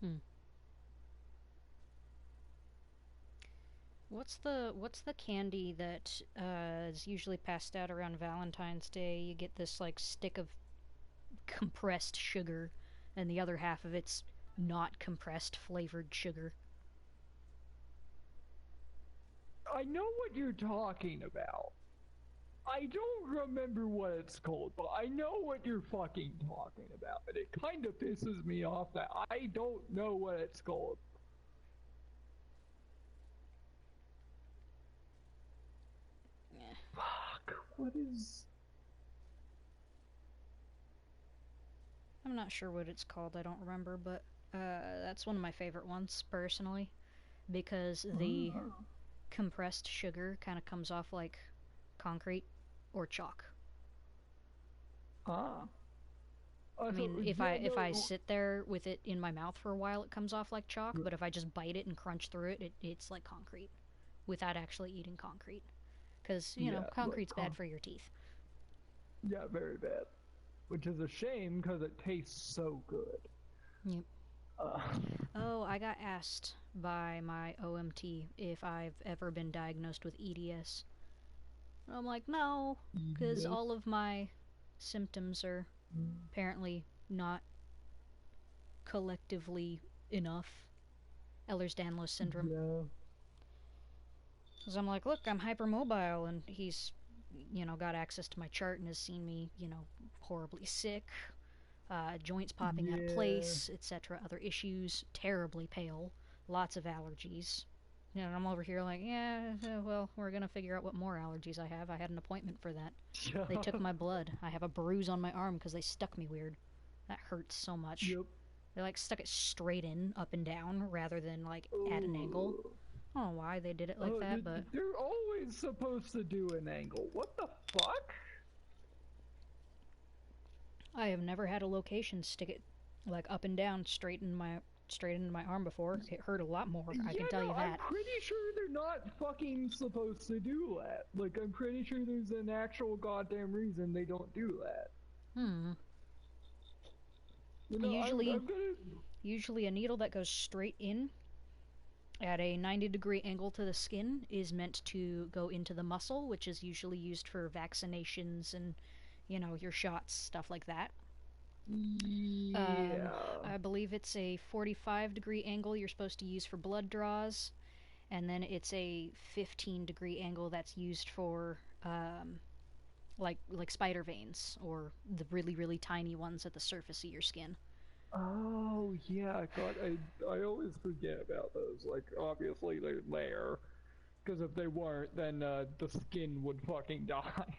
Hmm. What's the candy that is usually passed out around Valentine's Day? You get this like stick of compressed sugar, and the other half of it's not compressed flavored sugar. I know what you're talking about. I don't remember what it's called, but I know what you're fucking talking about. And it kind of pisses me off that I don't know what it's called. Eh, Fuck, what is. I'm not sure what it's called. I don't remember, but that's one of my favorite ones personally because the Uh, compressed sugar kind of comes off like concrete or chalk. ah. I mean, if I Yeah, if I no. sit there with it in my mouth for a while, it comes off like chalk. But if I just bite it and crunch through it, it's like concrete, without actually eating concrete. Because Yeah, like, concrete's bad for your teeth. yeah, very bad. Which is a shame because it tastes so good. Yep. Uh, Oh, I got asked by my OMT if I've ever been diagnosed with EDS. I'm like, no, because all yes. of my symptoms are apparently not collectively enough. Ehlers-Danlos syndrome. Yeah. Because I'm like, look, I'm hypermobile, and he's, got access to my chart and has seen me, horribly sick, joints popping out of Yeah. place, etc., other issues, terribly pale, lots of allergies. And I'm over here like, yeah, well, we're gonna figure out what more allergies I have. I had an appointment for that. They took Yeah. my blood. I have a bruise on my arm because they stuck me weird. That hurts so much. Yep. They like stuck it straight in, up and down, rather than like at an angle. Oh. I don't know why they did it like that, but They're always supposed to do an angle. What the fuck? I have never had a location stick it like up and down straight into my arm before. It hurt a lot more, I Yeah, can tell no, you I'm that. pretty sure they're not fucking supposed to do that. Like, I'm pretty sure there's an actual goddamn reason they don't do that. Hmm. You know, Usually I'm gonna. usually a needle that goes straight in at a 90-degree angle to the skin is meant to go into the muscle, which is usually used for vaccinations and your shots, stuff like that. Yeah. I believe it's a 45-degree angle you're supposed to use for blood draws, and then it's a 15-degree angle that's used for like spider veins or the really really tiny ones at the surface of your skin. Oh, yeah, God, I always forget about those. Like, obviously they're there. Because if they weren't, then the skin would fucking die.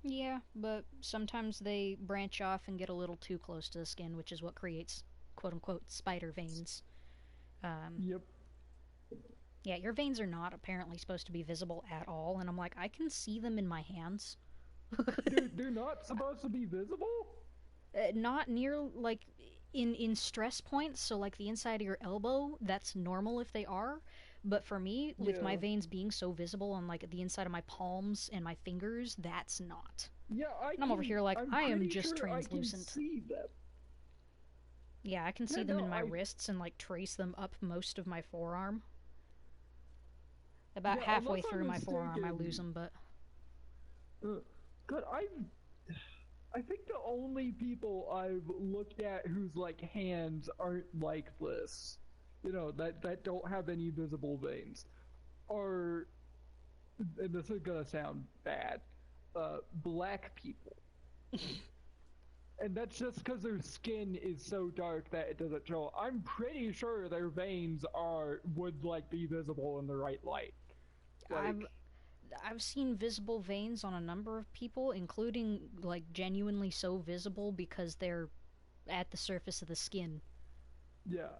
Yeah, but sometimes they branch off and get a little too close to the skin, which is what creates quote unquote spider veins. Um, Yep. yeah, your veins are not apparently supposed to be visible at all, and I'm like, I can see them in my hands. They're not supposed to be visible? Not near like in stress points, so like the inside of your elbow, that's normal if they are. But for me, with my Yeah. veins being so visible on like the inside of my palms and my fingers, that's not. Yeah, And I'm over here like, I'm I am pretty just sure I can translucent. see them. Yeah, I can Yeah, see them no, in my wrists and like trace them up most of my forearm. About yeah, halfway unless I'm through my forearm, I lose mistaken. them, but Uh, God, I think the only people I've looked at whose like hands aren't like this, that don't have any visible veins, are, and this is gonna sound bad, black people. And that's just because their skin is so dark that it doesn't show. I'm pretty sure their veins would like be visible in the right light. I've Like, I've seen visible veins on a number of people, including like genuinely so visible because they're at the surface of the skin. yeah,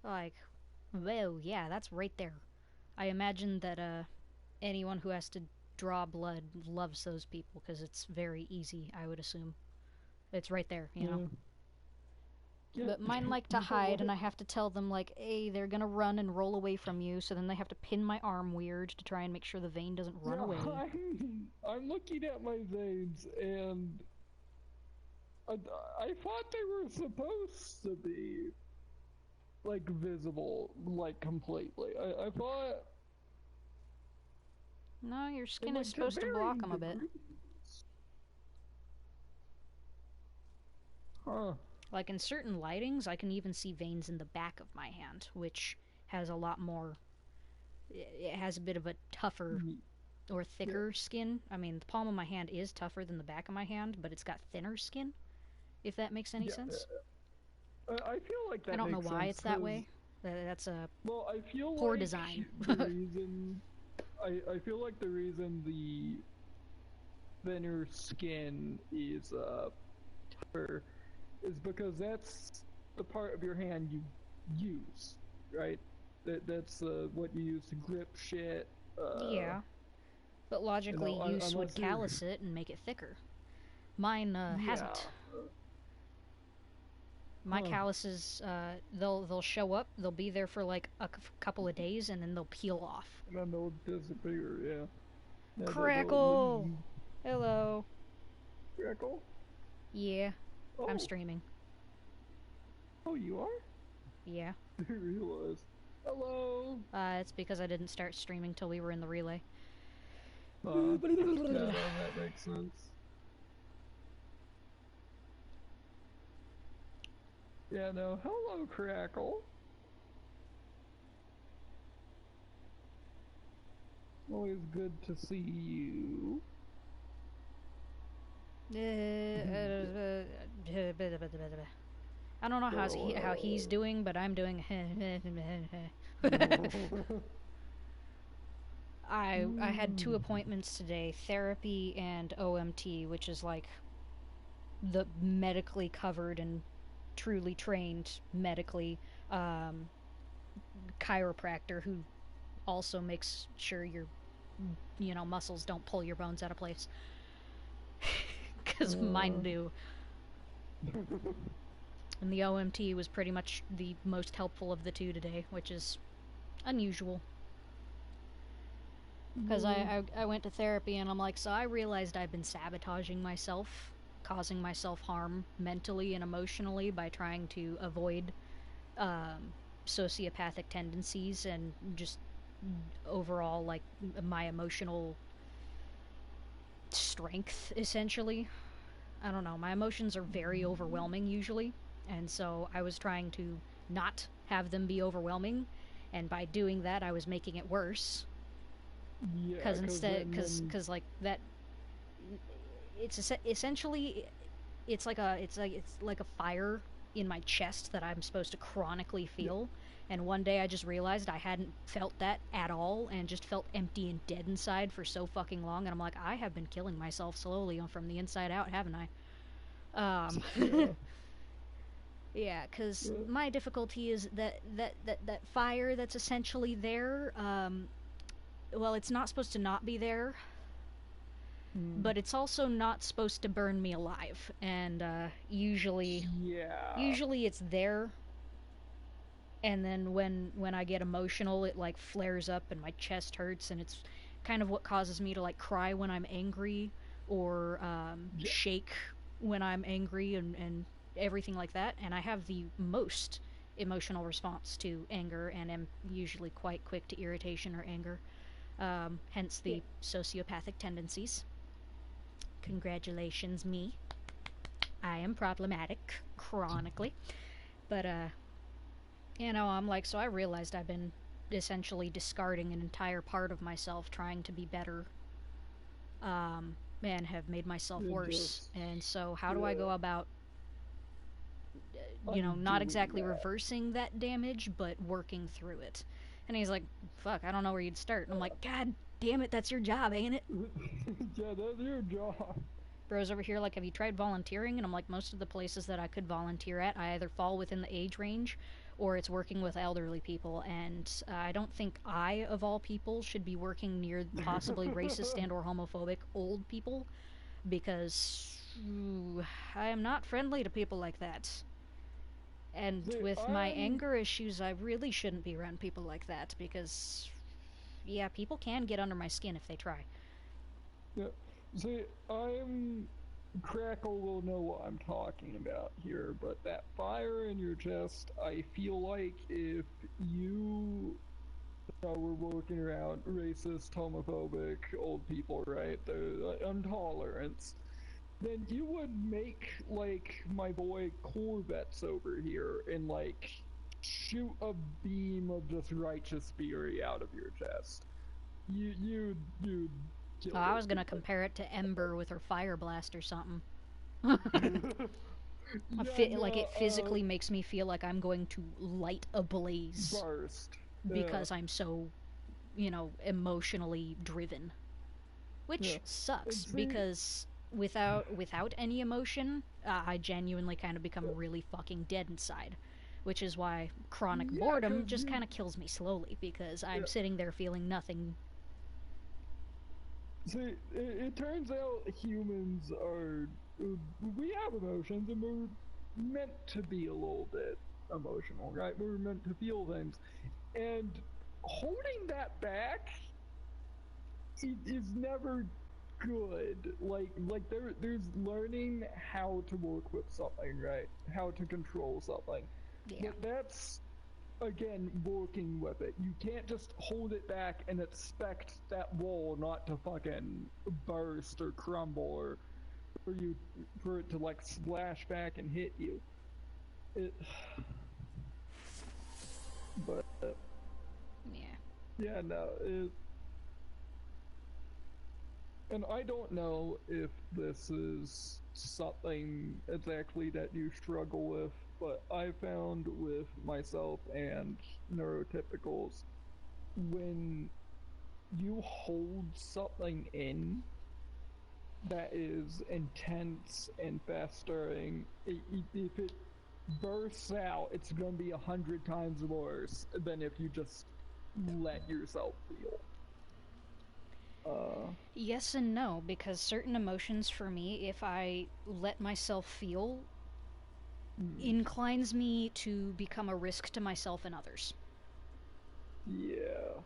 Like, whoa, yeah, that's right there. I imagine that anyone who has to draw blood loves those people because it's very easy. I would assume it's right there. yeah, yeah. But mine like to You know hide, and I what? have to tell them like, "Hey, they're gonna run and roll away from you." So then they have to pin my arm weird to try and make sure the vein doesn't run Yeah, away. I'm looking at my veins, and I thought they were supposed to be like visible, like completely. I thought. No, your And skin is like to supposed to block varying them a bit. degrees. Huh. Like in certain lightings, I can even see veins in the back of my hand, which has a lot more. It has a bit of a tougher or Yeah. thicker skin. I mean, the palm of my hand is tougher than the back of my hand, but it's got thinner skin, if that makes any Yeah. sense. I feel like I that don't know makes why sense it's that because, way. That's a well, I feel poor like design. the reason I feel like the reason the thinner skin is tougher is because that's the part of your hand you use, right? That's what you use to grip shit. Yeah, but logically, use would Unless you're callus it and make it thicker. Mine yeah, hasn't. My huh? calluses, they'll show up. They'll be there for like a couple of days, and then they'll peel off. And then they'll disappear. Yeah, yeah, they'll Crackle. leave. Hello. Crackle. Yeah, I'm Oh, streaming. oh, you are? Yeah. I didn't realize. Hello. It's because I didn't start streaming till we were in the relay. Yeah, no, that makes sense. Yeah, no. Hello, Crackle. Always good to see you. I don't know how he's So, doing, but I'm doing. I had 2 appointments today, therapy and OMT, which is like the medically covered and truly trained medically um, chiropractor who also makes sure your muscles don't pull your bones out of place because mine do. And the OMT was pretty much the most helpful of the 2 today, which is unusual. Because I went to therapy and I'm like, so I realized I've been sabotaging myself, causing myself harm mentally and emotionally by trying to avoid um, sociopathic tendencies and just overall, like, my emotional strength, essentially. I don't know. My emotions are very overwhelming usually. And so I was trying to not have them be overwhelming. And by doing that, I was making it worse. yeah, Because instead, because like that, it's essentially it's like a fire in my chest that I'm supposed to chronically yeah, feel. And one day I just realized I hadn't felt that at all and just felt empty and dead inside for so fucking long. And I'm like, I have been killing myself slowly from the inside out, haven't I? yeah, Yeah, because yeah. my difficulty is that fire that's essentially there. Well, it's not supposed to not be there, Mm. but it's also not supposed to burn me alive. And Yeah. usually it's there, and then when I get emotional, it like flares up and my chest hurts, and it's kind of what causes me to like cry when I'm angry or Yeah. shake when I'm angry and everything like that. And I have the most emotional response to anger and am usually quite quick to irritation or anger. Hence Yeah. the sociopathic tendencies. Congratulations, me. I am problematic chronically. But I'm like, so I realized I've been essentially discarding an entire part of myself trying to be better, and have made myself It worse. just, And so how do I go yeah, about not undoing exactly that. reversing that damage, but working through it? And he's like, fuck, I don't know where you'd start. And I'm like, god damn it, that's your job, ain't it? Yeah, that's your job. Bro's over here like, have you tried volunteering? And I'm like, most of the places that I could volunteer at, I either fall within the age range or it's working with elderly people. And I don't think I, of all people, should be working near possibly racist and or homophobic old people because I am not friendly to people like that. And See, with my anger issues, I really shouldn't be around people like that because, yeah, people can get under my skin if they try. yeah, see, I'm Crackle will know what I'm talking about here, but that fire in your chest, I feel like if you were walking around racist, homophobic, old people, right? The intolerance, then you would make, like, my boy Corvettes over here and, like, shoot a beam of just righteous fury out of your chest. You'd kill Oh, I those was gonna people. compare it to Ember with her fire blast or something. Yeah, Like no, it physically makes me feel like I'm going to light a blaze burst. Yeah, because I'm so, emotionally driven. yeah. Which And sucks see, because without any emotion, I genuinely kind of become really fucking dead inside. Which is why chronic yeah, boredom cause just you, kind of kills me slowly because I'm yeah. sitting there feeling nothing. See, it turns out humans are, we have emotions and we're meant to be a little bit emotional, right? We're meant to feel things. And holding that back is never good. There's learning how to work with something, right? How to control something. Yeah. But that's again working with it. You can't just hold it back and expect that wall not to fucking burst or crumble or for it to like splash back and hit you. It but Yeah. yeah, no, and I don't know if this is something exactly that you struggle with, but I found with myself and neurotypicals, when you hold something in that is intense and festering, if it bursts out, it's going to be 100 times worse than if you just let yourself feel. Uh, Yes and no, because certain emotions for me, if I let myself feel, mm, inclines me to become a risk to myself and others, yeah.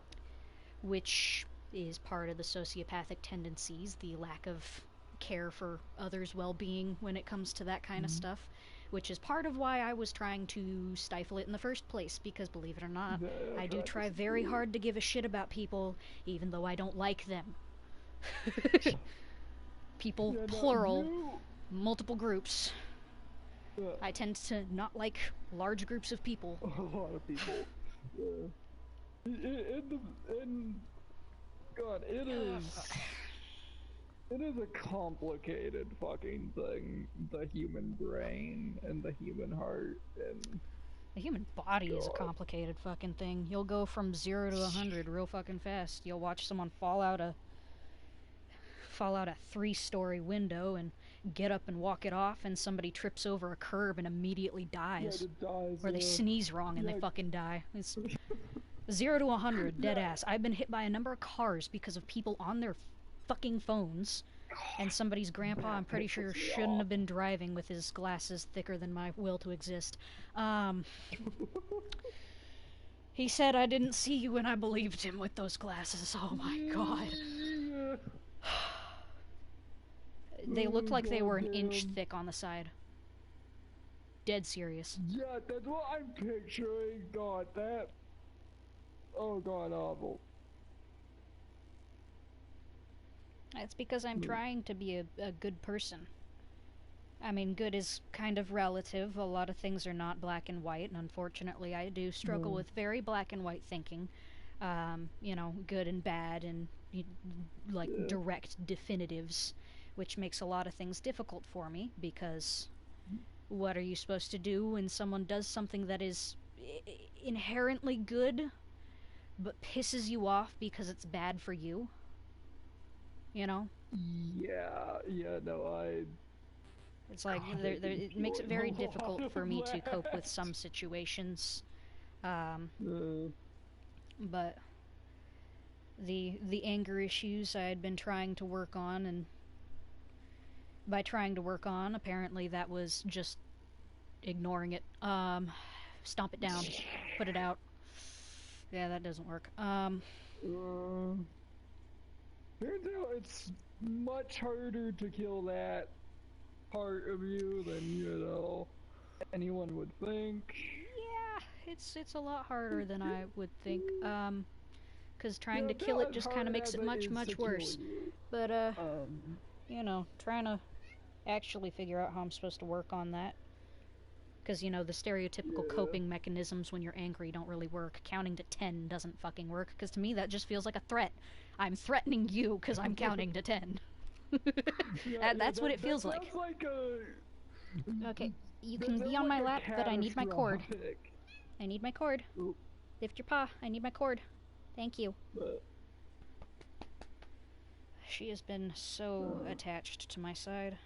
which is part of the sociopathic tendencies, the lack of care for others' well being when it comes to that kind of Mm, stuff, which is part of why I was trying to stifle it in the first place, because believe it or not, yeah, I do trying to try very secure hard to give a shit about people, even though I don't like them. People, Yeah, no, plural, multiple groups. uh, I tend to not like large groups of people. a lot of people. Yeah. In God, it is a complicated fucking thing, the human brain and the human heart, and The human body is a God. complicated fucking thing. You'll go from 0 to 100 real fucking fast. You'll watch someone fall out a 3-story window and get up and walk it off, and somebody trips over a curb and immediately Yeah, dies. it dies, Or they sneeze wrong and they yeah, fucking die. It's 0 to 100, dead yeah, ass. I've been hit by a number of cars because of people on their fucking phones. And somebody's grandpa, I'm that pretty pisses sure, me shouldn't off. have been driving with his glasses thicker than my will to exist. Um, he said I didn't see you, and I believed him with those glasses. Oh my god. Yeah. They looked Oh, like they were an inch goddamn. thick on the side. Dead serious. Yeah, that's what I'm picturing. God, that. Oh, God, awful. That's because I'm Mm, trying to be a good person. I mean, good is kind of relative. A lot of things are not black and white, and unfortunately, I do struggle mm, with very black and white thinking. Good and bad, and like yeah. direct definitives, which makes a lot of things difficult for me because what are you supposed to do when someone does something that is inherently good but pisses you off because it's bad for you? You know? Yeah, yeah, no, It's like God, I've been it makes it feeling a very lot difficult of for me to cope with that. some situations. Um, Uh, but the anger issues I had been trying to work on, and by trying to work on, apparently that was just ignoring it. Stomp it down, put it out. Yeah, that doesn't work. turns out it's much harder to kill that part of you than, anyone would think. Yeah, it's a lot harder than I would think. Because trying Yeah, to kill not it as just kind of hard makes as it it much, is to much kill worse. you. But, Um, trying to actually figure out how I'm supposed to work on that. Because, the stereotypical yeah. coping mechanisms when you're angry don't really work. Counting to 10 doesn't fucking work, because to me that just feels like a threat. I'm threatening you because I'm counting to 10. Yeah, That's what it that feels like. sounds like a... Okay, you That can be sounds on my like a lap, but I need my cord. catastrophic... I need my cord. Oop, Lift your paw. I need my cord. Thank you. but, She has been so attached to my side.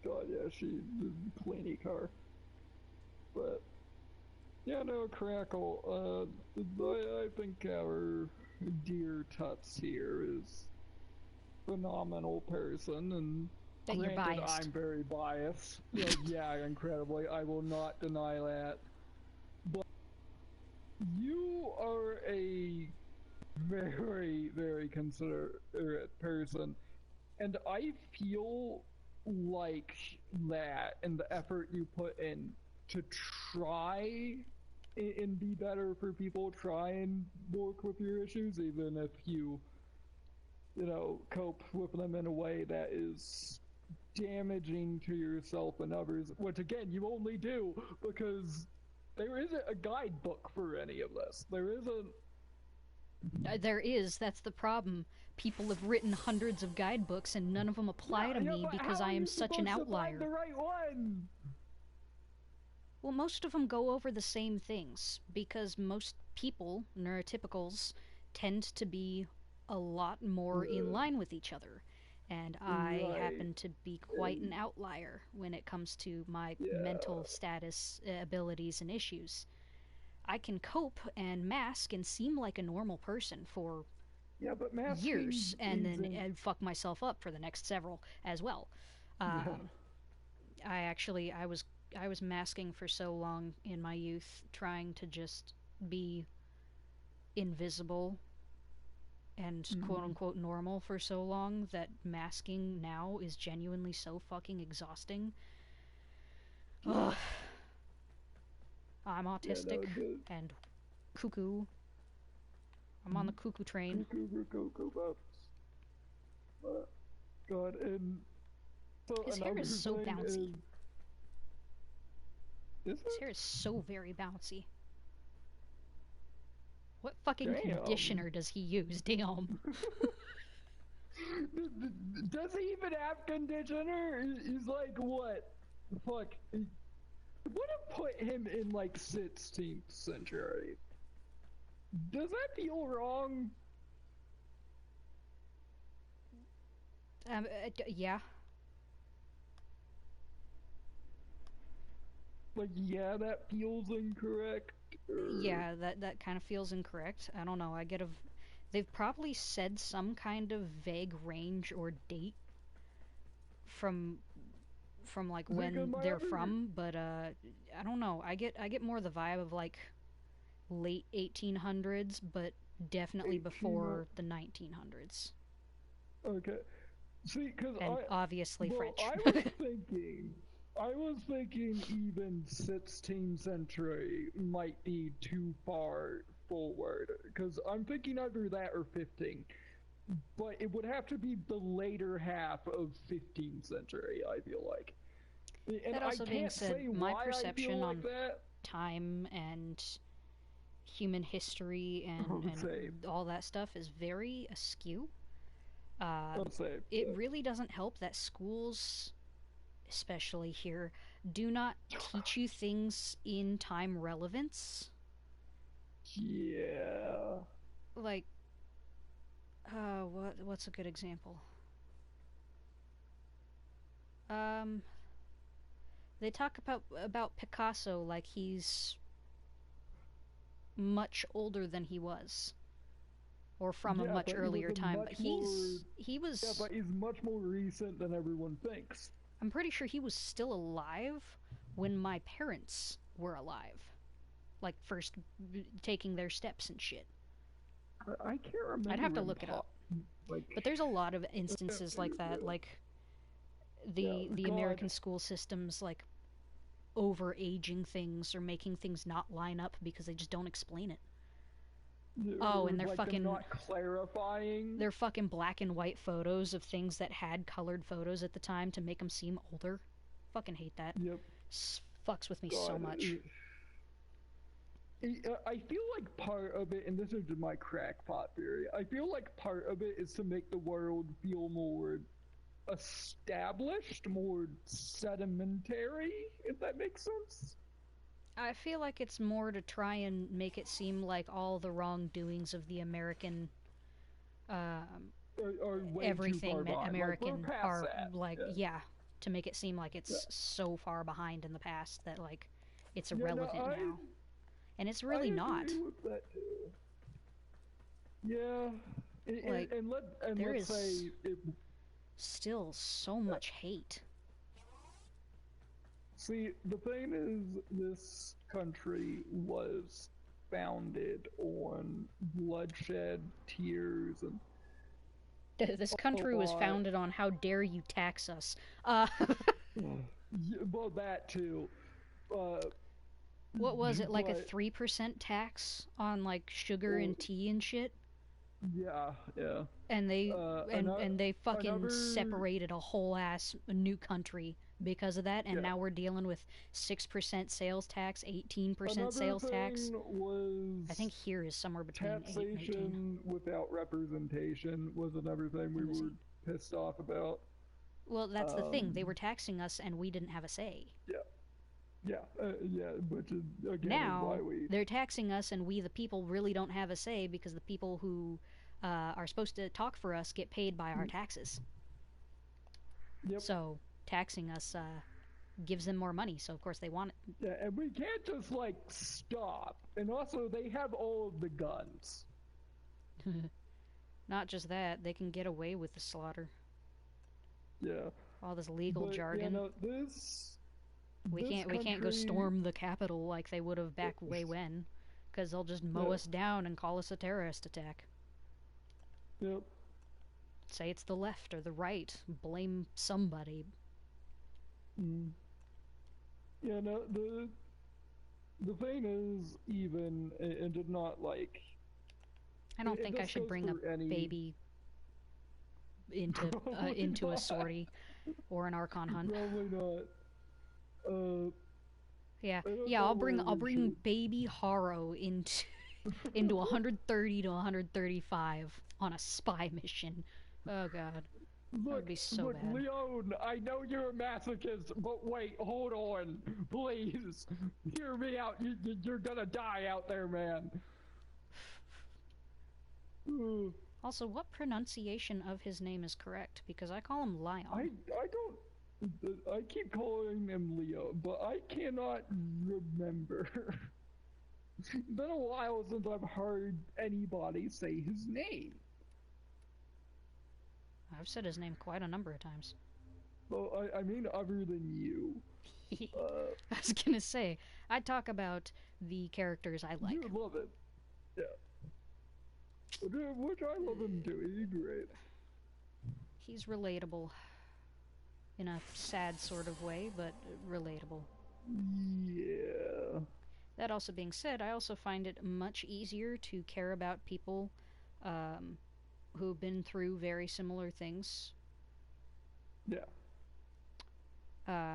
God, yeah, she... Plenty car. But... Yeah, no, Crackle, I think our dear Tuts here is phenomenal person, and That you're granted, biased. I'm very biased. Yeah, incredibly. I will not deny that. But you are a very, very considerate person, and I feel like that and the effort you put in to try and be better for people, try and work with your issues, even if you cope with them in a way that is damaging to yourself and others, which again, you only do because there isn't a guidebook for any of this. There isn't. There is. That's the problem. People have written hundreds of guidebooks and none of them apply to me But because how I are am you such an supposed to outlier. find the right one? Well, most of them go over the same things because most people, neurotypicals, tend to be a lot more in line with each other. And I Right. happen to be quite an outlier when it comes to my Yeah. mental status, abilities, and issues. I can cope and mask and seem like a normal person for Yeah, but years masking and then isn't. fuck myself up for the next several as well. Yeah. Um, I was masking for so long in my youth, trying to just be invisible and quote Mm. unquote normal for so long that masking now is genuinely so fucking exhausting. Yeah. Ugh. I'm Yeah, autistic no, the and cuckoo. I'm on the cuckoo train. Cocoa Puffs. God, and so His hair another is so thing bouncy. is His hair it? is so very bouncy. What fucking Damn. conditioner does he use? Damn. Does he even have conditioner? He's like, what? Fuck. It would have put him in like 16th century. Does that feel wrong? Yeah. Like, yeah, that feels incorrect. Or... Yeah, that kind of feels incorrect. I don't know. They've probably said some kind of vague range or date from like Because when my they're other from, but I don't know. I get more the vibe of like late 1800s, but definitely 18. before the 1900s. Okay. See, because And obviously well, French. I was thinking even 16th century might be too far forward, because I'm thinking either that or 15. But it would have to be the later half of 15th century, I feel like. And That I also being can't said, say my why I feel perception like on that. time and human history I'll say, and all that stuff is very askew. I'll say, It really doesn't help that schools, especially here, do not teach you things in time relevance. yeah. Like, what's a good example? Um, they talk about Picasso like he's much older than he was, or from a Yeah, much but it was earlier a time. But much more. he Yeah, was. but he's much more recent than everyone thinks. I'm pretty sure he was still alive when my parents were alive, like first taking their steps and shit. I can't I'd have remember to him look it up. like. But there's a lot of instances like that. Like Yeah, the God. American school system's like over-aging things or making things not line up because they just don't explain it. Oh, Or and like them not clarifying. they're fucking black and white photos of things that had colored photos at the time to make them seem older. Fucking hate that. Yep. Fucks with me so God. much. I feel like part of it, and this is my crackpot theory, I feel like part of it is to make the world feel more established, more sedimentary, if that makes sense. I feel like it's more to try and make it seem like all the wrongdoings of the American Are way too far everything behind. Like, we're American past are that. like, Yeah. yeah, to make it seem like Yeah. it's so far behind in the past that like it's Yeah, no, irrelevant now. And it's I really not. agree with that too. Yeah. Like And there let's is say it. still so much hate. See, the thing is, this country was founded on bloodshed, tears, and This a country was lot. founded on how dare you tax us. Yeah, well, that too. Uh, What was it, like a but 3% tax on like sugar well, and tea and shit? yeah, yeah. And they Another, and they fucking another, separated a whole ass new country because of that, and yeah. now we're dealing with 6% sales tax, 18% Another sales tax. thing I think was here is somewhere between 8 and 18. taxation without representation was another thing we Let me were see. pissed off about. Well, that's the thing. They Um, were taxing us and we didn't have a say. yeah, yeah, which is, again, is why Now we. they're taxing us and we the people really don't have a say because the people who are supposed to talk for us get paid by our taxes. Yep. So taxing us gives them more money, so of course they want Yeah, and we can't just like stop. And also, they have all of the guns. it. Not just that, they can get away with the slaughter. Yeah, All this legal but yeah, jargon. no, this We this can't go country. storm the Capitol like they would have back way when, because they'll just mow Yeah, us down and call us a terrorist attack. yep. Say it's the left or the right. Blame somebody. Mm. Yeah, no, the thing is, even and did not like. I don't think I This should goes bring a for any. baby Probably into a not. sortie or an Archon hunt. Probably not. Uh, Yeah, I don't yeah. know I'll where we bring should. baby Haro into 130 to 135 on a spy mission. Oh god, that would Look, be so look, bad. Leon, I know you're a masochist, but wait, hold on. Please, hear me out. You're gonna die out there, man. Ugh. Also, what pronunciation of his name is correct? Because I call him Lion. I don't. I keep calling him Leo, but I cannot remember. It's been a while since I've heard anybody say his name. I've said his name quite a number of times. Well, I mean, other than you. Uh, I was gonna say, I talk about the characters I like. you love it. Yeah. Which I love him too. He's great. He's relatable in a sad sort of way, but relatable. Yeah. That also being said, I also find it much easier to care about people um, who've been through very similar things. Yeah.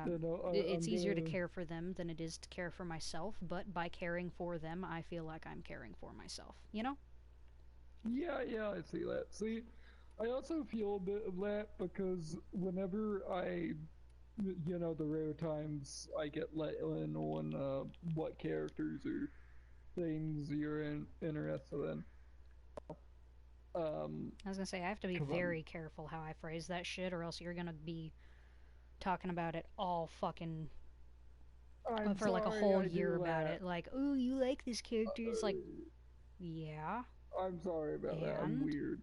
You know, It's I'm easier to gonna. care for them than it is to care for myself, but by caring for them, I feel like I'm caring for myself. You know? Yeah, yeah, I see that. See, I also feel a bit of that because whenever the rare times I get let in on what characters or things you're interested in. I was gonna say, I have to be Cause very careful how I phrase that shit, or else you're gonna be talking about it all fucking I'm for like a sorry whole I year do about that. it. Like, oh, you like this character? It's like, yeah, I'm sorry about that. I'm and weird,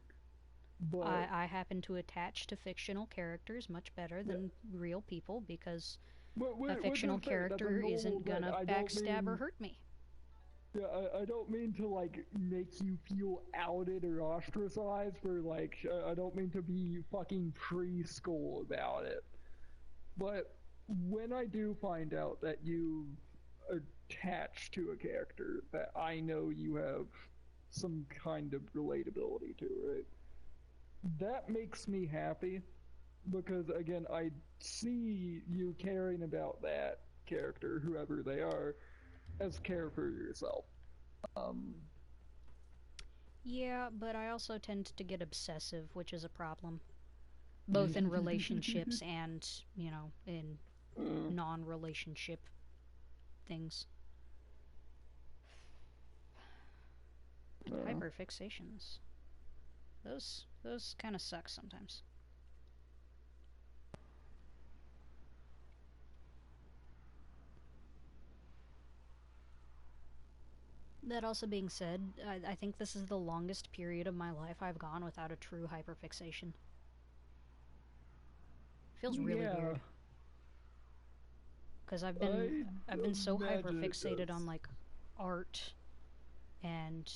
but I happen to attach to fictional characters much better yeah. than real people because a Which fictional is fair. That's a character normal isn't thing. gonna I don't backstab or mean. hurt me. Yeah, I don't mean to like make you feel outed or ostracized for like. I don't mean to be fucking preschool about it. But when I do find out that you attach to a character that I know you have some kind of relatability to, right? That makes me happy because, again, I see you caring about that character, whoever they are, as care for yourself. Um, Yeah, but I also tend to get obsessive, which is a problem. Both in relationships and, you know, in non-relationship things. Hyperfixations. Those kind of suck sometimes. That also being said, I think this is the longest period of my life I've gone without a true hyperfixation. Feels really yeah, weird because I I've been so imagine it hyperfixated on does. like art and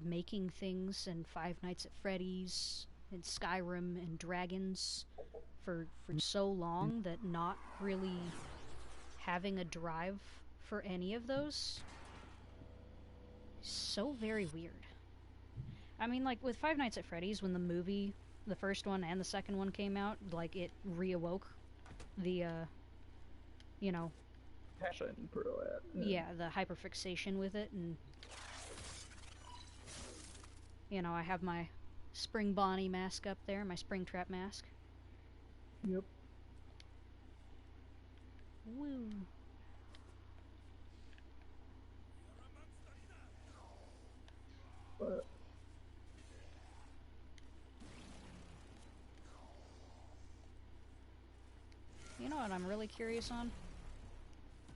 making things and Five Nights at Freddy's and Skyrim and dragons for so long that not really having a drive for any of those is so very weird. I mean, like with Five Nights at Freddy's, when the movie, the first one and the second one came out, like it reawoke the, you know, Passion for that. yeah, the hyperfixation with it, and you know, I have my Spring Bonnie mask up there, my Springtrap mask. Yep. Woo. But You know what I'm really curious on?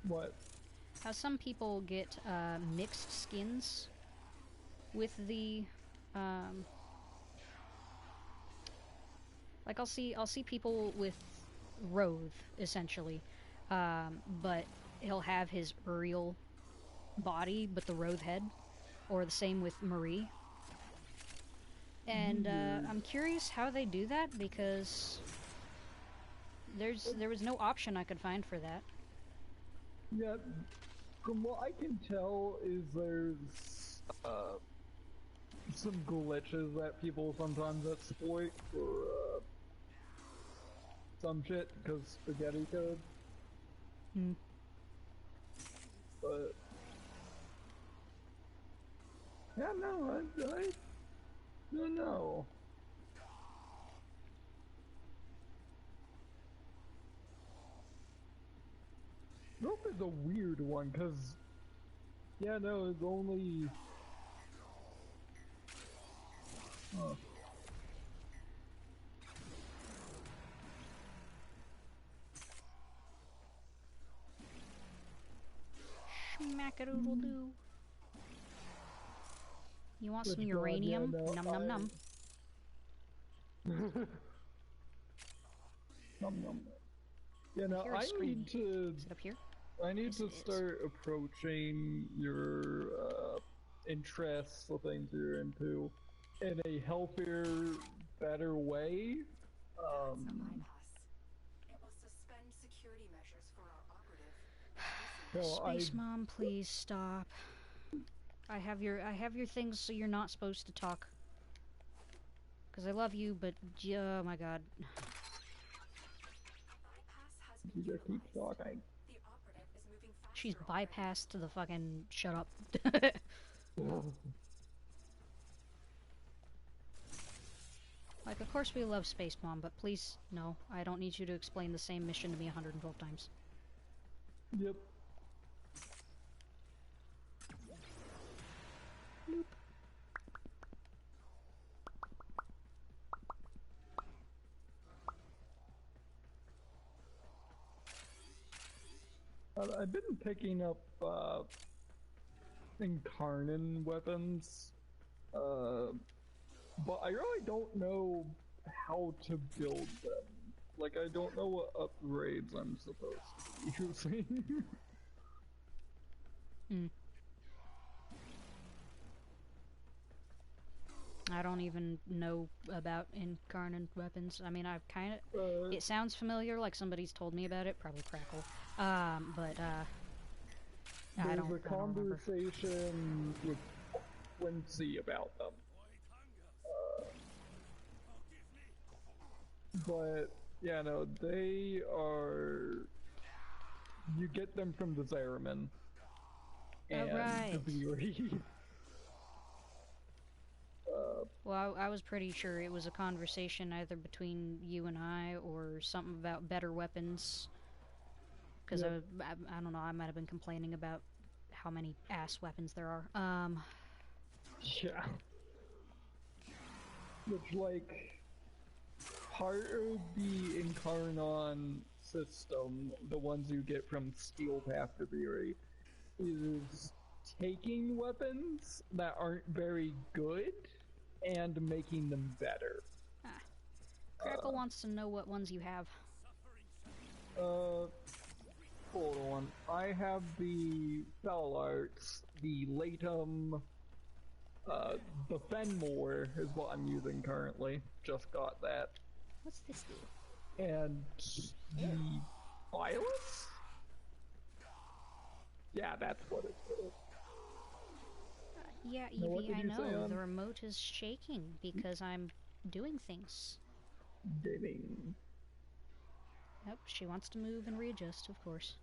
what? How some people get mixed skins with the like I'll see people with Roth essentially, but he'll have his Uriel body but the Roth head, or the same with Marie. And I'm curious how they do that because there was no option I could find for that. Yeah, from what I can tell, is there's some glitches that people sometimes exploit for some shit because spaghetti code. Hmm. But yeah, no, I don't know. Rope is a weird one because yeah, no, it's only. Huh. Schmackadoodle-doo. You want some Which god, yeah, uranium? no, Num num num. Nom nom. Yeah, no, Hear a I scream. need to. Is it up here? I need Yes, to it is. start approaching your interests, the things you're into, in a healthier, better way. That's a bypass. It will suspend security measures for our operative. No, Space Mom, please stop. I have your things, so you're not supposed to talk. Cause I love you, but oh my god. Bypass has been you just keep utilized. talking. The operative is moving faster. She's bypassed the fucking shut up. Like, of course we love Space Mom, but please, no. I don't need you to explain the same mission to me 112 times. Yep. Nope. I've been picking up Incarnon weapons, but I really don't know how to build them. Like, I don't know what upgrades I'm supposed to be using. I don't even know about incarnate weapons. I mean, I've kind of... It sounds familiar, like somebody's told me about it. Probably Crackle. But, I don't There's a remember. conversation with Quincy about them. But, yeah, no, they are... You get them from the Zariman. And right. the Veery. Well, I was pretty sure it was a conversation either between you and I or something about better weapons. Because Yep. I don't know, I might have been complaining about how many ass weapons there are. Yeah. Which, like, part of the Incarnon system, the ones you get from Steel Path to Veery, is taking weapons that aren't very good and making them better. Crackle wants to know what ones you have. Hold on. I have the Fell Arts, the Latum, the Fenmore is what I'm using currently. Just got that. What's this do? And the Violence? Yeah, that's what it's called. Yeah, Now, what Evie, did I you say know. on- The remote is shaking because I'm doing things. Gaming. Nope, she wants to move and readjust, of course.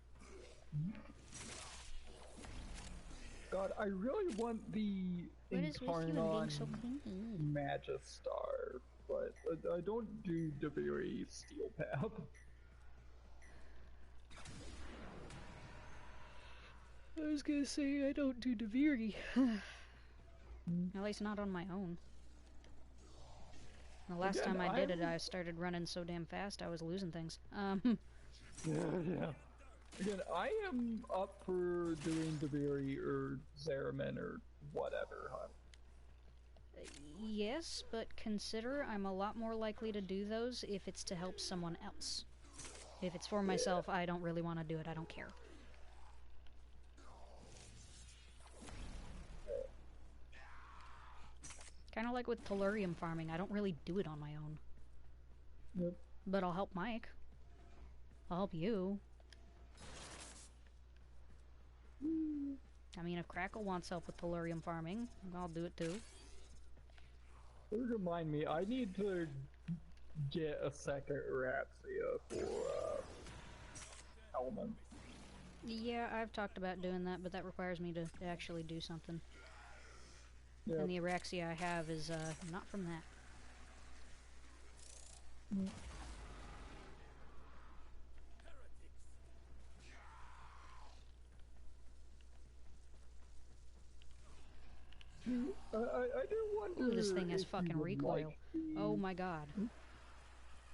God, I really want the What is with you and being Incarnon so clingy? Magistar, but I don't do Deviri Steel Path. I was gonna say I don't do Deviri. At least not on my own. The last Again, time I did it, I started running so damn fast I was losing things. Yeah. Again, I am up for doing Deviri or Zariman or whatever, huh? Yes, but consider I'm a lot more likely to do those if it's to help someone else. If it's for myself, I don't really want to do it. I don't care. Kind of like with tellurium farming, I don't really do it on my own. Yep. But I'll help Mike. I'll help you. I mean, if Crackle wants help with tellurium farming, I'll do it too. Remind me, I need to get a second Razzia for Element. Yeah, I've talked about doing that, but that requires me to actually do something. Yep. And the Araxia I have is not from that. I do wonder. Ooh, this thing has if you fucking would recoil. like the- Oh my god.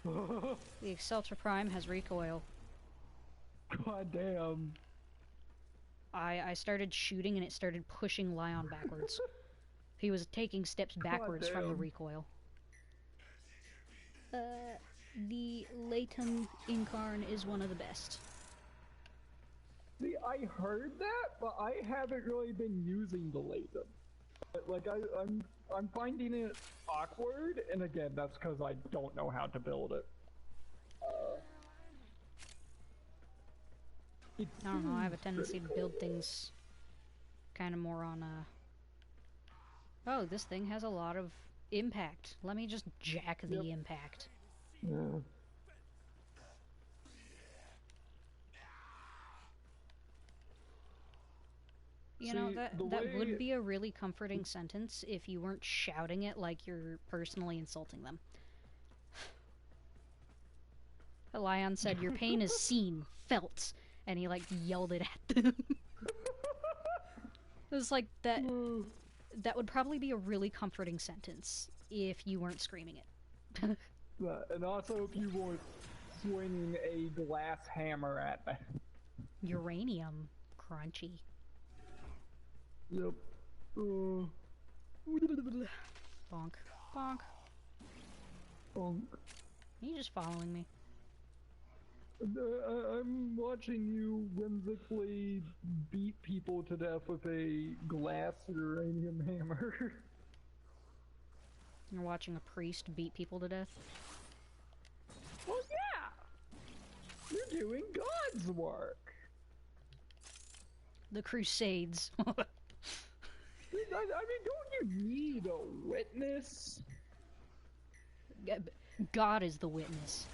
The Exceltra Prime has recoil. God damn. I started shooting and it started pushing Lion backwards. He was taking steps backwards from the damn. recoil. The Latum Incarn is one of the best. See, I heard that, but I haven't really been using the Latham. Like, I'm finding it awkward, and again, that's because I don't know how to build it. I don't know, I have a tendency to build things kind of more on, oh, this thing has a lot of impact. Let me just jack the impact. Yeah. You know, See, that would be a really comforting sentence if you weren't shouting it like you're personally insulting them. Lion said, your pain is seen, felt, and he, like, yelled it at them. It was like, that would probably be a really comforting sentence if you weren't screaming it. And also if you weren't swinging a glass hammer at them. Uranium. Crunchy. Yep. Bonk. Bonk. Bonk. Are you just following me? I'm watching you whimsically beat people to death with a glass uranium hammer. You're watching a priest beat people to death. Well, yeah! You're doing God's work! The Crusades. I mean, don't you need a witness? God is the witness.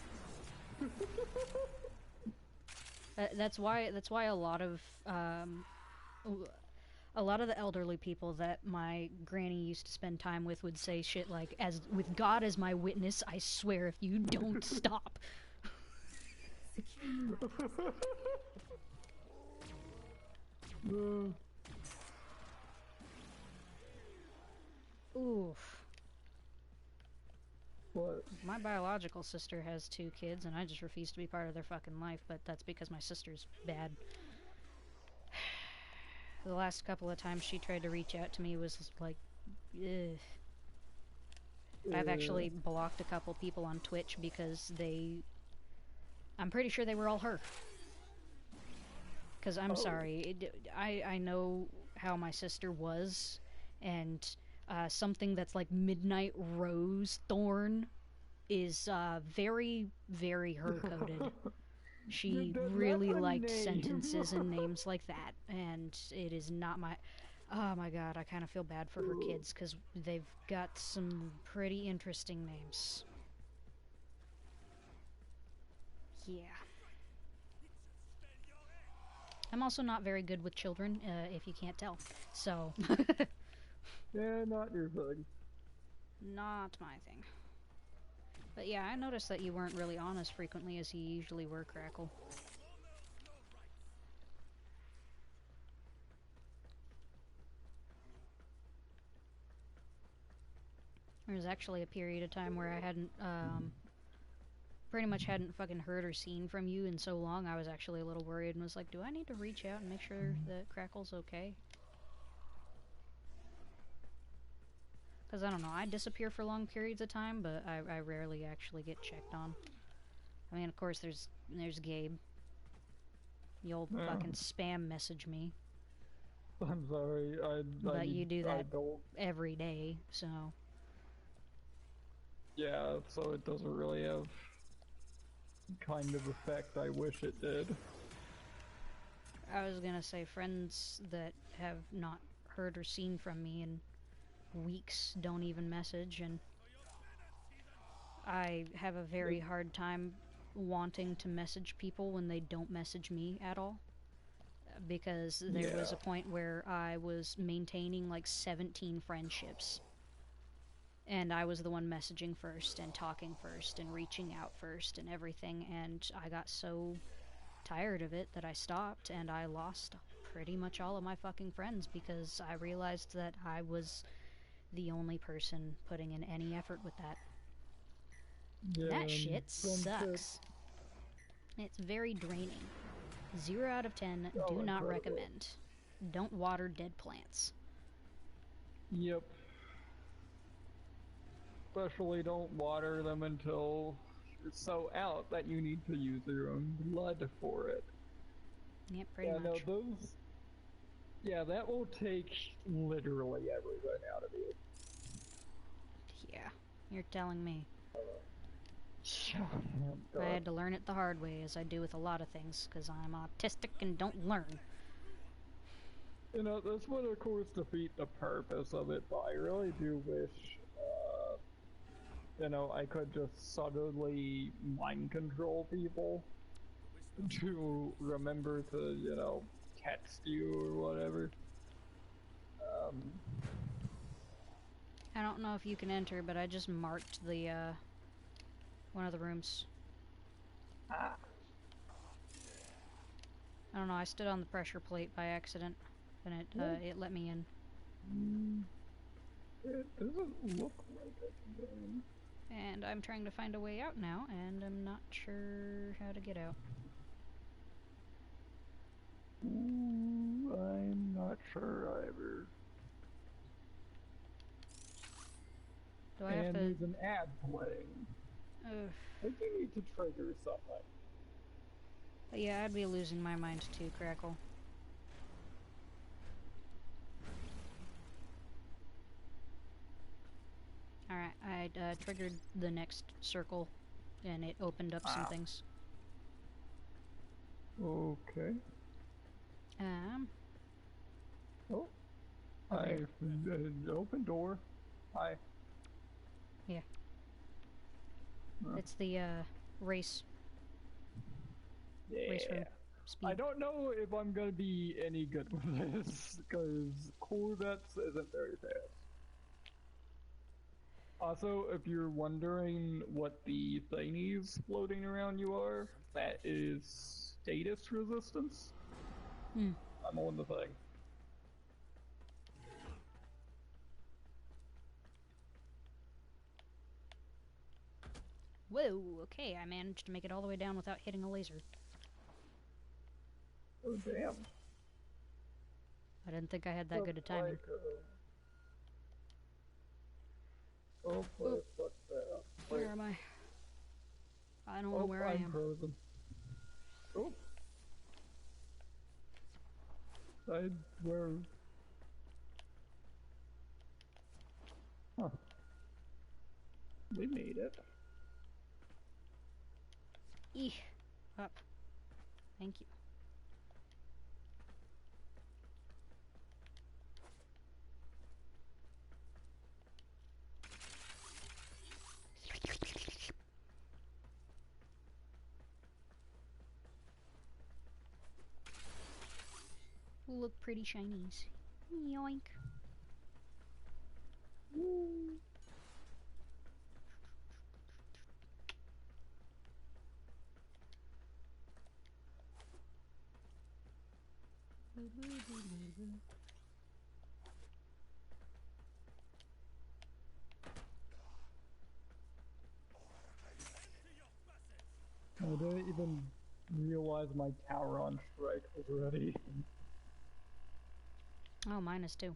That's why a lot of the elderly people that my granny used to spend time with would say shit like, "As with God as my witness, I swear if you don't stop." Oof. What? My biological sister has 2 kids, and I just refuse to be part of their fucking life, but that's because my sister's bad. The last couple of times she tried to reach out to me was like, ugh. I've actually blocked a couple people on Twitch because I'm pretty sure they were all her. Because I'm sorry, I know how my sister was, and something that's like Midnight Rose Thorn is very, very her-coded. She really liked sentences and names like that, and it is not my... Oh my god, I kind of feel bad for her kids, because they've got some pretty interesting names. Yeah. I'm also not very good with children, if you can't tell, so... Yeah, not your thing. Not my thing. But yeah, I noticed that you weren't really on as frequently as you usually were, Crackle. There was actually a period of time where I hadn't, pretty much hadn't fucking heard or seen from you in so long. I was actually a little worried and was like, do I need to reach out and make sure that Crackle's okay? Because I don't know, I disappear for long periods of time, but I rarely actually get checked on. I mean, of course, there's Gabe. The old fucking spam message me. I'm sorry, But you do that every day, so... Yeah, so it doesn't really have the kind of effect I wish it did. I was gonna say, friends that have not heard or seen from me in weeks don't even message, and I have a very hard time wanting to message people when they don't message me at all. Because there was a point where I was maintaining like 17 friendships. And I was the one messaging first, and talking first, and reaching out first, and everything, and I got so tired of it that I stopped, and I lost pretty much all of my fucking friends because I realized that I was the only person putting in any effort with that. Yeah, That shit sucks. It's very draining. 0 out of 10, do not recommend. Don't water dead plants. Yep. Especially don't water them until it's so out that you need to use your own blood for it. Yep, pretty much. No, those... Yeah, that will take literally everything out of you. Yeah, you're telling me. Oh, I had to learn it the hard way, as I do with a lot of things, because I'm autistic and don't learn. You know, this would of course defeat the purpose of it, but I really do wish, you know, I could just subtly mind control people to remember to, you know, text you or whatever. I don't know if you can enter, but I just marked the, one of the rooms. Ah. I don't know, I stood on the pressure plate by accident, and it let me in. It doesn't look like I can get in. And I'm trying to find a way out now, and I'm not sure how to get out. Ooh, I'm not sure either. Do I have and to... there's an ad playing. I think you need to trigger something. But yeah, I'd be losing my mind too, Crackle. Alright, triggered the next circle, and it opened up some things. Okay. Oh. Okay. Open door. Hi. Yeah. It's the, race Yeah. room. Speed. I don't know if I'm gonna be any good with this, because Corvettes isn't very fast. Also, if you're wondering what the thingies floating around you are, that is status resistance. I'm on the thing. Whoa, okay, I managed to make it all the way down without hitting a laser. Oh, damn. I didn't think I had that good a timing. Oh, Oop. fuck that. Where am I? I don't know where I am. Frozen. Oh. Where? Huh. We made it. Eeh. Up. Thank you. Look pretty shinies. Yoink. Woo. I didn't even realize my tower on strike was ready. Oh, mine is too.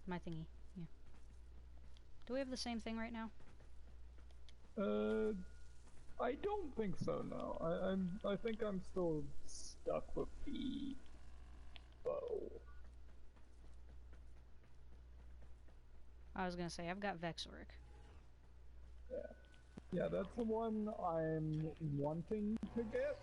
My thingy. Yeah. Do we have the same thing right now? I don't think so. No, I think I'm still stuck with the bow. I was gonna say, I've got Vexoric. Yeah, that's the one I'm wanting to get.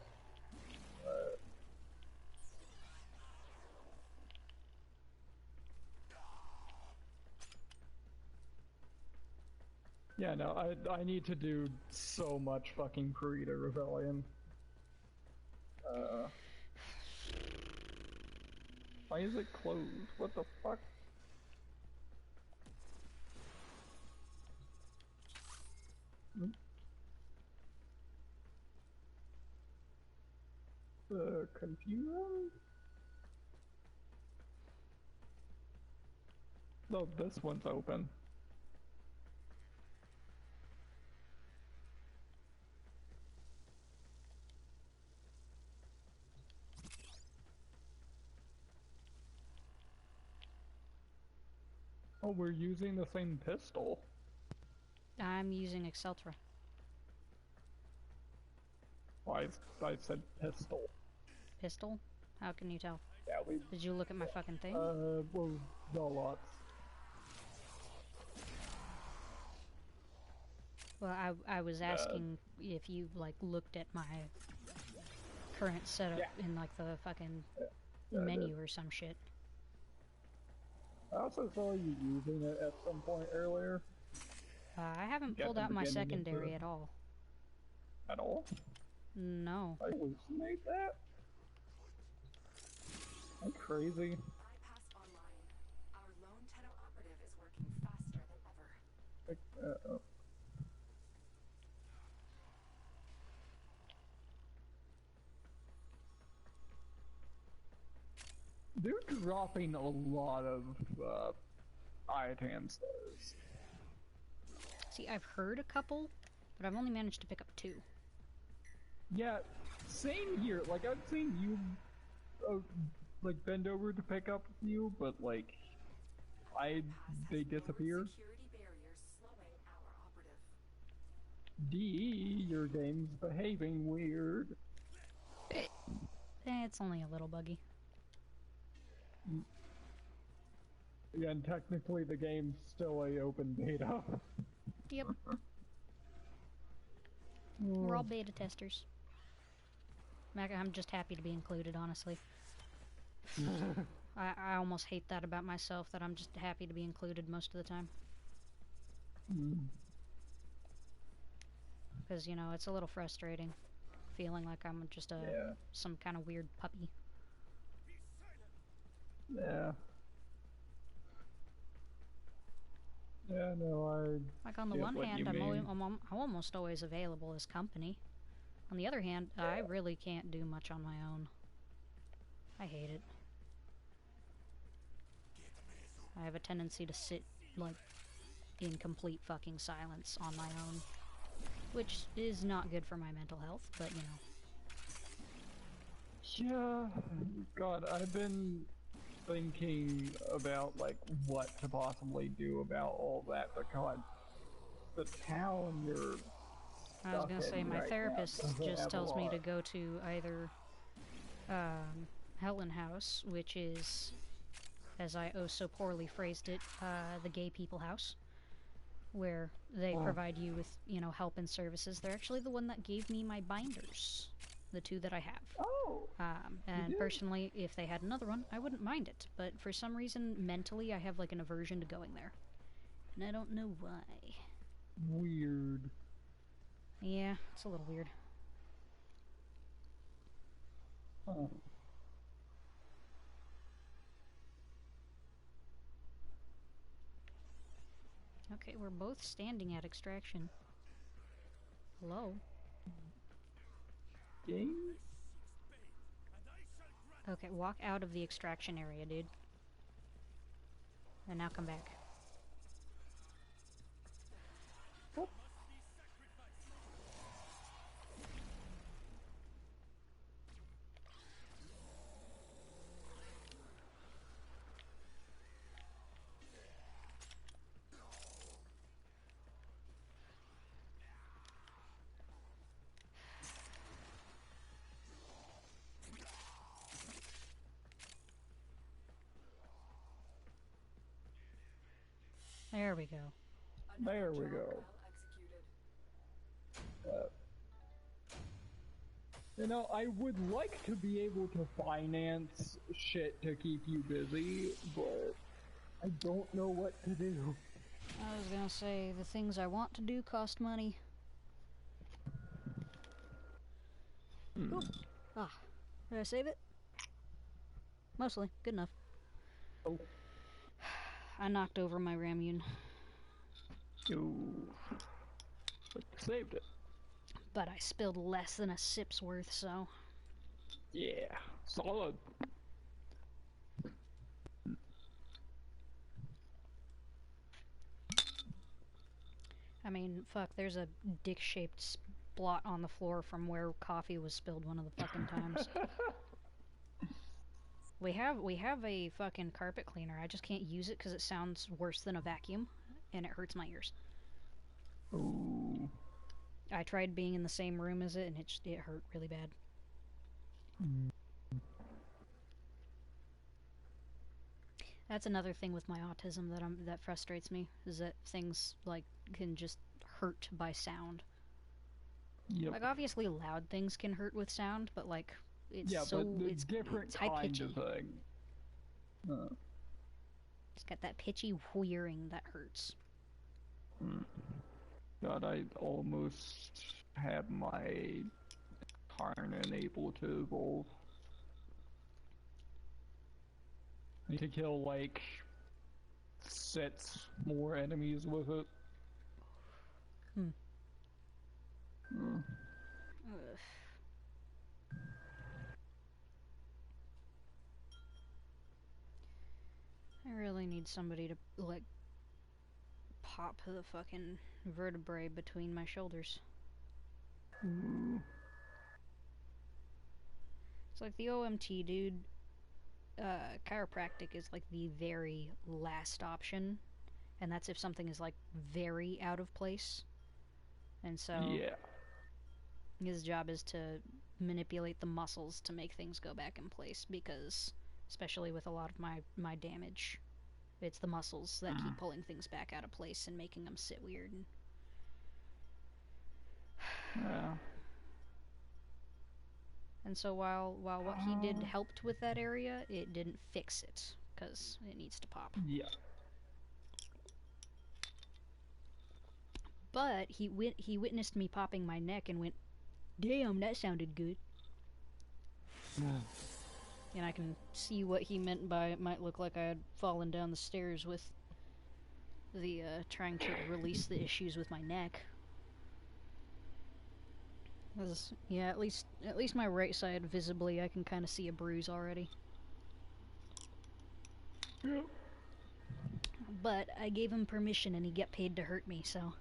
Yeah, no, I need to do so much fucking Purita Rebellion. Why is it closed? What the fuck? Confusion? No, this one's open. Oh, we're using the same pistol. I'm using Exceltra. Oh, I said pistol. Pistol? How can you tell? Yeah, we... Did you look at my fucking thing? well, no lots. Well, I was asking if you, like, looked at my current setup in, like, the fucking menu or some shit. I also saw you using it at some point earlier. I haven't pulled out my secondary at all. At all? No. I hallucinate that? I'm crazy. Bypass online. Our lone Tenno operative is working faster than ever. They're dropping a lot of ITAN stars. See, I've heard a couple, but I've only managed to pick up 2. Yeah, same here. Like, I've seen you, like, bend over to pick up a few, but, like, they disappear. Security barriers slowing our operative. D, your game's behaving weird. It's only a little buggy. Yeah, and technically the game's still a open beta. Yep. We're all beta testers. I'm just happy to be included, honestly. I almost hate that about myself, that I'm just happy to be included most of the time. Because, you know, it's a little frustrating. Feeling like I'm just some kind of weird puppy. Yeah. Yeah, no, Like, on the one hand, I'm almost always available as company. On the other hand, I really can't do much on my own. I hate it. I have a tendency to sit, like, in complete fucking silence on my own. Which is not good for my mental health, but, you know. Yeah, God, I've been thinking about, like, what to possibly do about all that, because the town you're I was gonna say, my right therapist just tells me to go to either Helen House, which is, as I oh so poorly phrased it, the gay people house, where they provide you with, you know, help and services. They're actually the one that gave me my binders, the 2 that I have. Oh! And personally, if they had another one, I wouldn't mind it. But for some reason, mentally, I have like an aversion to going there. And I don't know why. Weird. Yeah, it's a little weird. Oh. Okay, we're both standing at extraction. Hello? Game? Okay, walk out of the extraction area, dude. And now come back. Oh. There we go. There we go. You know, I would like to be able to finance shit to keep you busy, but I don't know what to do. I was gonna say, the things I want to do cost money. Ooh. Ah. Did I save it? Mostly. Good enough. Oh. I knocked over my Ramune. Ooh. But saved it. But I spilled less than a sip's worth, so... Yeah. Solid. I mean, fuck, there's a dick-shaped blot on the floor from where coffee was spilled one of the fucking times. We have a fucking carpet cleaner. I just can't use it because it sounds worse than a vacuum, and it hurts my ears. Ooh. I tried being in the same room as it, and it hurt really bad. That's another thing with my autism that frustrates me, is that things like can just hurt by sound. Yep. Like, obviously loud things can hurt with sound, but like it's it's different it's high kind pitchy. of thing. It's got that pitchy whirring that hurts. God, I almost had my Karnan able to evolve. I need to kill like 6 more enemies with it. Ugh. I really need somebody to, like, pop the fucking vertebrae between my shoulders. Ooh. It's like the OMT, dude. Chiropractic is like the very last option, and that's if something is like very out of place. And so Yeah. his job is to manipulate the muscles to make things go back in place, because especially with a lot of my damage, It's the muscles that keep pulling things back out of place and making them sit weird. Yeah. And so while what he did helped with that area, it didn't fix it, because it needs to pop. Yeah. But he witnessed me popping my neck and went, "Damn, that sounded good." And I can see what he meant by it might look like I had fallen down the stairs with the trying to release the issues with my neck. Yeah, at least my right side visibly I can kind of see a bruise already. Yep. But I gave him permission and he got paid to hurt me, so.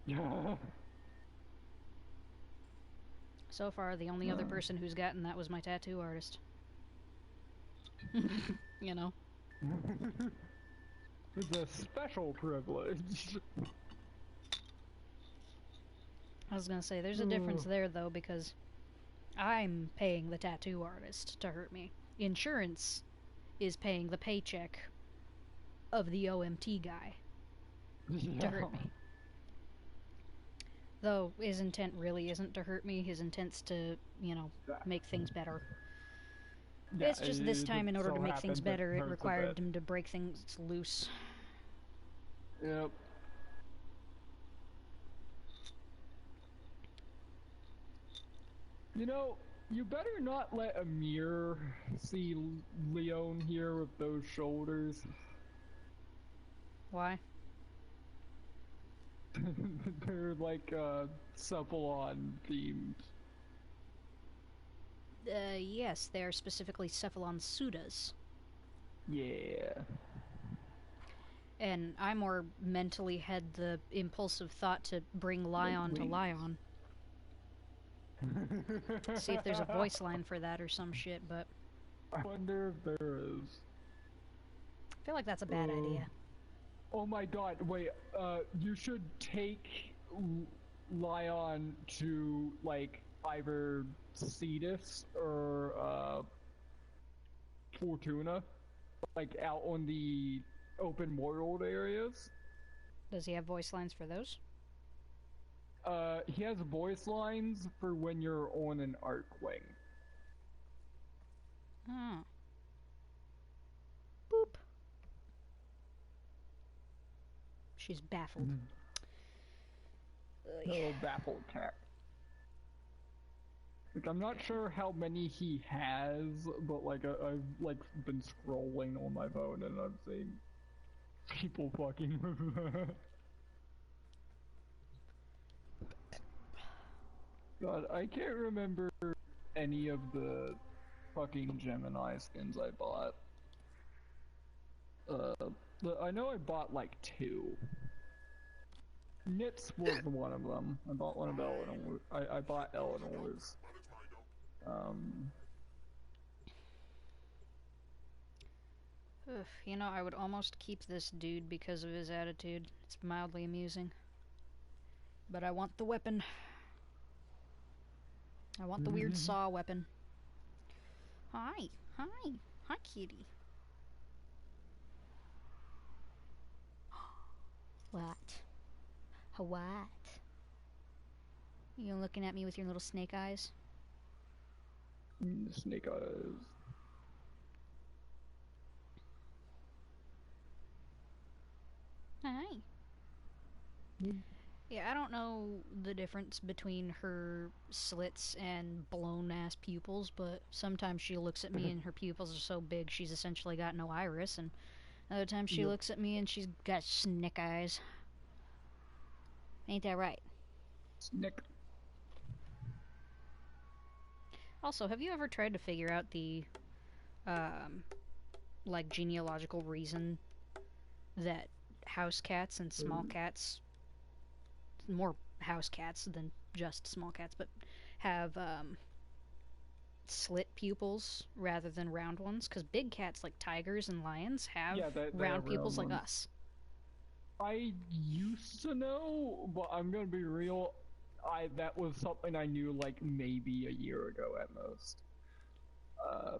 Yeah. So far, the only other person who's gotten that was my tattoo artist. You know? It's a special privilege. I was gonna say, there's a difference there, though, because I'm paying the tattoo artist to hurt me. Insurance is paying the paycheck of the OMT guy to hurt me. Though his intent really isn't to hurt me, his intent's to, you know, make things better. Yeah, it's just this time, in order to make things better, it required him to break things loose. Yep. You know, you better not let Amir see Leon here with those shoulders. Why? They're like, Cephalon themed. Yes, they're specifically Cephalon Sudas. Yeah. And I more mentally had the impulsive thought to bring Lion to Lion. See if there's a voice line for that or some shit, but I wonder if there is. I feel like that's a bad idea. Oh my god, wait, you should take Lion to, like, either Cetus or, Fortuna, like, out on the open world areas. Does he have voice lines for those? He has voice lines for when you're on an arc wing. Oh. Boop. She's baffled. Oh, baffled cat. Like, I'm not sure how many he has, but like I've like been scrolling on my phone and I've seen people fucking with that. God, I can't remember any of the fucking Gemini skins I bought. I know I bought like 2. Nits was one of them. I bought one of Eleanor's. I bought Eleanor's. You know, I would almost keep this dude because of his attitude. It's mildly amusing. But I want the weapon. I want the weird saw weapon. Hi. Hi. Hi, kitty. What? What? You looking at me with your little snake eyes? Snake eyes. Hi. Yeah, I don't know the difference between her slits and blown-ass pupils, but sometimes she looks at me and her pupils are so big she's essentially got no iris, and other times she looks at me and she's got snake eyes. Ain't that right? Snake. Also, have you ever tried to figure out the, like, genealogical reason that house cats and small cats, more house cats than just small cats, but have, slit pupils rather than round ones? Because big cats like tigers and lions have round pupils like us. I used to know, but I'm gonna be real, that was something I knew like maybe a year ago at most.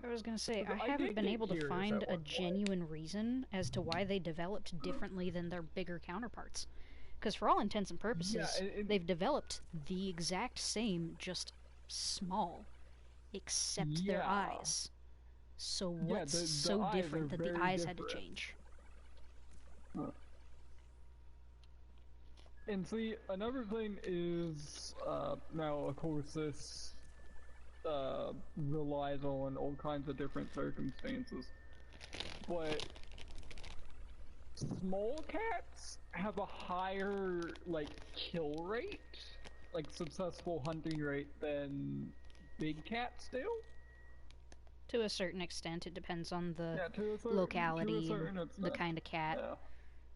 I was gonna say, I I haven't did been get able to curious find at a one point. genuine reason as to why they developed differently than their bigger counterparts. Because for all intents and Yeah, purposes, they've developed the exact same, just small, except their yeah, eyes. So yeah. what's The so eyes are different that the very eyes had to different. change? And see, another thing is, now of course this relies on all kinds of different circumstances, but small cats have a higher, like, kill rate, like, successful hunting rate than big cats do. To a certain extent, it depends on the Yeah, to a locality and certain the extent. kind of cat. Yeah.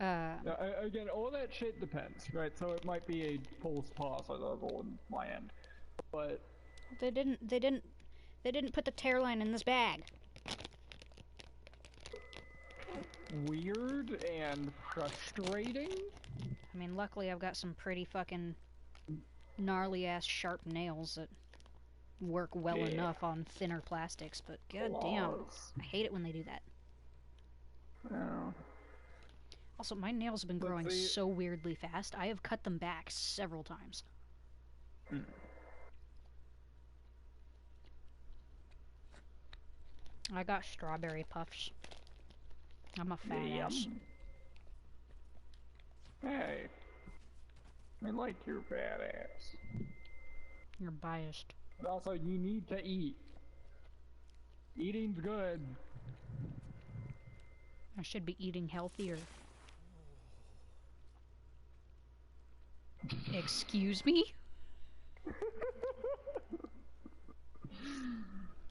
Uh, Yeah, again, all that shit depends, right? So it might be a false positive on my end, but they didn't put the tear line in this bag. weird and frustrating. I mean, luckily I've got some pretty fucking gnarly ass sharp nails that work well Yeah. enough on thinner plastics, but goddamn, Claws. I hate it when they do that. Yeah. Also, my nails have been Let's growing see. so weirdly fast, I have cut them back several times. I got strawberry puffs. I'm a fat ass. Yum. Hey, I like your fat ass. You're biased. But also, you need to eat. Eating's good. I should be eating healthier. Excuse me?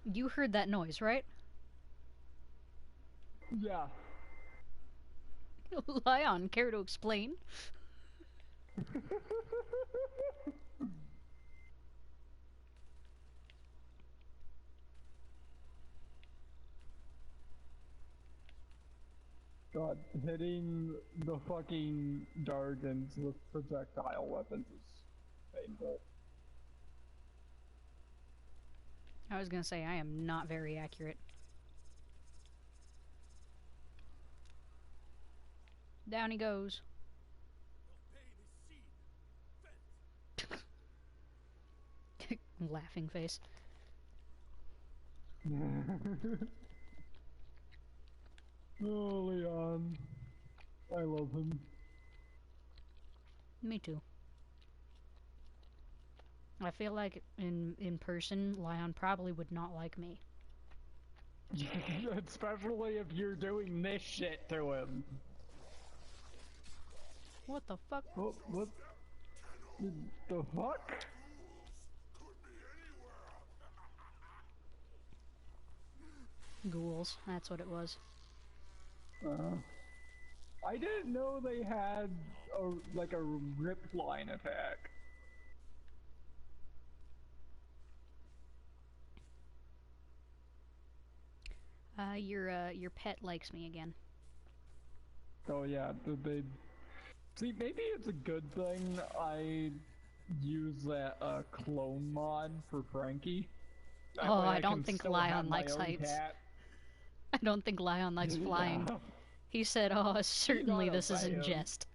You heard that noise, right? Yeah. Lion, care to explain? God, hitting the fucking Dargans with projectile weapons is painful. I was gonna say, I am not very accurate. Down he goes. Laughing face. Oh, Leon. I love him. Me too. I feel like in person, Lion probably would not like me. Especially if you're doing this shit to him. What the fuck? What the fuck? Ghouls, that's what it was. I didn't know they had like a rip line attack. Your pet likes me again. Oh yeah, did they... See, maybe it's a good thing I use that clone mod for Frankie. That Oh, way I I don't can think still Lion have my likes own heights. cat. I don't think Lion likes flying. Yeah. He said, oh, certainly not a this isn't fan. jest.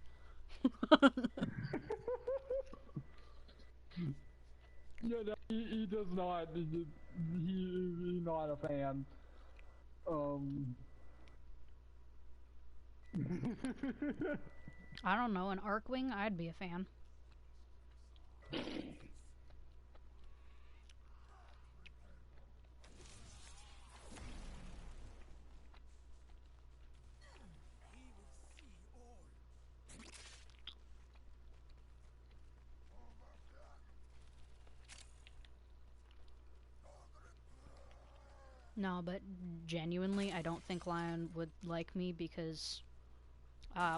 Yeah, no, he does not. He's not a fan. I don't know, an Arcwing, I'd be a fan. No, but genuinely, I don't think Lion would like me because,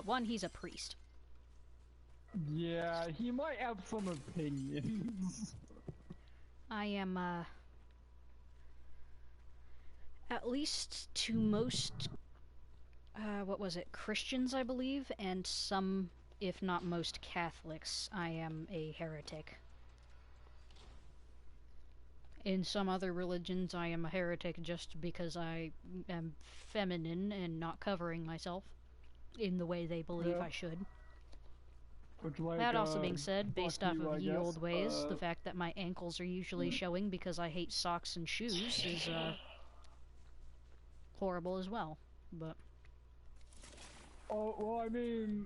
one, he's a priest. Yeah, he might have some opinions. I am, at least to most, what was it, Christians, I believe, and some, if not most Catholics, I am a heretic. In some other religions, I am a heretic just because I am feminine and not covering myself in the way they believe Yep. I should. Which, like, That also being said, fuck based off you, of I ye guess. old ways, the fact that my ankles are usually showing because I hate socks and shoes is horrible as well. But Oh, well, I mean,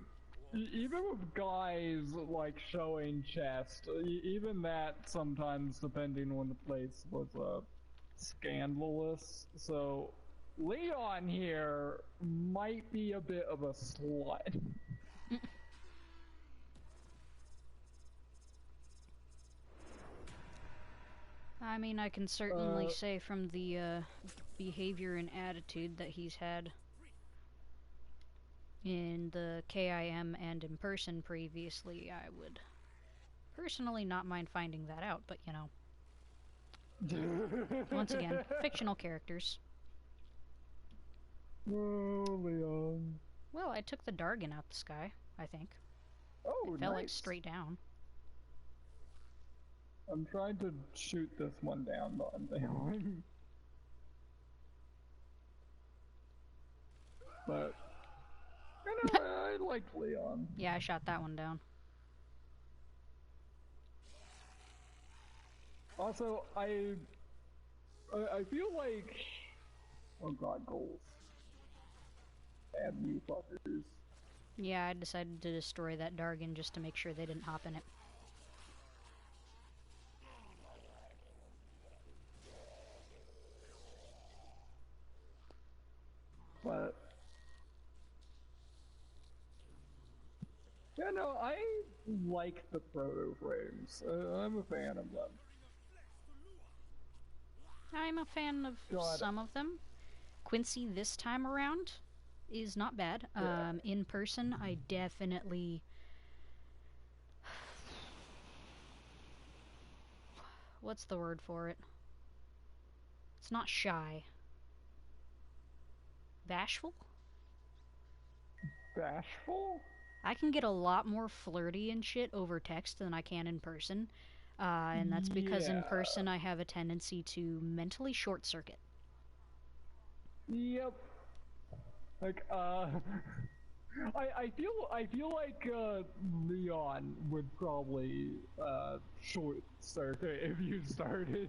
even with guys, like, showing chest, even that sometimes, depending on the place, was, scandalous. So, Leon here might be a bit of a slut. I mean, I can certainly say from the behavior and attitude that he's had in the KIM and in person previously, I would personally not mind finding that out, but you know. Once again, fictional characters. Oh, Leon. Well, I took the Dargon out the sky, I think. Oh, It fell nice. like straight down. I'm trying to shoot this one down, but I'm failing. But, you know, I like Leon. Yeah, I shot that one down. Also, I feel like, oh god, goals. Bad you fuckers. Yeah, I decided to destroy that Dargon just to make sure they didn't hop in it. But, yeah, no, I like the proto frames. I'm a fan of them. I'm a fan of some of them. Quincy this time around is not bad. Yeah. In person, I definitely... What's the word for it? It's not shy. Bashful? Bashful? I can get a lot more flirty and shit over text than I can in person. And that's because in person I have a tendency to mentally short circuit. Yep. Like, I feel like, Leon would probably, short circuit if you started.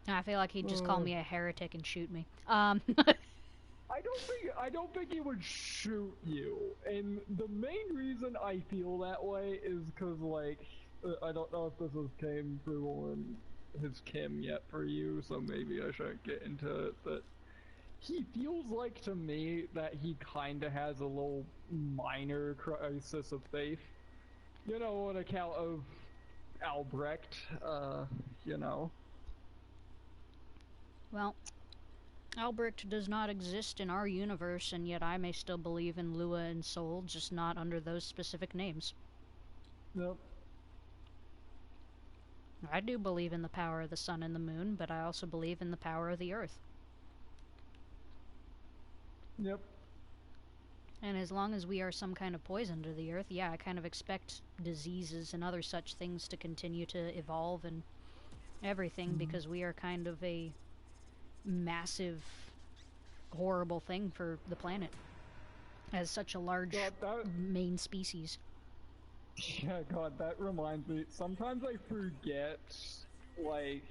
I feel like he'd just call me a heretic and shoot me. I don't think he would shoot you, and the main reason I feel that way is because, like, I don't know if this has came through on his Kim yet for you, so maybe I shouldn't get into it, but he feels like to me that he kinda has a little minor crisis of faith. You know, on account of Albrecht, you know. Well, Albrecht does not exist in our universe, and yet I may still believe in Lua and Sol, just not under those specific names. Yep. I do believe in the power of the sun and the moon, but I also believe in the power of the earth. Yep. And as long as we are some kind of poison to the earth, yeah, I kind of expect diseases and other such things to continue to evolve and everything, because we are kind of a massive, horrible thing for the planet as such a large main species. Yeah, God, that reminds me. Sometimes I forget, like,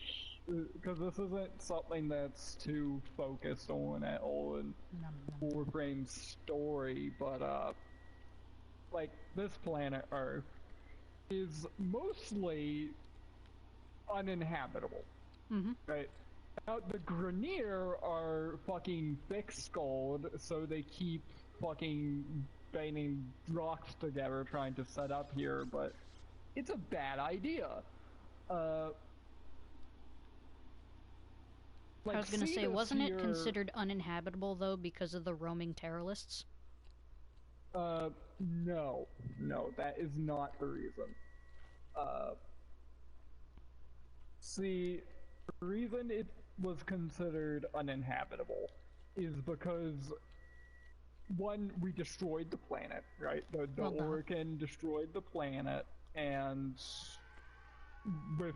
because this isn't something that's too focused on at all in Warframe's story, but, like, this planet Earth is mostly uninhabitable. Right? Now, the Grineer are fucking thick-skulled, so they keep fucking banging rocks together trying to set up here, but it's a bad idea. Like, I was gonna say, wasn't here, it considered uninhabitable, though, because of the roaming terrorists? No. No, that is not the reason. See, the reason it was considered uninhabitable is because, one, we destroyed the planet, right? The Orokin destroyed the planet, and with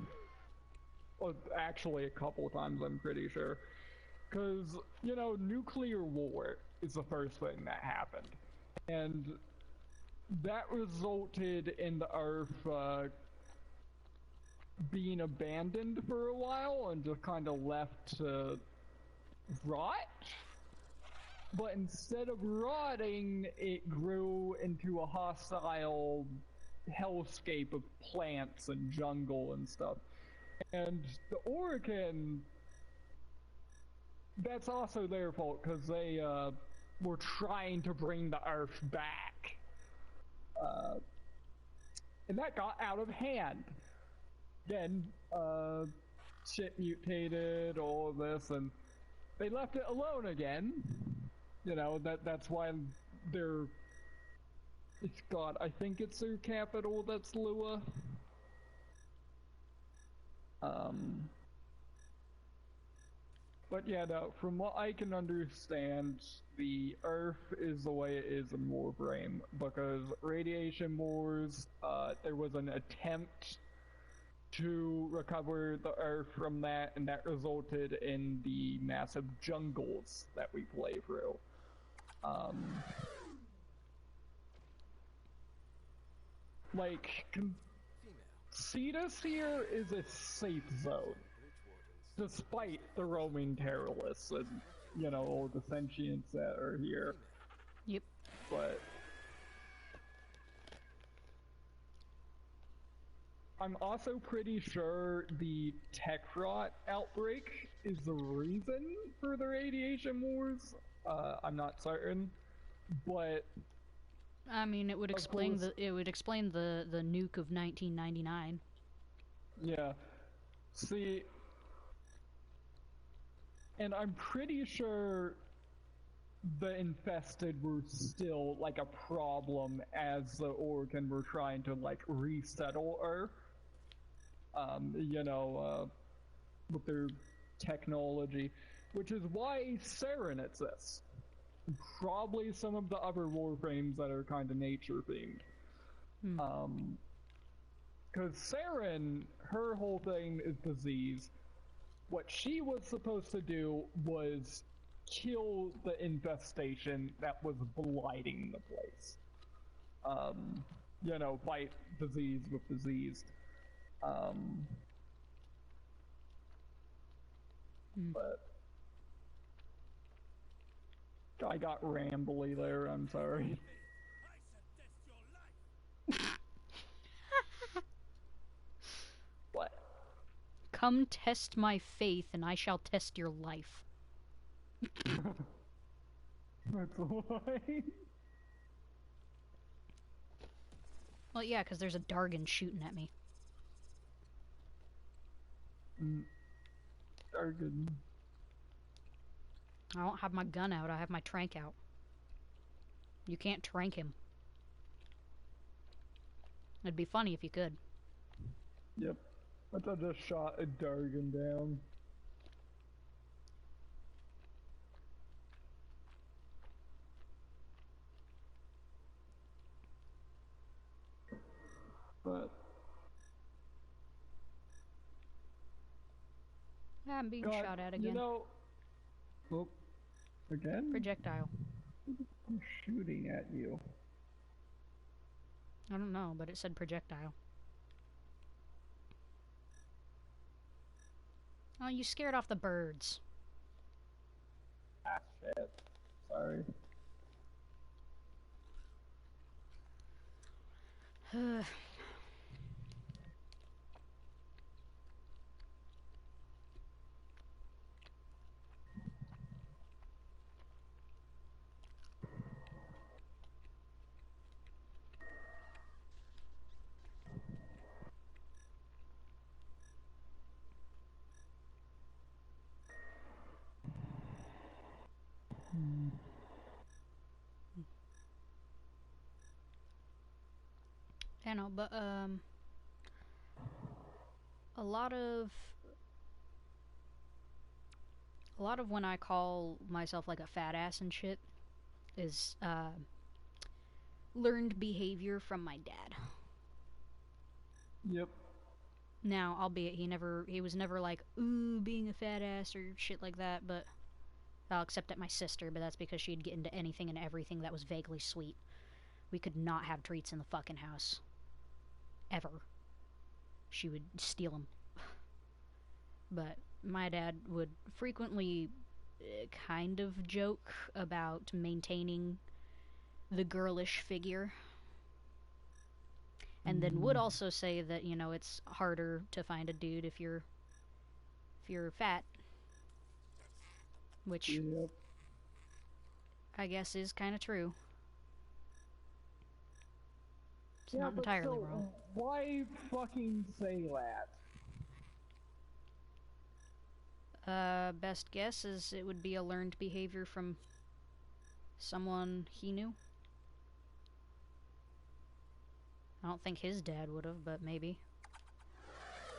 Actually, a couple times, I'm pretty sure. Because, you know, nuclear war is the first thing that happened. And that resulted in the Earth being abandoned for a while and just kind of left to rot. But instead of rotting, it grew into a hostile hellscape of plants and jungle and stuff. And the Orokin, that's also their fault because they were trying to bring the Earth back. And that got out of hand. Then, shit mutated, all of this, and they left it alone again. You know, that's why they're... It's God, I think it's their capital that's Lua. But yeah, no, from what I can understand, the Earth is the way it is in Warframe, because Radiation Wars, there was an attempt to recover the Earth from that, and that resulted in the massive jungles that we play through. Like, Cetus here is a safe zone, despite the roaming terrorists and, you know, all the sentients that are here. Yep. But I'm also pretty sure the tech rot outbreak is the reason for the radiation wars. I'm not certain, but I mean, it would explain the nuke of 1999. Yeah. See, and I'm pretty sure the infested were still like a problem as the Orokin were trying to like resettle Earth. You know, with their technology, which is why Saren exists. Probably some of the other Warframes that are kind of nature themed. Because Saren, her whole thing is disease. What she was supposed to do was kill the infestation that was blighting the place. You know, fight disease with disease. But I got rambly there, I'm sorry. What? Come test my faith, and I shall test your life. That's why. Well, yeah, because there's a Dargan shooting at me. Dargan. I don't have my gun out, I have my trank out. You can't trank him. It'd be funny if you could. Yep. I just shot a Dargan down. But I'm being God, shot at again. You know, oh, again? Projectile. I'm shooting at you. I don't know, but it said projectile. Oh, you scared off the birds. Ah, shit. Sorry. I know, but a lot of when I call myself like a fat ass and shit is learned behavior from my dad. Yep. Now, albeit he was never like, ooh, being a fat ass or shit like that, but except at my sister, but that's because she'd get into anything and everything that was vaguely sweet. We could not have treats in the fucking house. Ever. She would steal them. But my dad would frequently kind of joke about maintaining the girlish figure. And then would also say that, you know, it's harder to find a dude if you're fat. Which Yep. I guess is kind of true. It's Yeah, not but entirely so wrong. why fucking say that? Best guess is it would be a learned behavior from someone he knew. I don't think his dad would have, but maybe.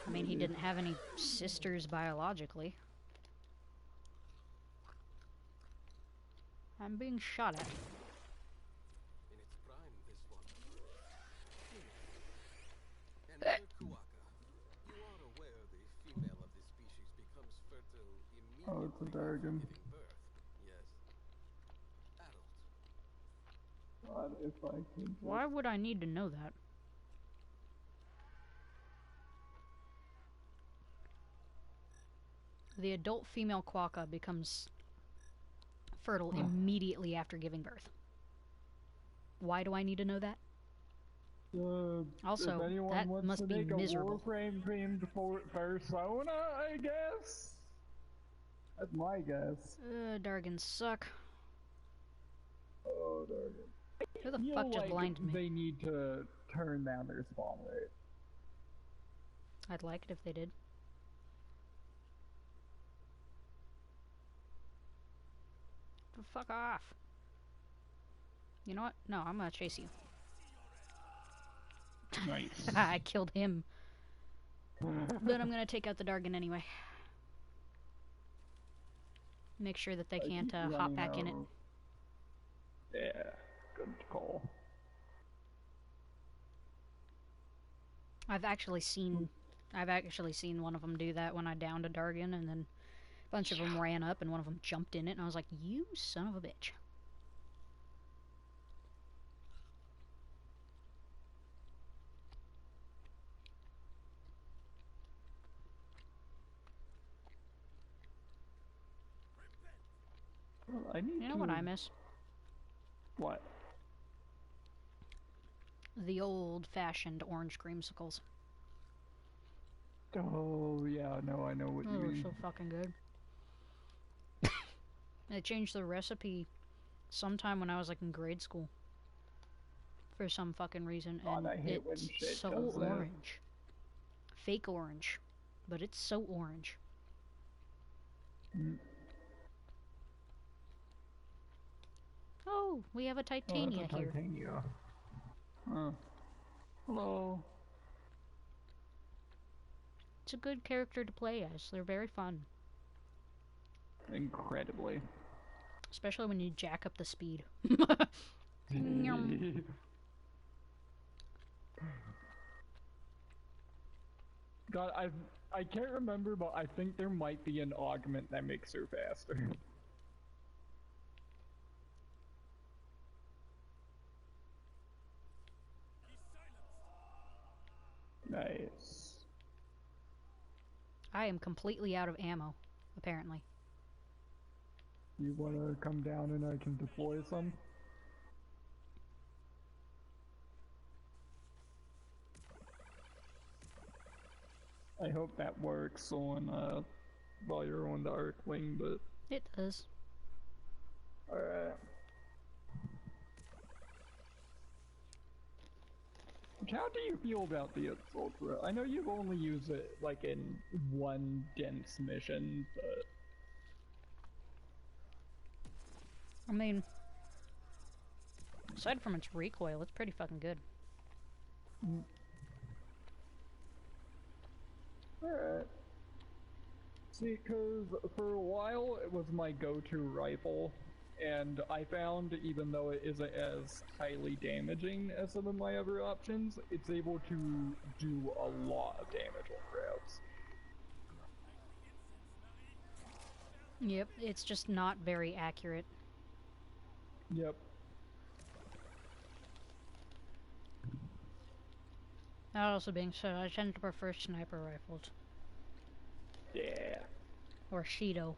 I mean, he didn't have any sisters biologically. I'm being shot at. In its prime, this one. Another Kuaka. You are aware the female of this species becomes fertile immediately Oh, it's a after dragon. giving birth. Yes. Adult. What if I could just... Why would I need to know that? The adult female quokka becomes fertile immediately after giving birth. Why do I need to know that? if Also, anyone that wants must to be make a miserable. Warframe themed persona, I guess. That's my guess. Dargans suck. Oh, darn it. Who the I feel fuck just like blinded me? they need to turn down their spawn rate. I'd like it if they did. Fuck off. You know what? No, I'm gonna chase you. Nice. I killed him. But I'm gonna take out the Dargan anyway. Make sure that they can't hop back in it. Yeah, good call. I've actually seen one of them do that when I downed a Dargan, and then a bunch of them ran up and one of them jumped in it, and I was like, you son of a bitch. Well, I need You know to... what I miss? What? The old-fashioned orange creamsicles. Oh, yeah, no, I know what you Oh, they're mean. so fucking good. They changed the recipe sometime when I was like in grade school. For some fucking reason, God, and I hate when it's shit so does that. orange. Fake orange. But it's so orange. Mm. Oh, we have a Titania that's a here. Titania. Huh. Hello. It's a good character to play as. They're very fun. Incredibly. Especially when you jack up the speed. God, I can't remember, but I think there might be an augment that makes her faster. Nice. I am completely out of ammo, apparently. You wanna come down and I can deploy some? I hope that works on, while you're on the Arcling, but... It does. Alright. How do you feel about the Assault Ultra? I know you've only used it, like, in one dense mission, but... I mean, aside from its recoil, it's pretty fucking good. Alright. See, cause for a while it was my go-to rifle, and I found, even though it isn't as highly damaging as some of my other options, it's able to do a lot of damage on crowds. Yep, it's just not very accurate. Yep. That also being said, I tend to prefer sniper rifles. Yeah. Or Shido.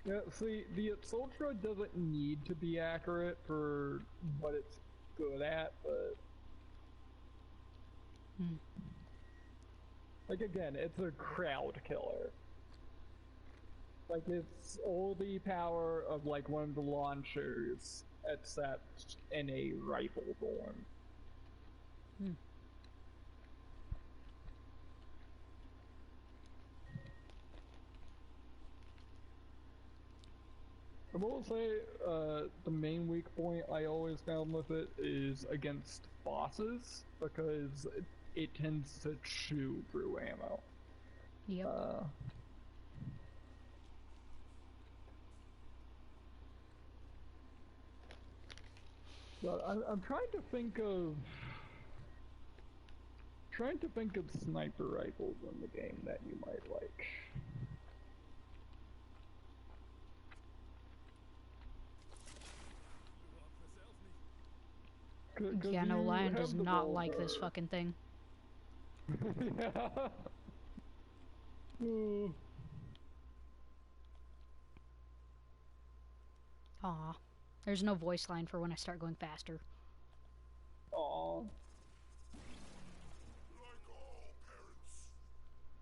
Yeah, see, the Ultra doesn't need to be accurate for what it's good at, but... Like, again, it's a crowd killer. Like, it's all the power of, like, one of the launchers, except in a rifle form. I will say, the main weak point I always found with it is against bosses, because it tends to chew through ammo. Yep. But I'm trying to think of sniper rifles in the game that you might like. Yeah, no, Lion have does the not like this Volker. fucking thing. Yeah. Ooh. Aw. There's no voice line for when I start going faster. Aw. Like all parents,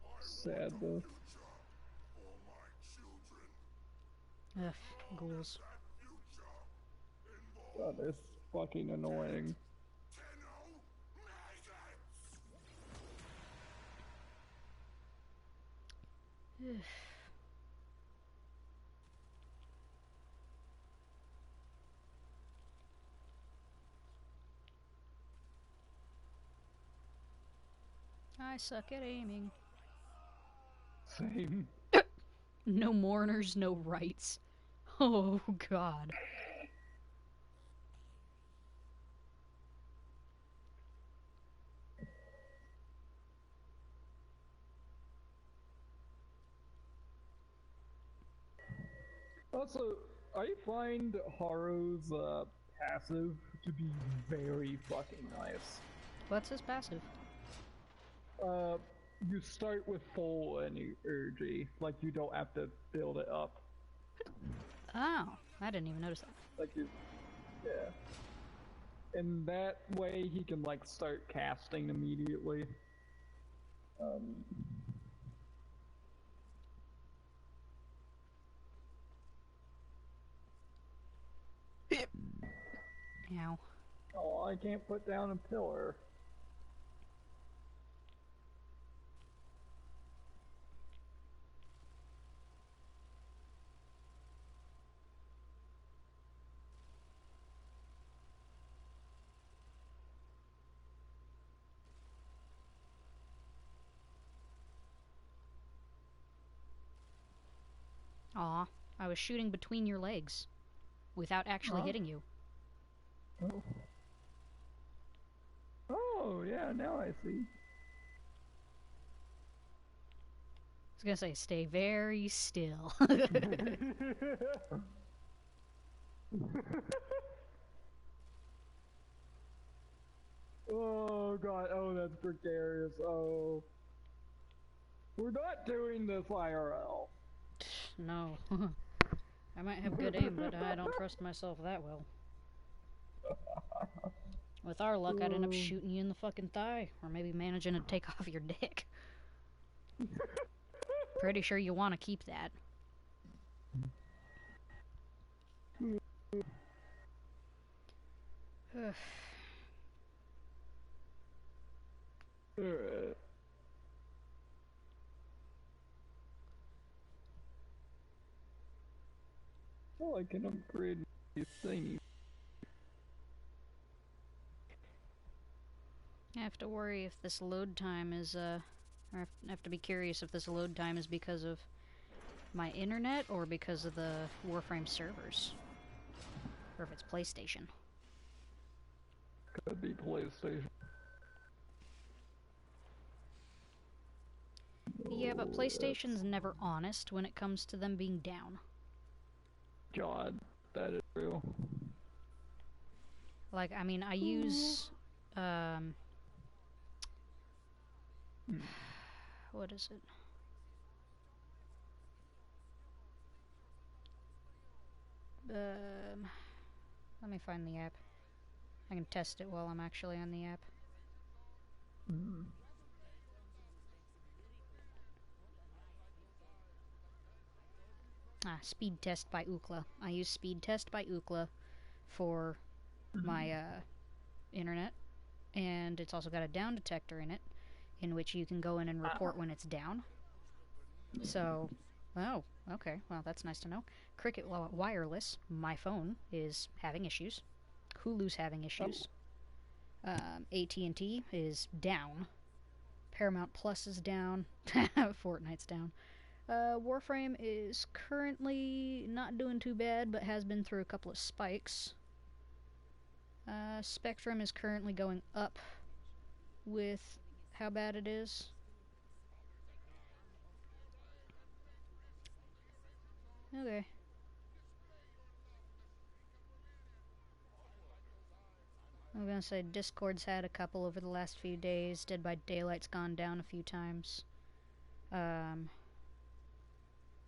I Sad want a though. future for my children. Ugh, ghouls. That future involves God, it's fucking annoying. Tenno maggots. I suck at aiming. Same. No mourners, no rights. Oh, God. Also, I find Haru's passive to be very fucking nice. What's his passive? You start with full energy, like you don't have to build it up. Oh, I didn't even notice that. Like you, yeah. And that way he can like start casting immediately. Ow. Oh, I can't put down a pillar. Aw, I was shooting between your legs. Without actually hitting you. Oh. Oh, yeah, now I see. I was gonna say, stay very still. Oh god, oh that's precarious, oh. We're not doing this IRL. No. I might have good aim, but I don't trust myself that well. With our luck, I'd end up shooting you in the fucking thigh, or maybe managing to take off your dick. Pretty sure you want to keep that. Alright. Well, I can upgrade these thingies. I have to worry if this load time is, I have to be curious if this load time is because of my internet or because of the Warframe servers. Or if it's PlayStation. Could be PlayStation. Yeah, but PlayStation's never honest when it comes to them being down. God, that is true. Like, I mean, I use, what is it? Let me find the app. I can test it while I'm actually on the app. Speed test by Ookla. I use speed test by Ookla for my internet, and it's also got a down detector in it, in which you can go in and report when it's down. So, oh, okay, well that's nice to know. Cricket Wireless, my phone, is having issues. Hulu's having issues. AT&T is down. Paramount Plus is down. Fortnite's down. Warframe is currently not doing too bad, but has been through a couple of spikes. Spectrum is currently going up with how bad it is. Okay. I'm gonna say Discord's had a couple over the last few days. Dead by Daylight's gone down a few times.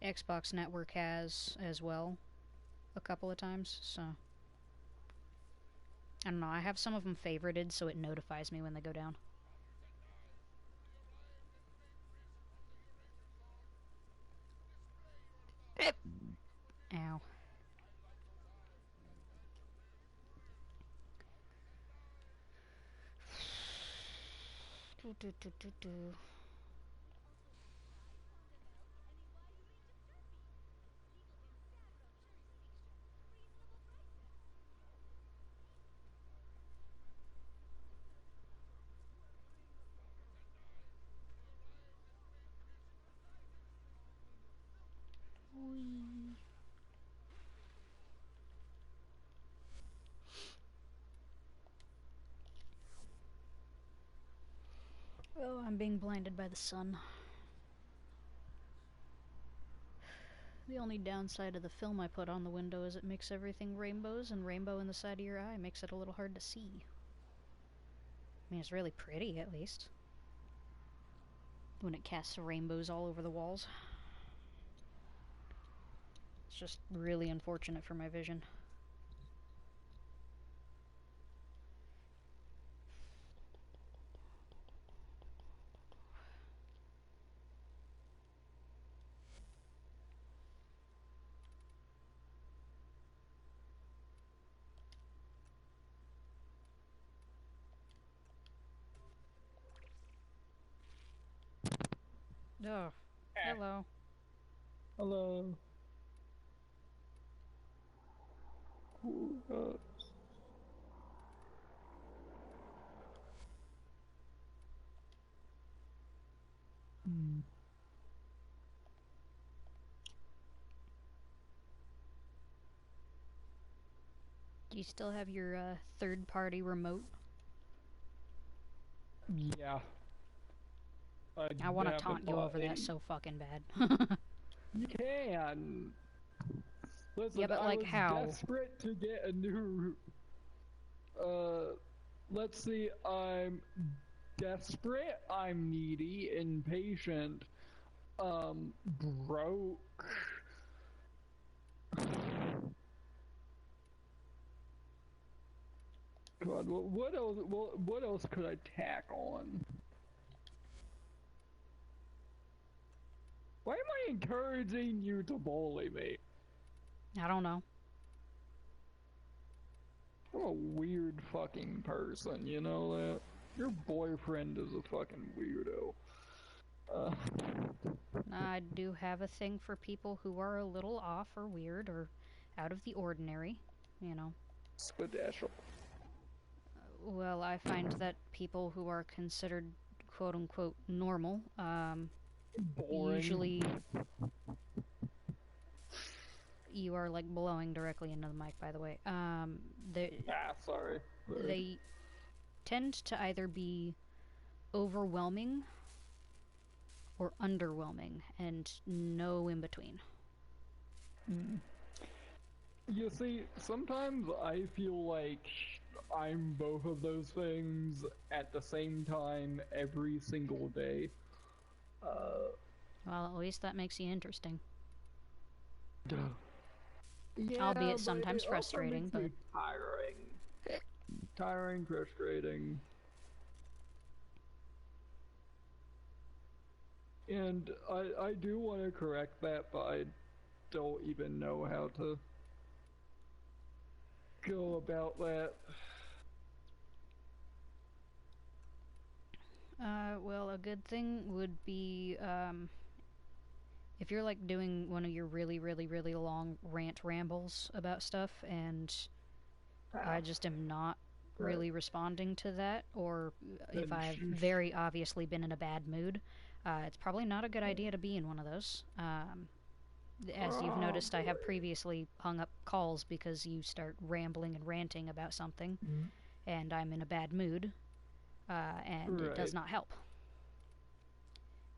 Xbox Network has as well a couple of times, so I don't know. I have some of them favorited, so it notifies me when they go down. Ow. Do. Oh, I'm being blinded by the sun. The only downside of the film I put on the window is it makes everything rainbows, and rainbow in the side of your eye makes it a little hard to see. I mean, it's really pretty, at least, when it casts rainbows all over the walls. It's just really unfortunate for my vision. Oh, hello. Hello. Do you still have your third-party remote? Yeah. I want to haven't taunt you bought over any. that so fucking bad. You can. Listen, Yeah, but, I like, was how? desperate to get a new. Let's see. I'm desperate. I'm needy, impatient. Broke. God, what else? What else could I tack on? Why am I encouraging you to bully me? I don't know. I'm a weird fucking person, you know that? Your boyfriend is a fucking weirdo. I do have a thing for people who are a little off or weird or out of the ordinary, you know. Spadashel. Well, I find that people who are considered quote unquote normal. Boring. Usually you are like blowing directly into the mic, by the way. Sorry. They tend to either be overwhelming or underwhelming, and no in between. You see, sometimes I feel like I'm both of those things at the same time every single day. Well, at least that makes you interesting. Yeah, Albeit but sometimes it also frustrating, makes but me tiring, frustrating. And I do want to correct that, but I don't even know how to go about that. well, a good thing would be, if you're like doing one of your really, really, really long rant rambles about stuff, and I just am not really responding to that, or if Then I've very obviously been in a bad mood, it's probably not a good idea to be in one of those. As you've noticed, I have previously hung up calls because you start rambling and ranting about something, and I'm in a bad mood, and it does not help.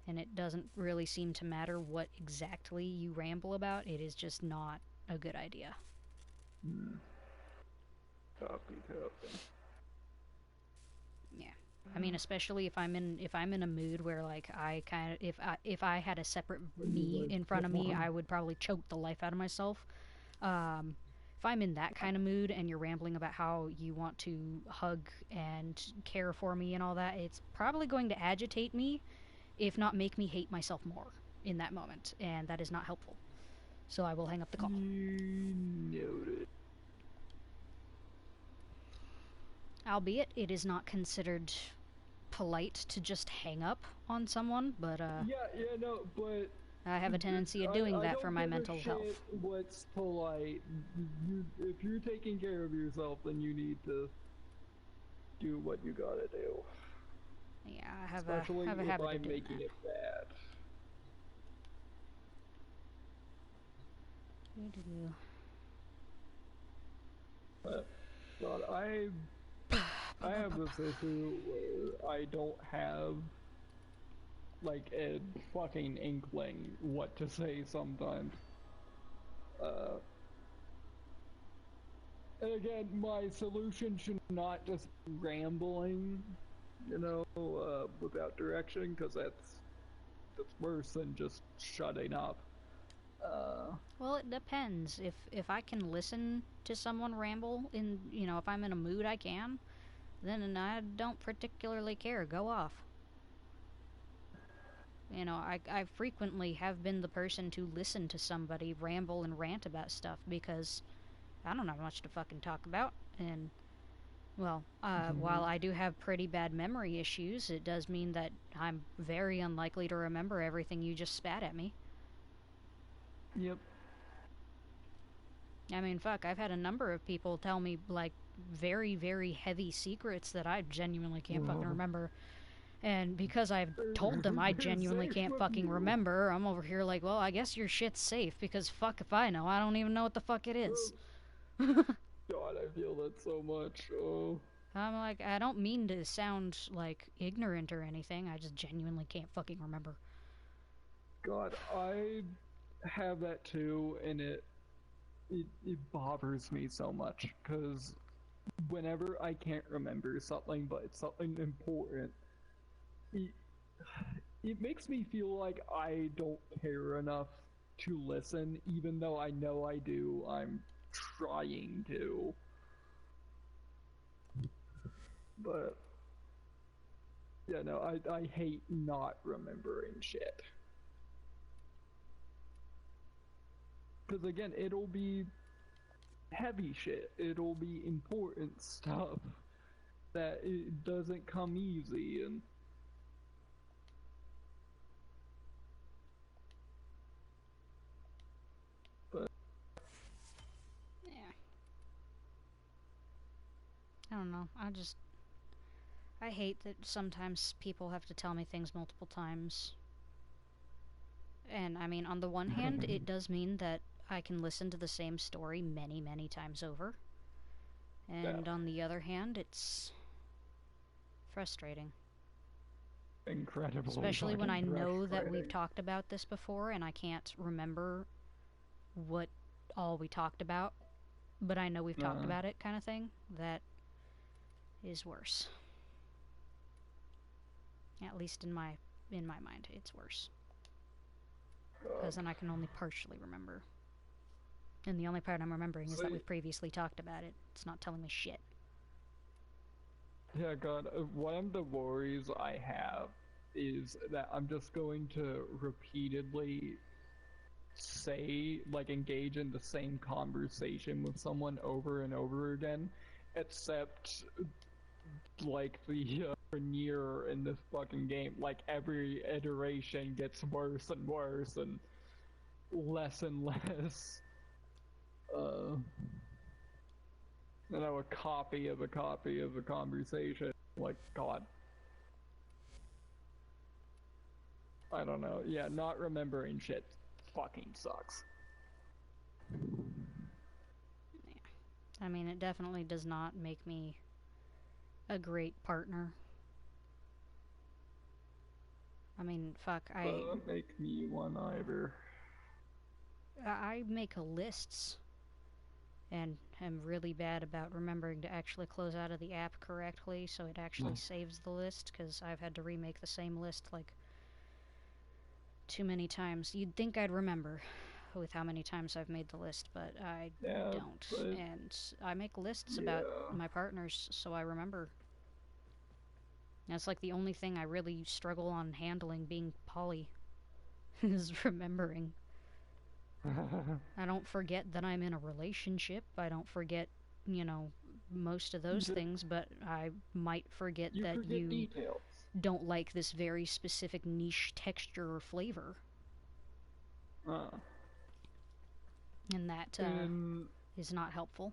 And it doesn't really seem to matter what exactly you ramble about, it is just not a good idea. Copy. Yeah. I mean, especially if I'm in a mood where like I kind of if I had a separate me in front of me, I would probably choke the life out of myself. If I'm in that kind of mood and you're rambling about how you want to hug and care for me and all that, it's probably going to agitate me, if not make me hate myself more in that moment, and that is not helpful. So I will hang up the call. Noted. Albeit it is not considered polite to just hang up on someone, but No, but I have a tendency of doing that for my mental I don't health. give a shit what's polite. If you're taking care of yourself, then you need to do what you gotta do. Yeah, I have Especially a if habit of I'm doing making that. it bad. God, I have this issue where I don't have like a fucking inkling what to say sometimes. And again, my solution should not just be rambling, without direction, because that's worse than just shutting up. Well, it depends. If I can listen to someone ramble if I'm in a mood, I can. Then I don't particularly care. Go off. I frequently have been the person to listen to somebody ramble and rant about stuff because I don't have much to fucking talk about. And, well, while I do have pretty bad memory issues, it does mean that I'm very unlikely to remember everything you just spat at me. Yep. I mean, fuck, I've had a number of people tell me, like, very, very heavy secrets that I genuinely can't fucking remember. And because I've told them I genuinely can't fucking remember, I'm over here like, well, I guess your shit's safe, because fuck if I know. I don't even know what the fuck it is. God, I feel that so much. Oh. I'm like, I don't mean to sound, like, ignorant or anything. I just genuinely can't fucking remember. God, I have that too, and it bothers me so much, because whenever I can't remember something, but it's something important, it makes me feel like I don't care enough to listen, even though I know I do. I'm trying to. But, yeah, no, I hate not remembering shit. Because, again, it'll be heavy shit. It'll be important stuff that it doesn't come easy, and Yeah. I don't know. I hate that sometimes people have to tell me things multiple times. And, I mean, on the one hand, it does mean that I can listen to the same story many, many times over. And Yeah. on the other hand, it's frustrating. Incredibly Especially when I fucking know that we've frustrating. talked about this before and I can't remember what all we talked about, but I know we've talked about it kind of thing. That is worse. At least in my mind, it's worse. Because then I can only partially remember. And the only part I'm remembering is that See, we've previously talked about it. It's not telling me shit. yeah, God, one of the worries I have is that I'm just going to repeatedly say, like, engage in the same conversation with someone over and over again, except, like, the near in this fucking game, like, every iteration gets worse and worse and less, uh, a copy of a copy of a conversation. Like, God. I don't know. Yeah, not remembering shit fucking sucks. Yeah. I mean, it definitely does not make me a great partner. I mean, fuck, Doesn't make me one either. I make lists and am really bad about remembering to actually close out of the app correctly so it actually saves the list, because I've had to remake the same list like too many times. You'd think I'd remember with how many times I've made the list, but I Yeah, don't. but And I make lists about yeah. my partners so I remember. That's like the only thing I really struggle on handling being poly is remembering. I don't forget that I'm in a relationship. I don't forget, most of those things, but I might forget You that forget you details. don't like this very specific niche texture or flavor. Uh, And that and is not helpful,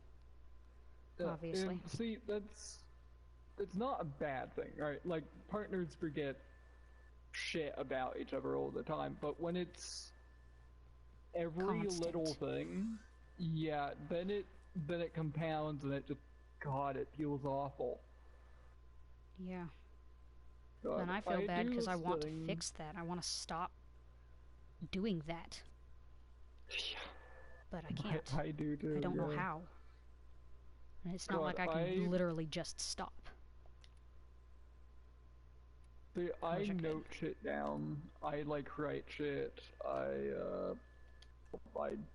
and obviously. see, it's not a bad thing, right? Like, partners forget shit about each other all the time, but when it's every little Constant. thing, yeah, then it compounds and it just, God, it feels awful. Yeah. God, And I feel I bad do because this I want to thing. fix that. I want to stop doing that. But I can't. I do I too, don't know yeah. how. And it's not God, like I can literally just stop. I I wish I could. note shit down. I like write shit. I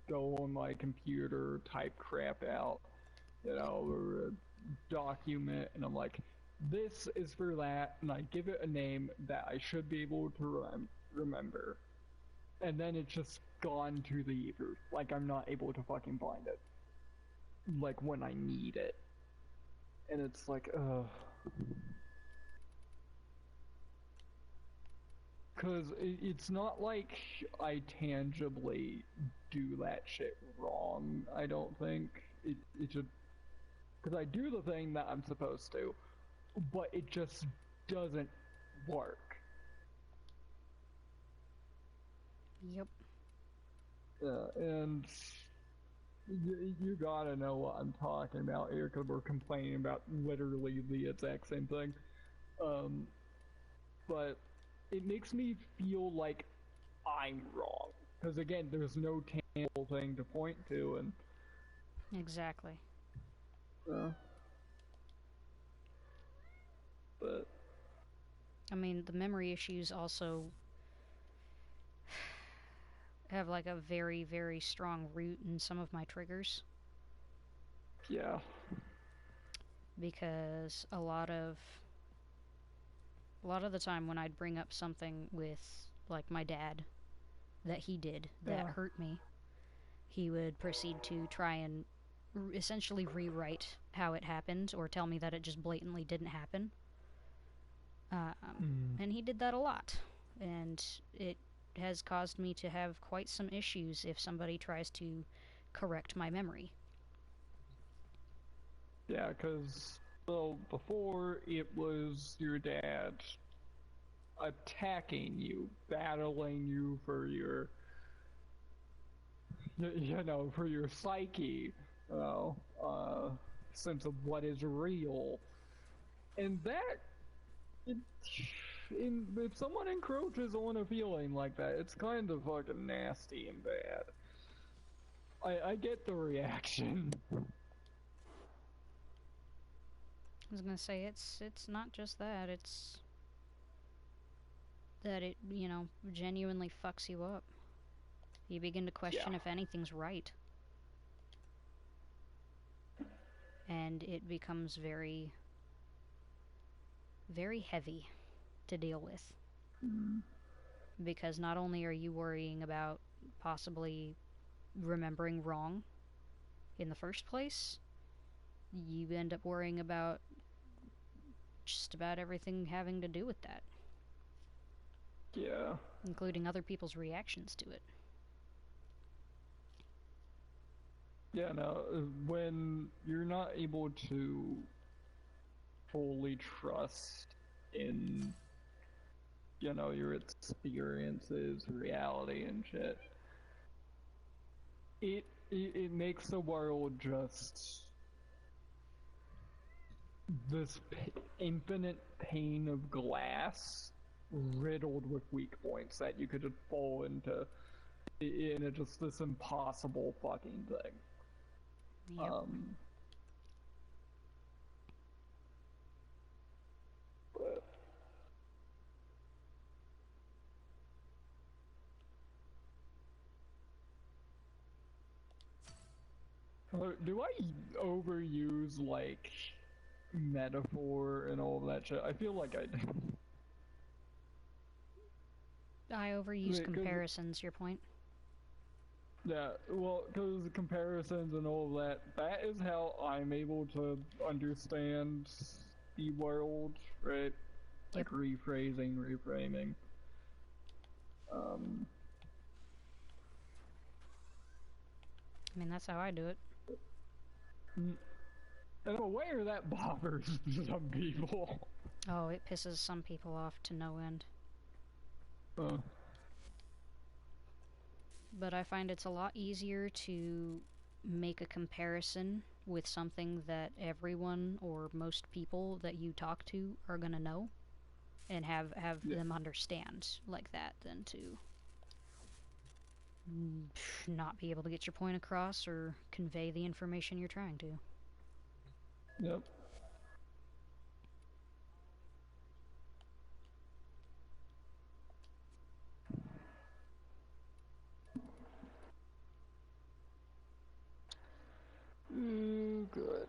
go on my computer, type crap out, or a document, and I'm like, this is for that, and I give it a name that I should be able to remember. And then it's just gone to the ether. Like, I'm not able to fucking find it. Like, when I need it. And it's like, ugh. Because it's not like I tangibly do that shit wrong, I don't think. It should. Because I do the thing that I'm supposed to, but it just doesn't work. Yep. And you gotta know what I'm talking about here, because we're complaining about literally the exact same thing. But it makes me feel like I'm wrong. Because again, there's no tangible thing to point to, and Exactly. uh, but I mean, the memory issues also have like a very, very strong root in some of my triggers. yeah. Because a lot of the time when I'd bring up something with like my dad that he did that Yeah. hurt me, he would proceed to try and essentially rewrite how it happened or tell me that it just blatantly didn't happen. Mm. And he did that a lot. And it has caused me to have quite some issues if somebody tries to correct my memory. Yeah, because So before it was your dad attacking you, battling you for your, for your psyche, sense of what is real, and that, it, if someone encroaches on a feeling like that, it's kind of fucking nasty and bad. I get the reaction. I was gonna say it's not just that, it's that it, genuinely fucks you up. You begin to question Yeah. if anything's right. And it becomes very, very heavy to deal with. Because not only are you worrying about possibly remembering wrong in the first place, you end up worrying about just about everything having to do with that, Yeah. including other people's reactions to it. Yeah, no, when you're not able to fully trust in, your experiences, reality, and shit, it makes the world just this infinite pane of glass riddled with weak points that you could just fall into in just this impossible fucking thing. Yep. But do I overuse like metaphor and all of that shit? I feel like I do. I overuse comparisons, your point. Yeah, well, because comparisons and all of that, that is how I'm able to understand the world, right? Like Yep. rephrasing, reframing. I mean, that's how I do it. And I'm aware that bothers some people. Oh, it pisses some people off to no end. But I find it's a lot easier to make a comparison with something that everyone or most people that you talk to are gonna know and have Yeah. them understand like that than to not be able to get your point across or convey the information you're trying to. Yep. Ooh, good.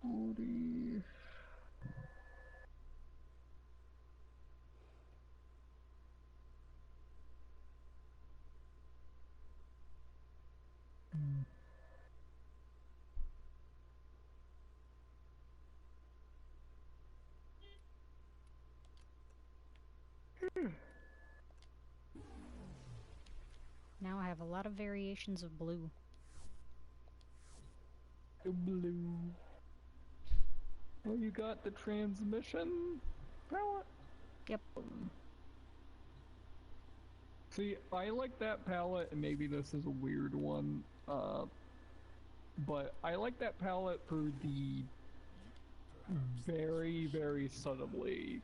Woody. Now I have a lot of variations of blue. Blue. Oh, you got the transmission palette? Yep. See, I like that palette, and maybe this is a weird one, but I like that palette for the very, very subtly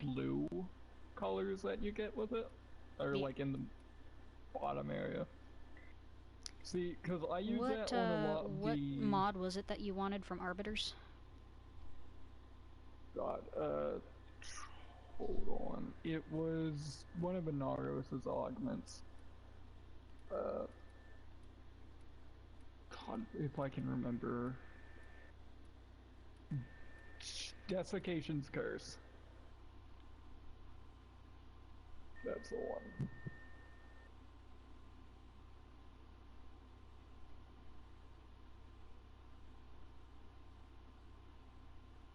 blue colors that you get with it, or Yeah. like in the bottom area. See, because I use What that on a lot of what the... mod was it that you wanted from Arbiters? God, hold on. It was one of Inaros' augments. God, if I can remember. Desiccation's Curse. That's the one.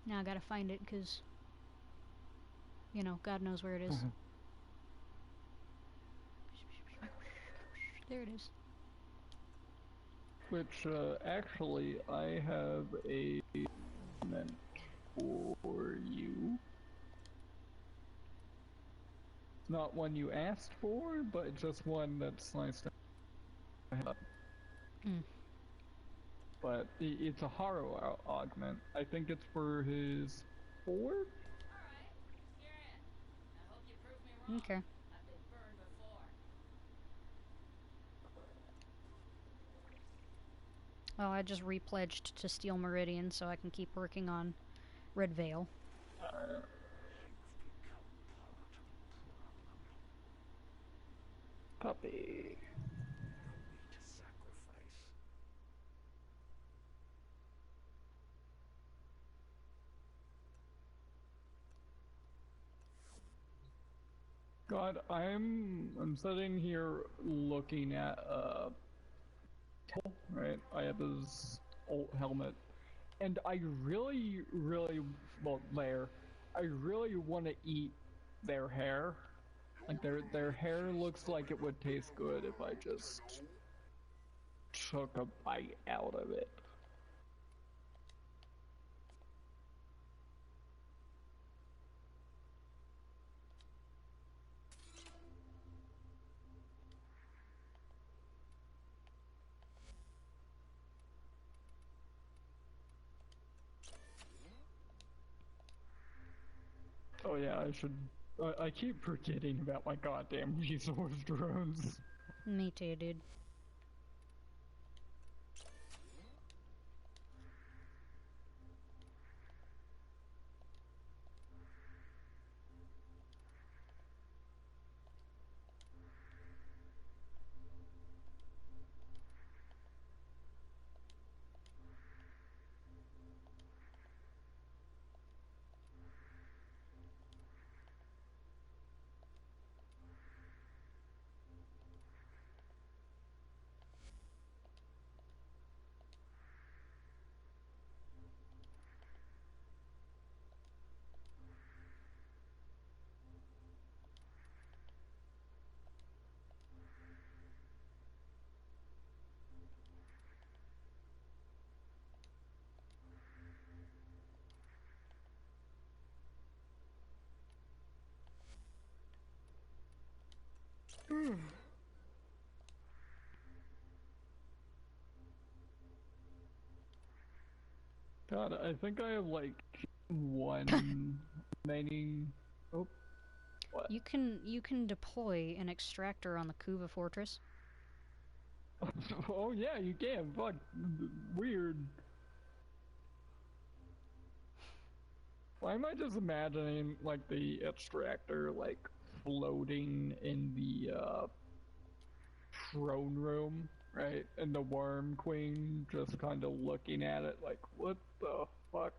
Now I gotta find it, because, you know, God knows where it is. There it is. Which, actually, I have a comment for you. It's not one you asked for, but just one that's nice to have. Mm. But it's a Haro augment. I think it's for his 4? Okay. Well, I just repledged to Steel Meridian so I can keep working on Red Veil. Puppy. God, I'm sitting here looking at right? I have his old helmet, and I really, well, I really want to eat their hair. Like their hair looks like it would taste good if I just took a bite out of it. Oh yeah, I should. I keep forgetting about my goddamn resource drones. Me too, dude. God, I think I have like one remaining. Oh, what? You can deploy an extractor on the Kuva Fortress. Oh yeah, you can. Fuck, weird. Why am I just imagining like the extractor like floating in the throne room, right? And the Worm Queen just kind of looking at it like, what the fuck?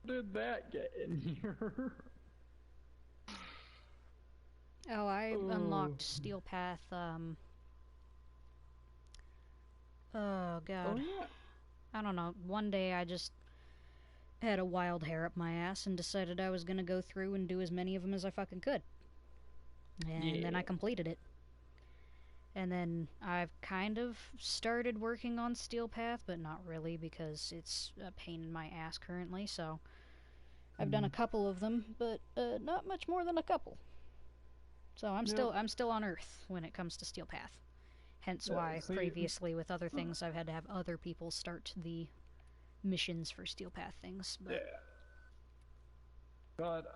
How did that get in here? Oh, I Oh. unlocked Steel Path, oh god. Oh yeah. I don't know, one day I just had a wild hair up my ass and decided I was gonna go through and do as many of them as I fucking could. And then I completed it. And then I've kind of started working on Steel Path, but not really because it's a pain in my ass currently, so I've done a couple of them, but not much more than a couple. So I'm still on Earth when it comes to Steel Path. Hence why previously with other things I've had to have other people start the missions for Steel Path things. But yeah. God,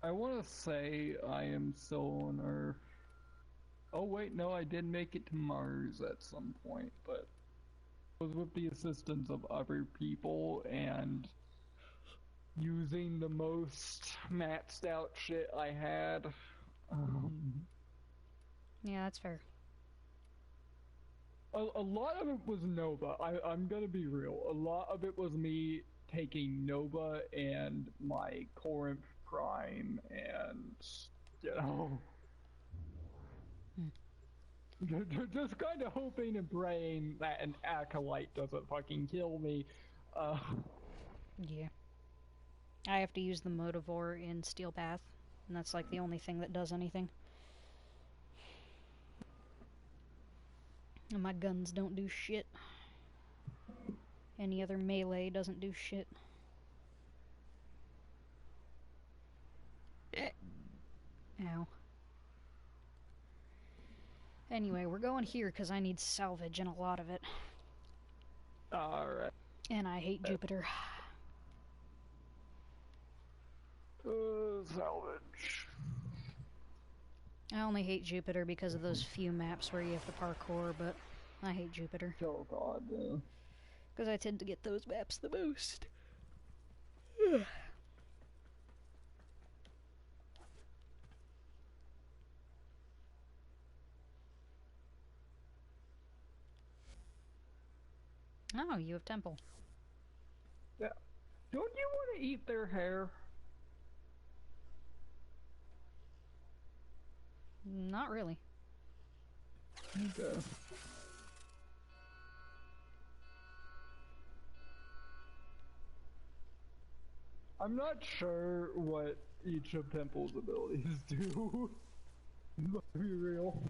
I want to say I am still on Earth. Oh wait, no, I did make it to Mars at some point, but it was with the assistance of other people and using the most maxed out shit I had. yeah, that's fair. A lot of it was Nova. I'm gonna be real. A lot of it was me taking Nova and my Corinth Prime and, you know, just kind of hoping and praying that an Acolyte doesn't fucking kill me. Yeah. I have to use the Motivore in Steel Path, and that's like the only thing that does anything. And my guns don't do shit. Any other melee doesn't do shit. Ow. Anyway, we're going here because I need salvage and a lot of it. Alright. And I hate Jupiter. Salvage. I only hate Jupiter because of those few maps where you have to parkour, but I hate Jupiter. Oh god, yeah. Because I tend to get those maps the most. Oh, you have temple. Yeah. Don't you want to eat their hair? Not really. Okay. I'm not sure what each of Temple's abilities do. Let's be real.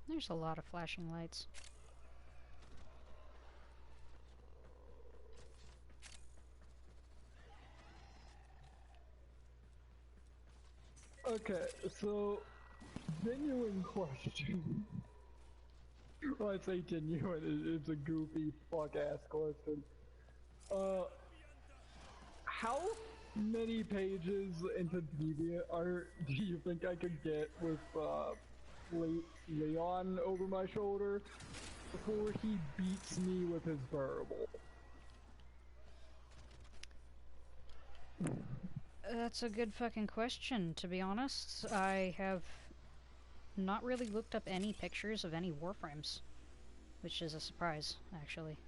There's a lot of flashing lights. Okay, so genuine question. Well, I say genuine, it's a goofy fuck-ass question. How many pages into DeviantArt do you think I could get with, Leon over my shoulder before he beats me with his verbal? That's a good fucking question, to be honest. I have not really looked up any pictures of any Warframes, which is a surprise, actually.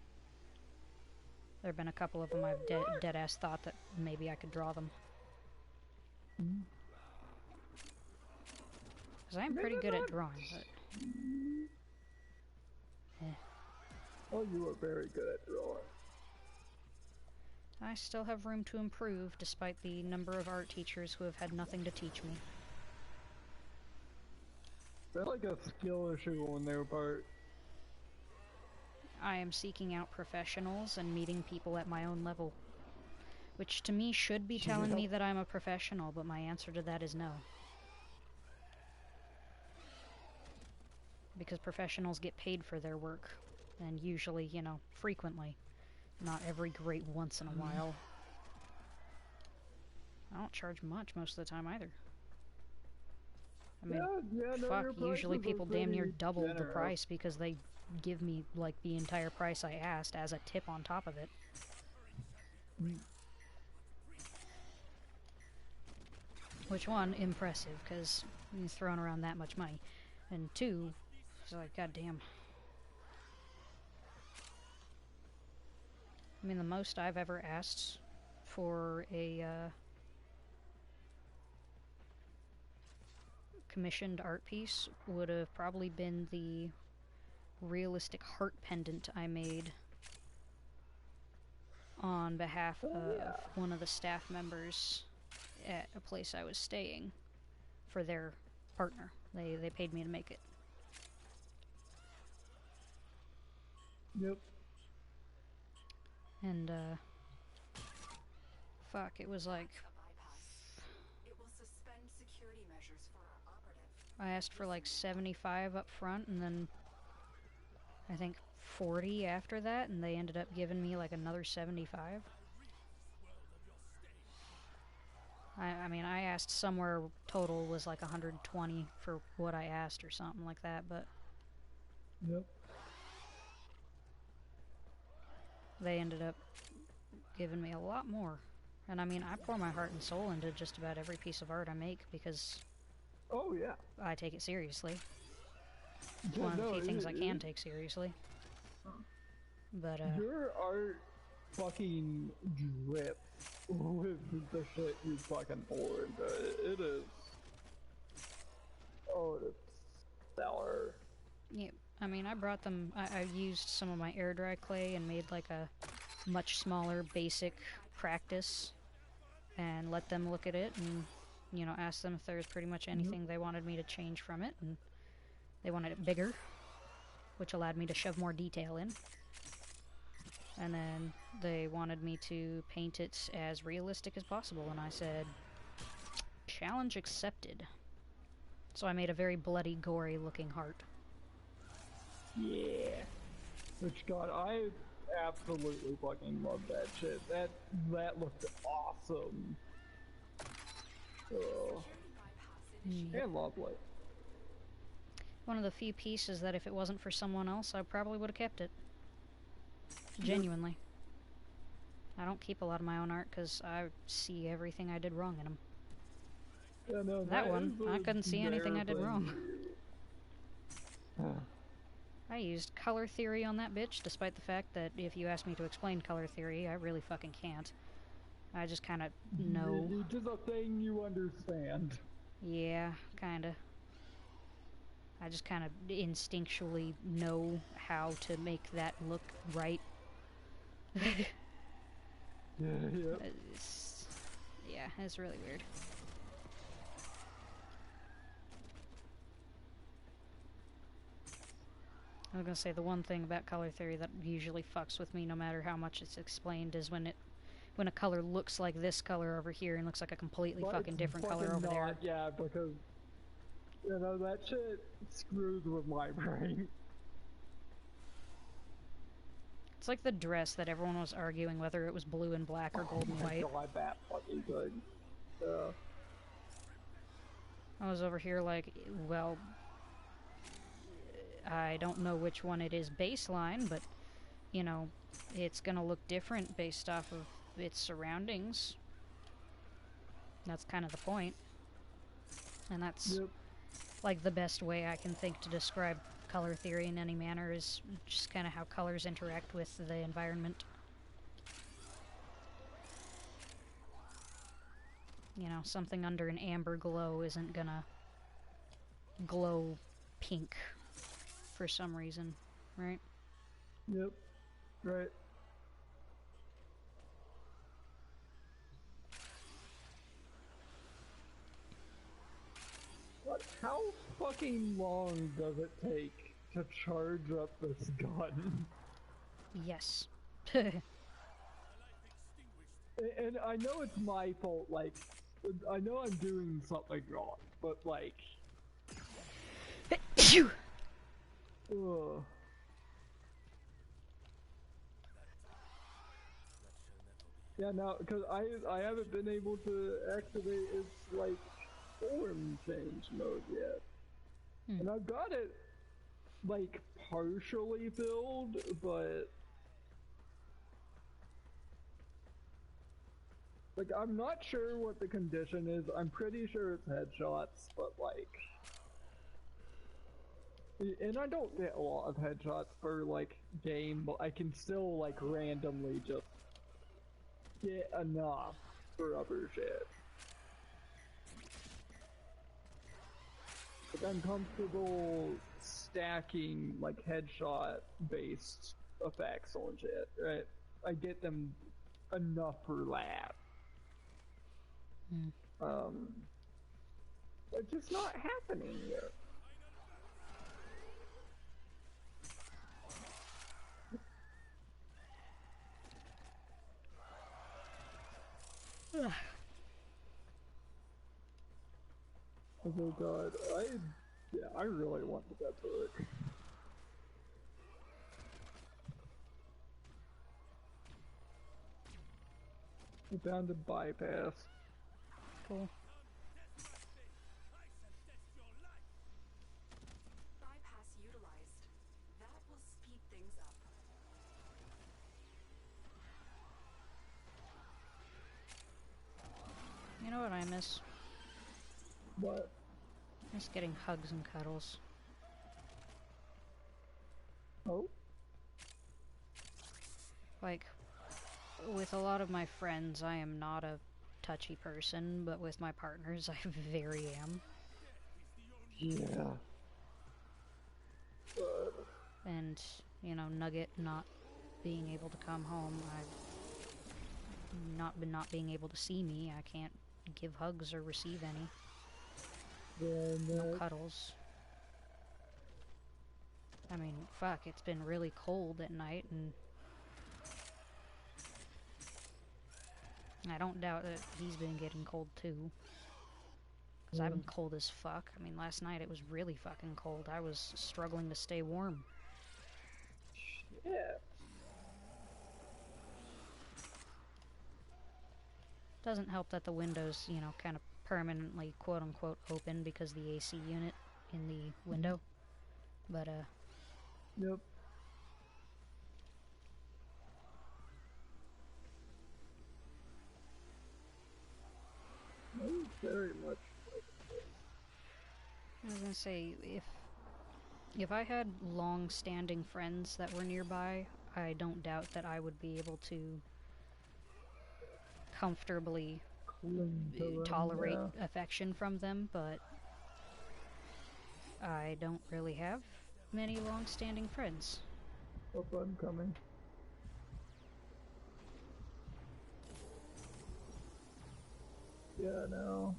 There have been a couple of them I've dead-ass thought that maybe I could draw them. Because I am pretty good at drawing, but... Oh, you are very good at drawing. I still have room to improve, despite the number of art teachers who have had nothing to teach me. Is that like a skill issue on their part? I am seeking out professionals and meeting people at my own level. Which to me should be telling me that I'm a professional, but my answer to that is no. Because professionals get paid for their work. And usually, you know, frequently. Not every great once in a while. I don't charge much most of the time either. I mean, no, fuck, your usually prices are people damn near pretty double the generous. price because they give me, like, the entire price I asked as a tip on top of it. Which, one, impressive, because he's throwing around that much money. And two, it's like, goddamn. I mean, the most I've ever asked for a, commissioned art piece would have probably been the realistic heart pendant I made on behalf of one of the staff members at a place I was staying for their partner. They paid me to make it. Yep. And, fuck, it was like... It will suspend security measures for our operative. I asked for like 75 up front, and then I think 40 after that, and they ended up giving me like another 75. I mean, I asked somewhere total was like 120 for what I asked or something like that, but Yep. they ended up giving me a lot more. And I mean, I pour my heart and soul into just about every piece of art I make because Oh yeah. I take it seriously. It's Yeah, one of the no, few things I can take seriously. But, your art fucking drips with the shit you fucking pour into it. It is. Oh, it's stellar. yeah, I mean, I brought them, I used some of my air dry clay and made like a much smaller basic practice and let them look at it and, you know, ask them if there was pretty much anything they wanted me to change from it, and they wanted it bigger, which allowed me to shove more detail in. And then they wanted me to paint it as realistic as possible, and I said, challenge accepted. So I made a very bloody, gory looking heart. Yeah. Which, God, I absolutely fucking love that shit. That looked awesome. Oh. And lovely. One of the few pieces that if it wasn't for someone else, I probably would have kept it. Genuinely. I don't keep a lot of my own art because I see everything I did wrong in them. Yeah, no, That one, is I a couldn't see anything rare I did thing wrong. to do. I used color theory on that bitch, despite the fact that if you ask me to explain color theory, I really fucking can't. I just kind of know. It's just a thing you understand. Yeah, kinda. I just kind of instinctually know how to make that look right. Yeah, yeah. Yeah, it's really weird. I was gonna say the one thing about color theory that usually fucks with me no matter how much it's explained is when a color looks like this color over here and looks like a completely But fucking it's different color fucking over there. not, yeah, because, you know, that shit screws with my brain. It's like the dress that everyone was arguing whether it was blue and black or gold and Oh my white. God, that fucking good. I was over here like, well, I don't know which one it is baseline, but, you know, it's gonna look different based off of its surroundings. That's kind of the point. And that's, like, the best way I can think to describe color theory in any manner is just kind of how colors interact with the environment. You know, something under an amber glow isn't gonna glow pink for some reason, right? Yep. Right. What? How fucking long does it take to charge up this gun? Yes. And I know it's my fault, like, I know I'm doing something wrong, but like... Ugh. Yeah, no, because I haven't been able to activate its, like, form change mode yet. And I've got it, like, partially filled, but... Like, I'm not sure what the condition is. I'm pretty sure it's headshots, but like... And I don't get a lot of headshots for, like, game, but I can still, like, randomly just get enough for other shit. Like, I'm comfortable stacking, like, headshot-based effects on shit, right? I get them enough for that. It's just not happening yet. Oh god, I really want to get to it. I found a bypass. Cool. Bypass utilized. That will speed things up. You know what I miss? What? Just getting hugs and cuddles. Oh? Like, with a lot of my friends, I am not a touchy person, but with my partners, I very am. Yeah. And, you know, Nugget not being able to come home, I've not being able to see me, I can't give hugs or receive any. No cuddles. I mean, fuck, it's been really cold at night, and I don't doubt that he's been getting cold too. Because I've been cold as fuck. I mean, last night it was really fucking cold. I was struggling to stay warm. Yeah. Doesn't help that the window's, you know, kind of permanently quote-unquote open because the AC unit in the window. But, Yep. Very much. I was gonna say, if I had long-standing friends that were nearby, I don't doubt that I would be able to comfortably tolerate affection from them, but I don't really have many long-standing friends. Hope I'm coming. Yeah, no.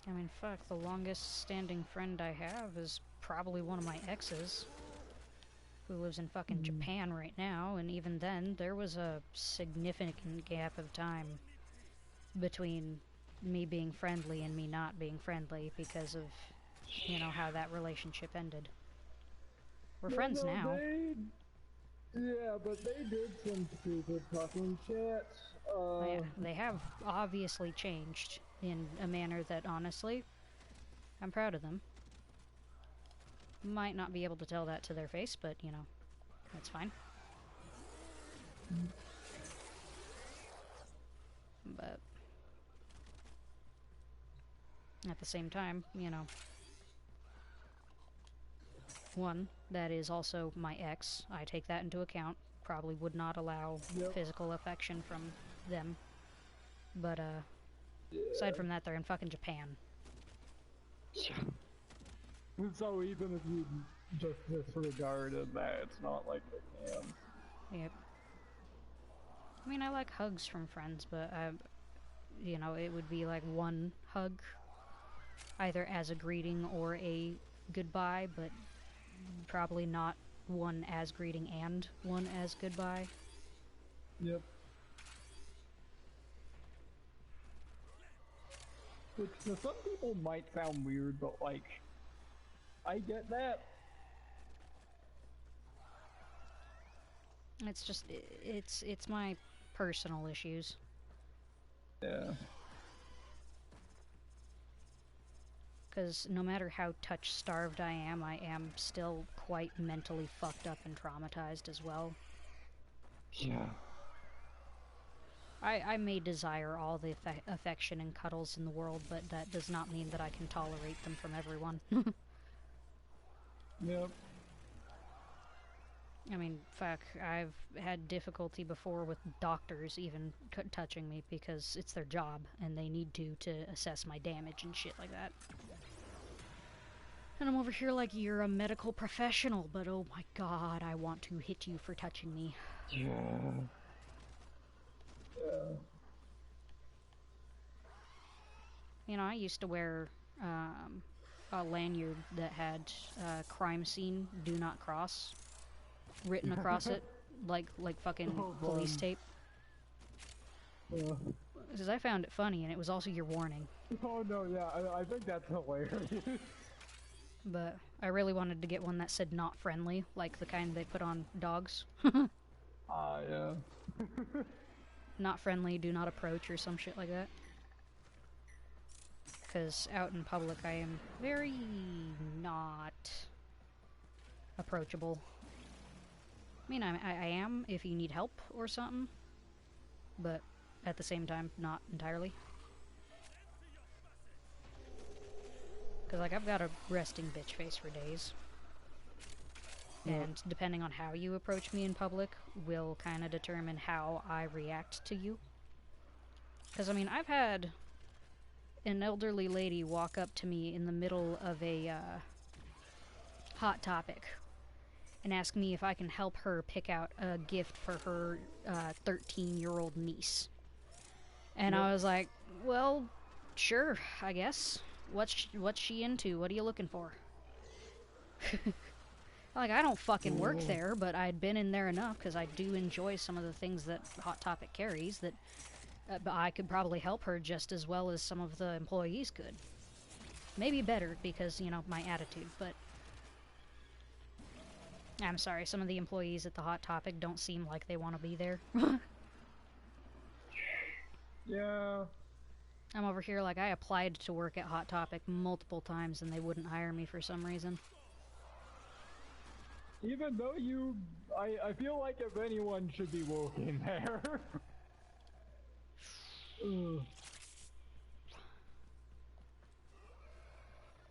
I mean, fuck, the longest standing friend I have is probably one of my exes, who lives in fucking Japan right now, and even then, there was a significant gap of time between me being friendly and me not being friendly because of, you know, how that relationship ended. We're friends now. Yeah, but they did some stupid fucking shit. They have obviously changed in a manner that, honestly, I'm proud of them. Might not be able to tell that to their face, but, you know, that's fine. But at the same time, you know, one, that is also my ex. I take that into account. Probably would not allow physical affection from them. But, aside from that, they're in fucking Japan. So even if you just disregarded that, it's not like they can. Yep. I mean, I like hugs from friends, but, you know, it would be like one hug, either as a greeting or a goodbye, but probably not one as greeting and one as goodbye. Yep. Which to some people might sound weird, but like, I get that. It's just, it's my personal issues. Yeah. Because no matter how touch-starved I am still quite mentally fucked up and traumatized as well. Yeah. I may desire all the affection and cuddles in the world, but that does not mean that I can tolerate them from everyone. Yep. I mean, fuck, I've had difficulty before with doctors even touching me because it's their job and they need to assess my damage and shit like that. And I'm over here like, you're a medical professional, but oh my god, I want to hit you for touching me. Yeah. You know, I used to wear a lanyard that had crime scene, do not cross, written across it, like fucking police tape. Because I found it funny, and it was also your warning. Oh no, yeah, I think that's hilarious. but I really wanted to get one that said not friendly, like the kind they put on dogs. Yeah. Not friendly, do not approach, or some shit like that. Because out in public I am very not approachable. I mean, I am if you need help or something, but at the same time, not entirely. Because, like, I've got a resting bitch face for days. And depending on how you approach me in public will kind of determine how I react to you. Because, I mean, I've had an elderly lady walk up to me in the middle of a Hot Topic and ask me if I can help her pick out a gift for her 13-year-old niece. And I was like, well, sure, I guess. What's she into? What are you looking for? Like, I don't fucking work there, but I'd been in there enough because I do enjoy some of the things that Hot Topic carries that I could probably help her just as well as some of the employees could. Maybe better because, you know, my attitude, but I'm sorry, some of the employees at the Hot Topic don't seem like they want to be there. Yeah. I'm over here like I applied to work at Hot Topic multiple times and they wouldn't hire me for some reason. Even though I feel like if anyone should be working there. Ugh.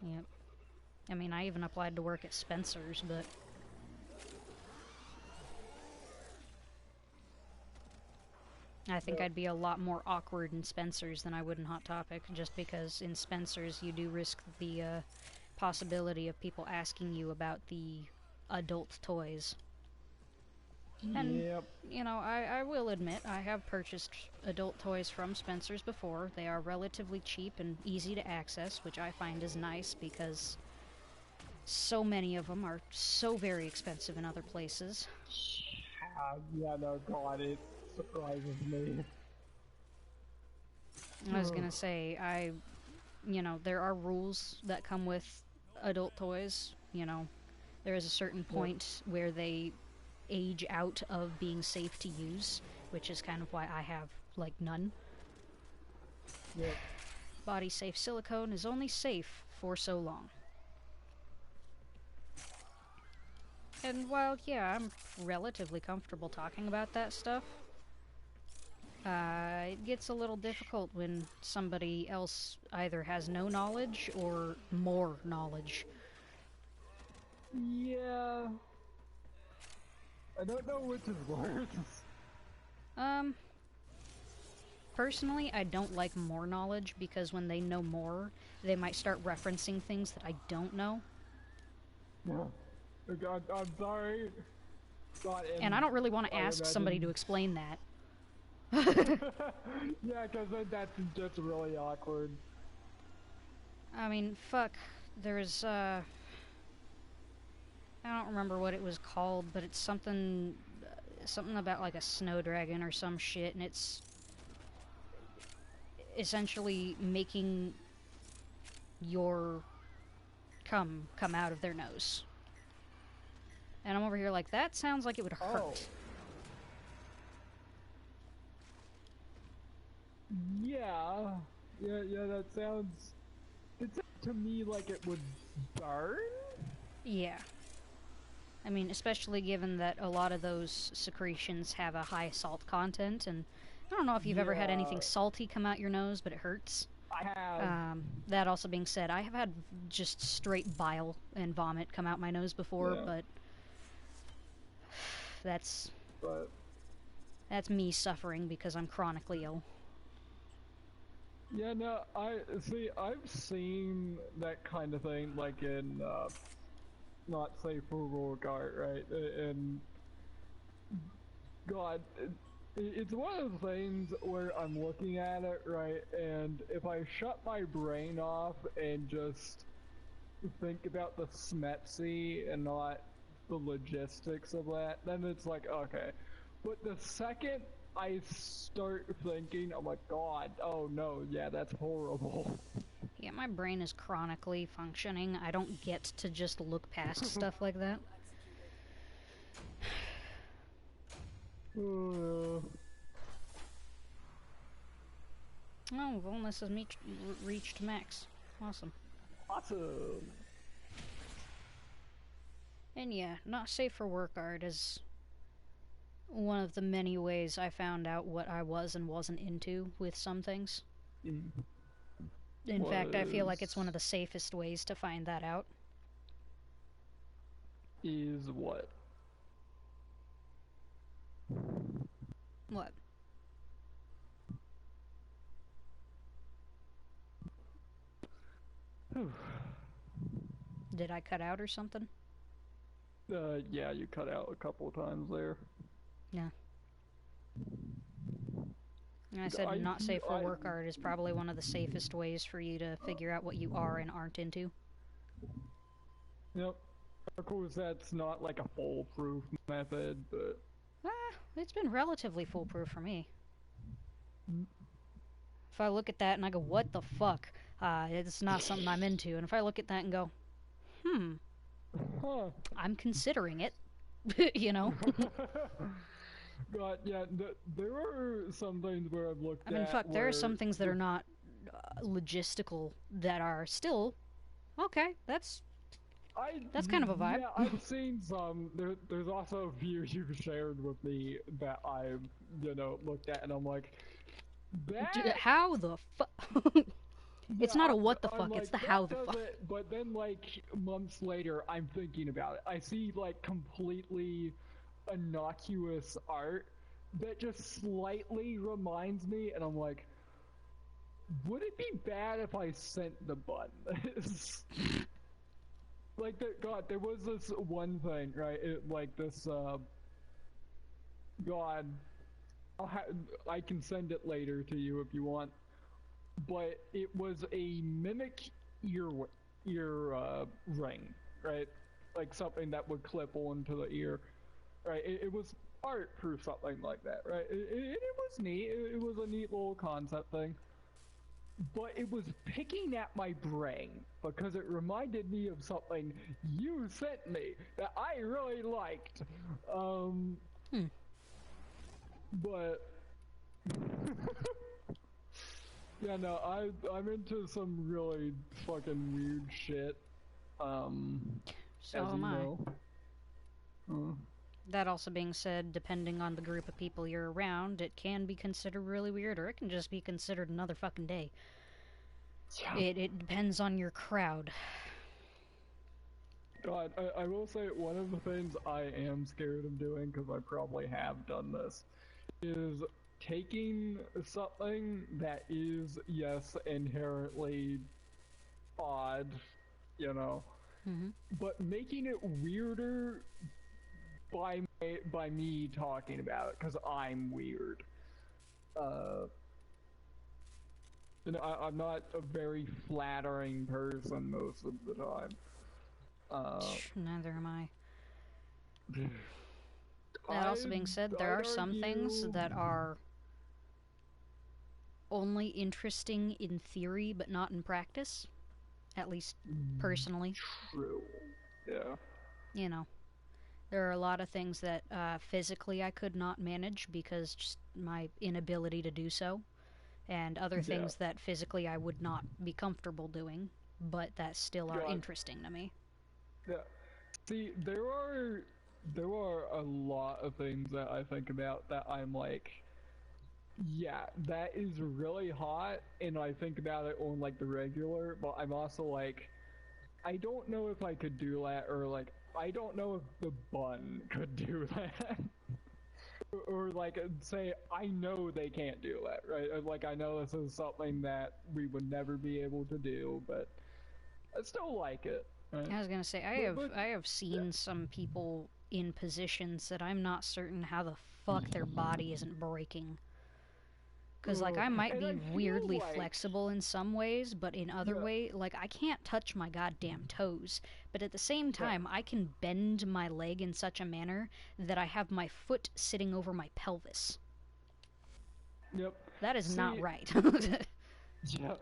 Yep. I mean, I even applied to work at Spencer's, but I think I'd be a lot more awkward in Spencer's than I would in Hot Topic, just because in Spencer's you do risk the possibility of people asking you about the adult toys. And, you know, I will admit, I have purchased adult toys from Spencer's before. They are relatively cheap and easy to access, which I find is nice because so many of them are so very expensive in other places. Yeah, no, God, it surprises me. I was gonna say, you know, there are rules that come with adult toys. You know, there is a certain point where they age out of being safe to use, which is kind of why I have, like, none. Yep. Body safe silicone is only safe for so long. And while, yeah, I'm relatively comfortable talking about that stuff, it gets a little difficult when somebody else either has no knowledge or more knowledge. Yeah. I don't know which is worse. Personally, I don't like more knowledge because when they know more, they might start referencing things that I don't know. Yeah. God, I'm sorry. God, And I don't really want to ask somebody to explain that. Yeah, because that's just really awkward. I mean, fuck. There's, I don't remember what it was called, but it's something about, like, a snow dragon or some shit, and it's essentially making your cum come out of their nose. And I'm over here like, that sounds like it would hurt. Oh. Yeah. Yeah, that sounds... It sounds to me like it would burn? Yeah. I mean, especially given that a lot of those secretions have a high salt content, and I don't know if you've ever had anything salty come out your nose, but it hurts. I have. That also being said, I have had just straight bile and vomit come out my nose before, but that's me suffering because I'm chronically ill. Yeah, no, I've seen that kind of thing, like in, not safe for work art, right? And, God, it's one of the things where I'm looking at it, right, and if I shut my brain off and just think about the smetsy and not the logistics of that, then it's like, okay. But the second I start thinking, I'm like, God, oh no, yeah, that's horrible. Yeah, my brain is chronically functioning. I don't get to just look past stuff like that. Uh, Oh, wellness has reached max. Awesome. awesome. And yeah, not safe for work art is one of the many ways I found out what I was and wasn't into with some things. In fact, I feel like it's one of the safest ways to find that out. Is what? What? Did I cut out or something? Yeah, you cut out a couple times there. Yeah. And I said not safe for work art is probably one of the safest ways for you to figure out what you are and aren't into. Yep. Of course, that's not like a foolproof method, but... It's been relatively foolproof for me. If I look at that and I go, what the fuck? It's not something I'm into. And if I look at that and go, Huh. I'm considering it, you know? But yeah, there are some things where I've looked at. I mean, fuck, there are some things that are not logistical that are still okay. That's kind of a vibe. Yeah, I've seen some. There's also a few you've shared with me that I've looked at, and I'm like, that. How the fuck? It's not a what the fuck, like, it's the how the fuck. But then, like, months later, I'm thinking about it. I see, like, completely innocuous art that just slightly reminds me, and I'm like, would it be bad if I sent the button? Like, God, there was this one thing, right? God, I can send it later to you if you want. But it was a mimic ear ring, right? Like something that would clip onto the ear, right? It was art for something like that, right? It was neat. It was a neat little concept thing. But it was picking at my brain because it reminded me of something you sent me that I really liked. But yeah, no, I'm into some really fucking weird shit. So as am you I. know. That also being said, depending on the group of people you're around, it can be considered really weird, or it can just be considered another fucking day. Yeah. It depends on your crowd. God, I will say one of the things I am scared of doing, because I probably have done this, is taking something that is, yes, inherently odd, but making it weirder by me talking about it, because I'm weird. I'm not a very flattering person most of the time. Neither am I. That also being said, there are some things that are only interesting in theory but not in practice. At least personally. True. Yeah. You know. There are a lot of things that physically I could not manage because just my inability to do so. And other things that physically I would not be comfortable doing, but that still are interesting to me. Yeah. See, there are a lot of things that I think about that I'm like, yeah, that is really hot, and I think about it on like the regular, but I'm also like, I don't know if I could do that, or like, I don't know if the bun could do that. Or like, say, I know they can't do that, right? Like, I know this is something that we would never be able to do, but I still like it. Right? I was gonna say, I have seen some people in positions that I'm not certain how the fuck their body isn't breaking. Because, like, I might be weirdly flexible in some ways, but in other ways, like, I can't touch my goddamn toes. But at the same time, I can bend my leg in such a manner that I have my foot sitting over my pelvis. Yep. That is not right. Yeah.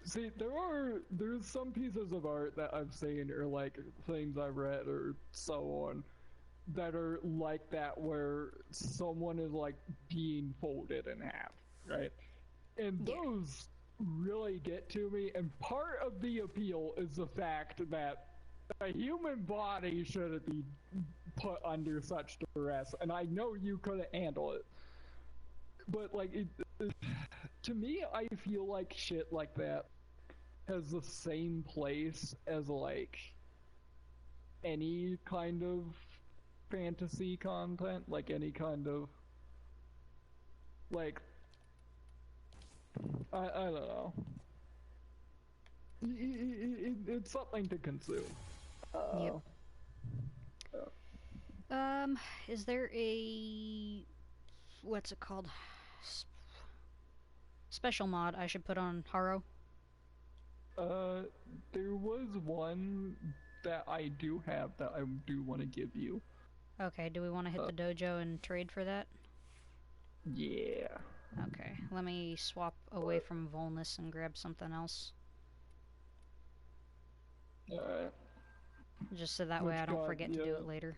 See, there's some pieces of art that I've seen or like things I've read or so on that are like that where someone is like being folded in half, right? And Yeah. those really get to me, and part of the appeal is the fact that a human body shouldn't be put under such duress, and I know you couldn't handle it. But like to me, I feel like shit like that has the same place as like any kind of fantasy content, like any kind of like I don't know. It's something to consume. Yep. Uh, Is there a what's it called? Special mod I should put on Haro? uh, there was one that I do have that I do want to give you. Okay, do we want to hit the dojo and trade for that? Yeah. Okay, let me swap away from Volnus and grab something else. Alright. Just so that way I don't forget to do it later.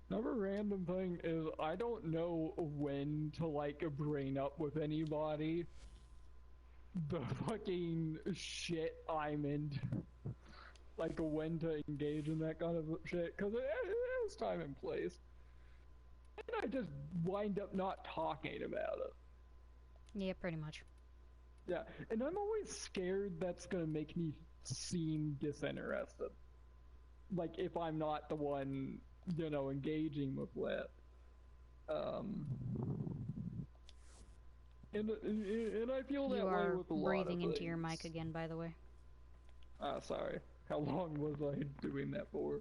Another random thing is I don't know when to like bring up with anybody the fucking shit I'm in. Like when to engage in that kind of shit, because it has time and place. And I just wind up not talking about it. Yeah, pretty much. Yeah, and I'm always scared that's gonna make me seem disinterested. Like if I'm not the one, you know, engaging with that. And I feel that way with a lot of breathing into your things. mic again, by the way. Sorry. How long was I doing that for?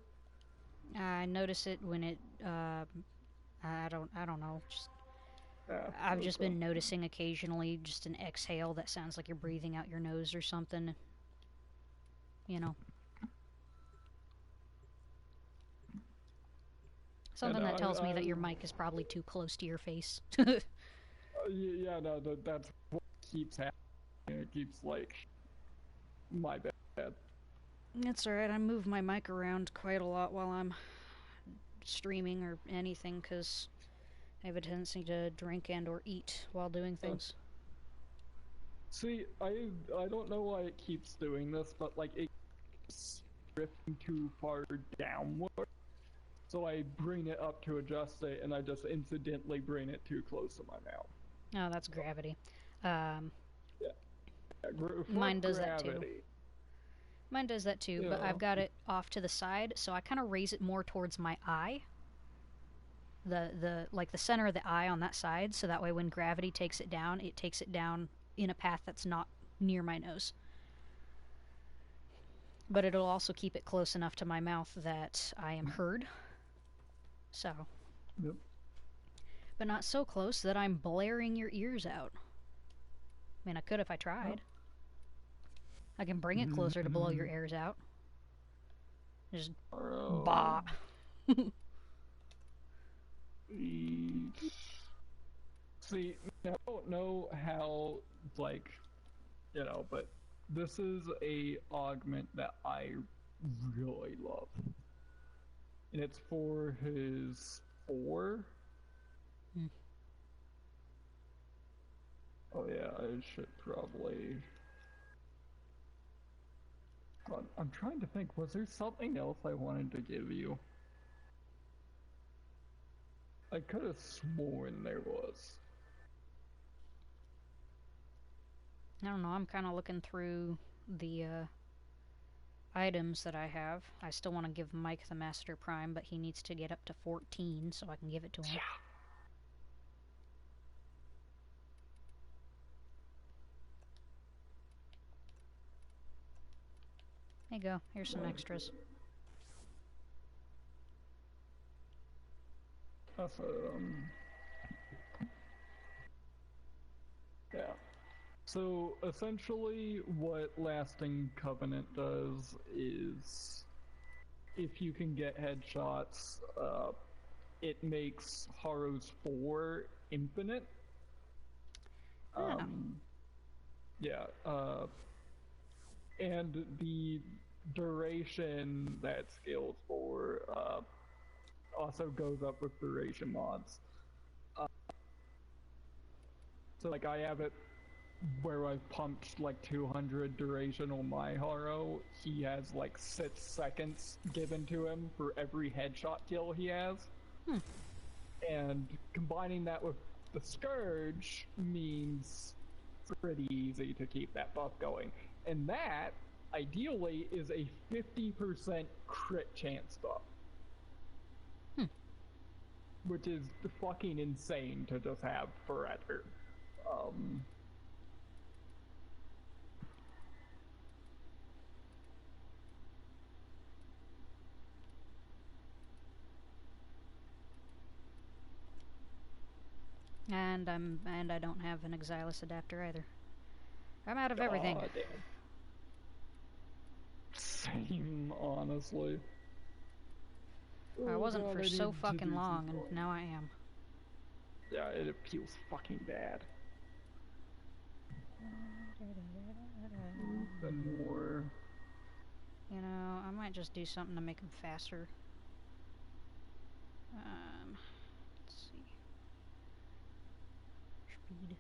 I notice it when it. I don't know. I've just been noticing occasionally just an exhale that sounds like you're breathing out your nose or something. You know. Something that tells me that your mic is probably too close to your face. Yeah, no, that's what keeps happening. It keeps like my bad. That's alright. I move my mic around quite a lot while I'm streaming or anything because I have a tendency to drink and or eat while doing things. See, I don't know why it keeps doing this, but like it keeps drifting too far downward. So I bring it up to adjust it, and I just incidentally bring it too close to my mouth. Oh, that's gravity. Yeah. Mine does gravity. that too. Mine does that too, Yeah. but I've got it off to the side, so I kind of raise it more towards my eye. The center of the eye on that side, so that way when gravity takes it down in a path that's not near my nose. But it'll also keep it close enough to my mouth that I am heard. So. Yep. But not so close that I'm blaring your ears out. I mean, I could if I tried. I can bring it closer to blow your ears out. Just bah. See, I don't know how, like, you know, but this is a augment that I really love. And it's for his 4. Oh yeah, I should probably... I'm trying to think, was there something else I wanted to give you? I could have sworn there was. I don't know, I'm kind of looking through the items that I have. I still want to give Mike the Master Prime, but he needs to get up to 14 so I can give it to him. Yeah. There you go. Here's some extras. Yeah. So essentially what Lasting Covenant does is if you can get headshots, it makes Haru's 4 infinite. Oh. Yeah, and the duration that scales for also goes up with duration mods. So like I have it where I've pumped like 200 duration on my Haru. He has like 6 seconds given to him for every headshot kill he has. And combining that with the Scourge means pretty easy to keep that buff going. And that, ideally, is a 50% crit chance buff. Which is fucking insane to just have forever. And I don't have an Exilus adapter either. I'm out of everything. Damn. Same, honestly. I wasn't God, for I so need to fucking do long, some and now I am. Yeah, it feels fucking bad. Even more. You know, I might just do something to make them faster. Let's see. Speed.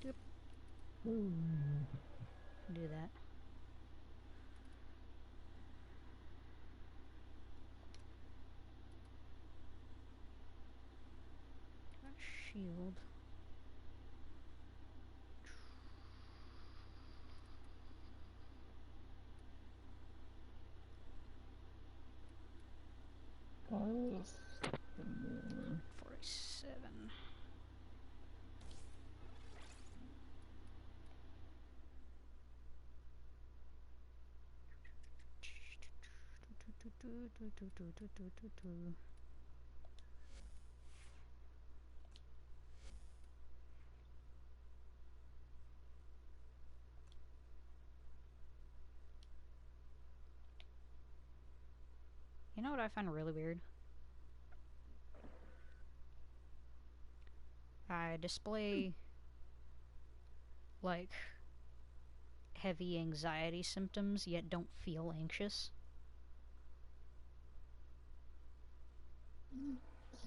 Doop. Do that. Shield. Plus, 47. You know what I find really weird? I display like heavy anxiety symptoms yet don't feel anxious.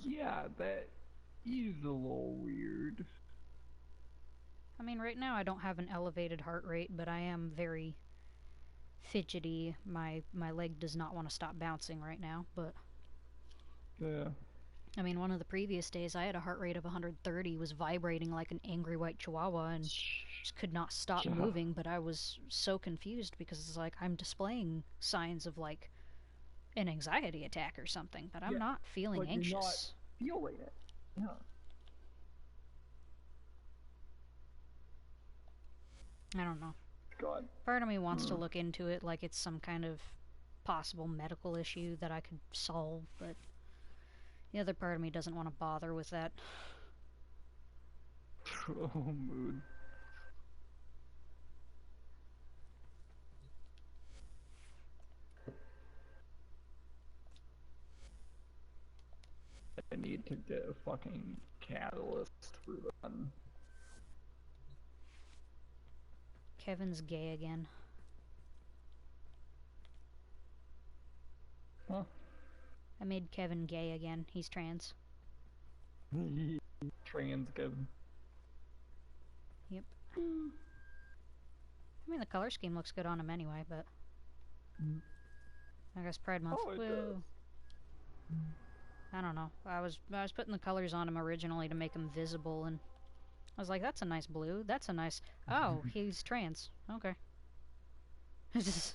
yeah, that is a little weird. I mean, right now I don't have an elevated heart rate, but I am very fidgety. My leg does not want to stop bouncing right now, but Yeah. I mean, one of the previous days I had a heart rate of 130, was vibrating like an angry white chihuahua, and just could not stop moving, but I was so confused because it's like I'm displaying signs of like an anxiety attack or something, but I'm not feeling anxious. You're not feeling it. Yeah. I don't know. God. Part of me wants to look into it like it's some kind of possible medical issue that I could solve, but the other part of me doesn't want to bother with that. Oh, mood. I need to get a fucking catalyst for that. Kevin's gay again. Huh? I made Kevin gay again. He's trans. Trans Kevin. Yep. I mean, the color scheme looks good on him anyway, but I guess Pride Month. Oh, it does. I don't know. I was putting the colors on him originally to make him visible, and I was like, that's a nice blue. That's a nice... Oh, he's trans. Okay. Just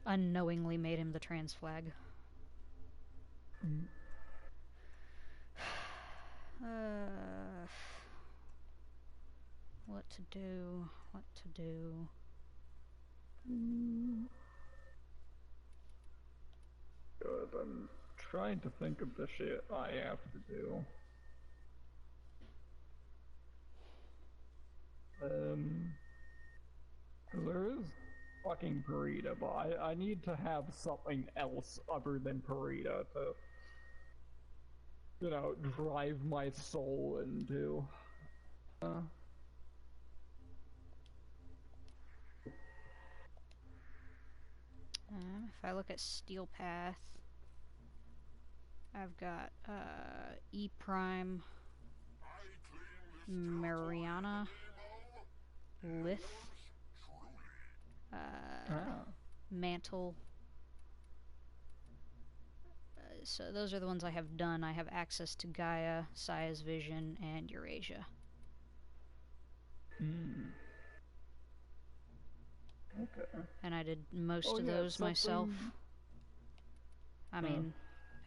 unknowingly made him the trans flag. What to do? What to do? Good, I'm trying to think of the shit I have to do. There is fucking Parita, but I need to have something else other than Parita to, you know, drive my soul into. If I look at Steel Path, I've got E Prime, Mariana, Lith, Mantle. So those are the ones I have done. I have access to Gaia, Saya's Vision, and Eurasia. Okay. And I did most of those myself. I mean,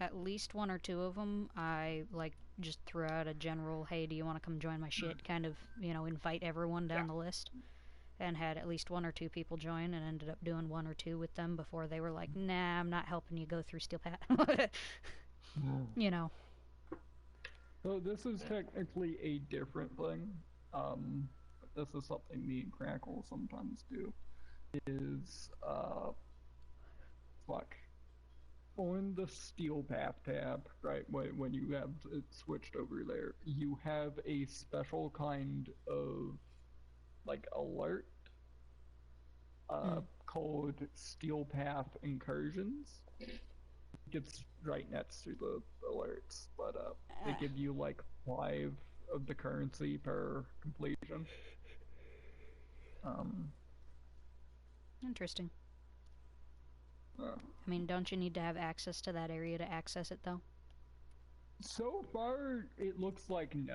at least one or two of them, I like just threw out a general, hey, do you want to come join my shit? Kind of, you know, invite everyone down the list. And had at least one or two people join, and ended up doing one or two with them before they were like, nah, I'm not helping you go through Steel Path. You know. So this is technically a different thing. This is something me and Crackle sometimes do. Is on the Steel Path tab, right? When you have it switched over there, you have a special kind of like alert called Steel Path Incursions. It's right next to the alerts, but they give you like 5 of the currency per completion. Interesting. I mean, don't you need to have access to that area to access it, though? So far, it looks like no.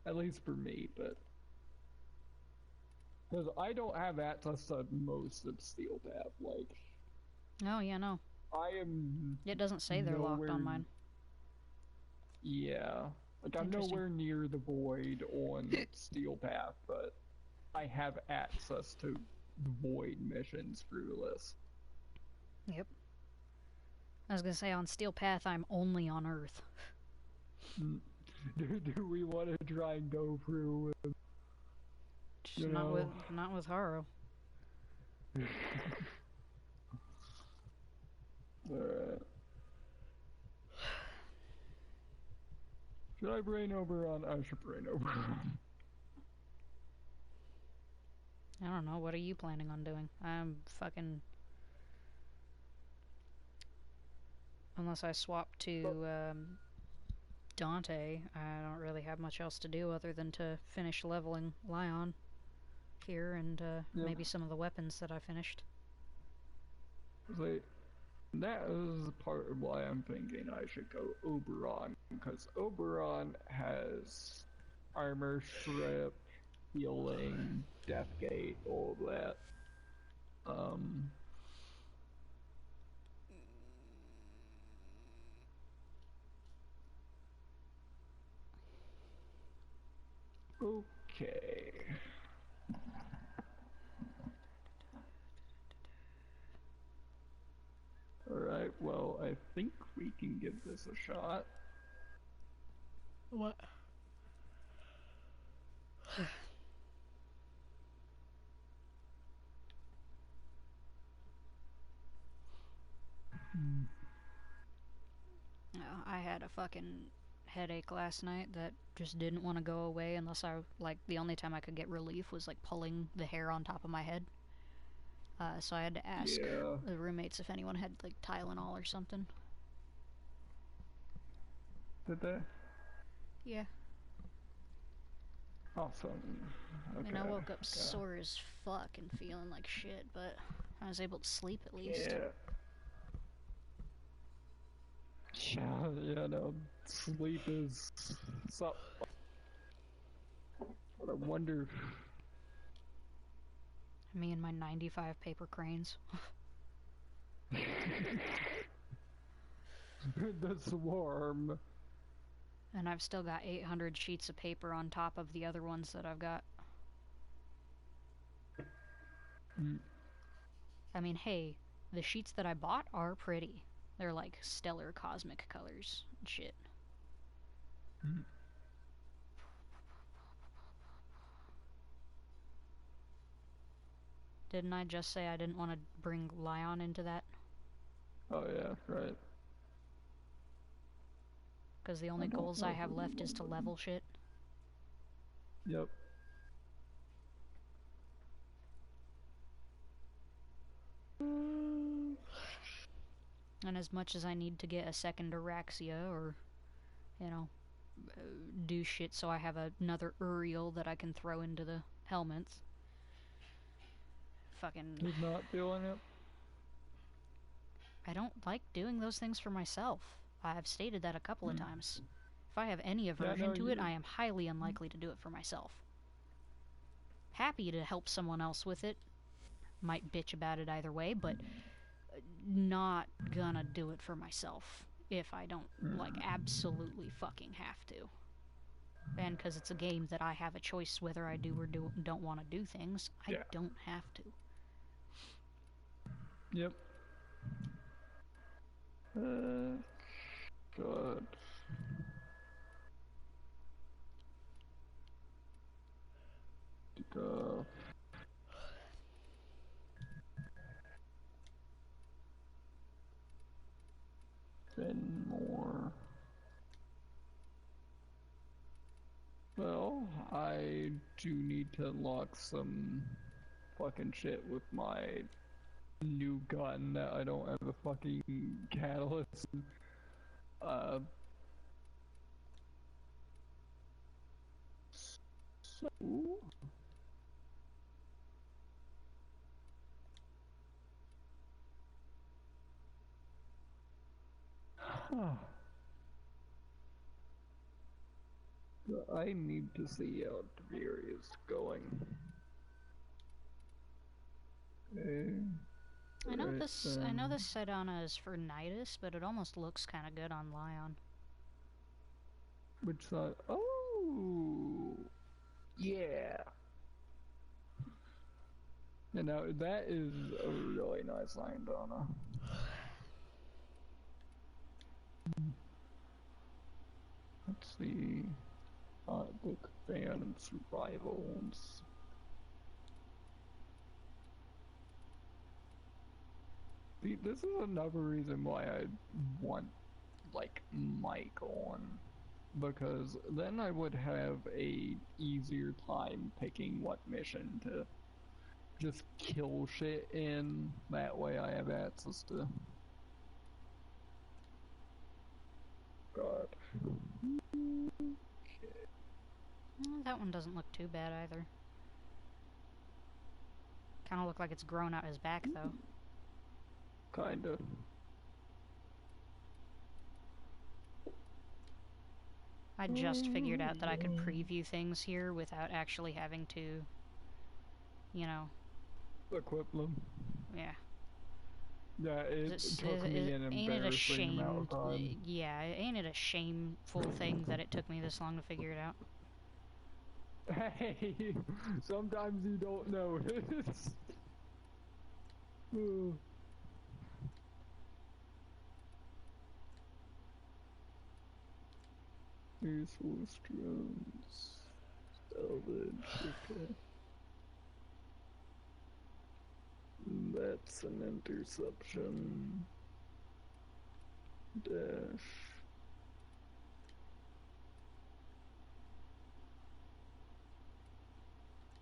At least for me, but... Because I don't have access to most of Steel Path, like... Oh, yeah, no. I am... It doesn't say they're locked on mine. Yeah. Like, I'm nowhere near the void on Steel Path, but I have access to the void missions through this. Yep. I was gonna say, on Steel Path, I'm only on Earth. Do we want to try and go through with... Not with Haro. Alright. Should I brain over on... I should brain over on... I don't know, what are you planning on doing? I'm fucking... Unless I swap to Dante, I don't really have much else to do other than to finish leveling Lion here and maybe some of the weapons that I finished. Wait, that is part of why I'm thinking I should go Oberon, because Oberon has armor strip, healing, Deathgate, all of that. Okay. Alright, well, I think we can give this a shot. What? I had a fucking headache last night that just didn't want to go away unless the only time I could get relief was like pulling the hair on top of my head. So I had to ask the roommates if anyone had like Tylenol or something. Did they? Yeah. Awesome. Okay. I mean, I woke up sore as fuck and feeling like shit, but I was able to sleep at least. Yeah, no, sleep is something. But I wonder... Me and my 95 paper cranes. The swarm. And I've still got 800 sheets of paper on top of the other ones that I've got. I mean, hey, the sheets that I bought are pretty. They're like stellar cosmic colors and shit. Didn't I just say I didn't want to bring Lion into that? Oh yeah, right. Because the only goals I have left is to level shit. Yep. And as much as I need to get a second Araxia or, you know, do shit so I have another Uriel that I can throw into the helmets. Fucking... He's not feeling it? I don't like doing those things for myself. I've stated that a couple of times. If I have any aversion to it, I am highly unlikely to do it for myself. Happy to help someone else with it. Might bitch about it either way, but not gonna do it for myself if I don't, like, absolutely fucking have to. And because it's a game that I have a choice whether I do or don't want to do things, I don't have to. Yep. God. Then more. Well, I do need to unlock some fucking shit with my new gun that I don't have a fucking catalyst. So... I need to see how Tiberi is going. Okay. I know this Sedana is for Nidus, but it almost looks kind of good on Lion. Which side? Oh, yeah. You know, that is a really nice line, Donna. Let's see. Book fan and survivals. See, this is another reason why I want, like, Mike on. Because then I would have a easier time picking what mission to just kill shit in. That way I have access to... God. That one doesn't look too bad either. Kind of look like it's grown out his back, though. Kinda. I just figured out that I could preview things here without actually having to, you know... Equip them. Yeah. Yeah, it took me an embarrassing amount of time. Yeah, ain't it a shameful thing that it took me this long to figure it out? Hey, sometimes you don't notice. Here's horse drones. Salvage, okay. That's an interception. Dash.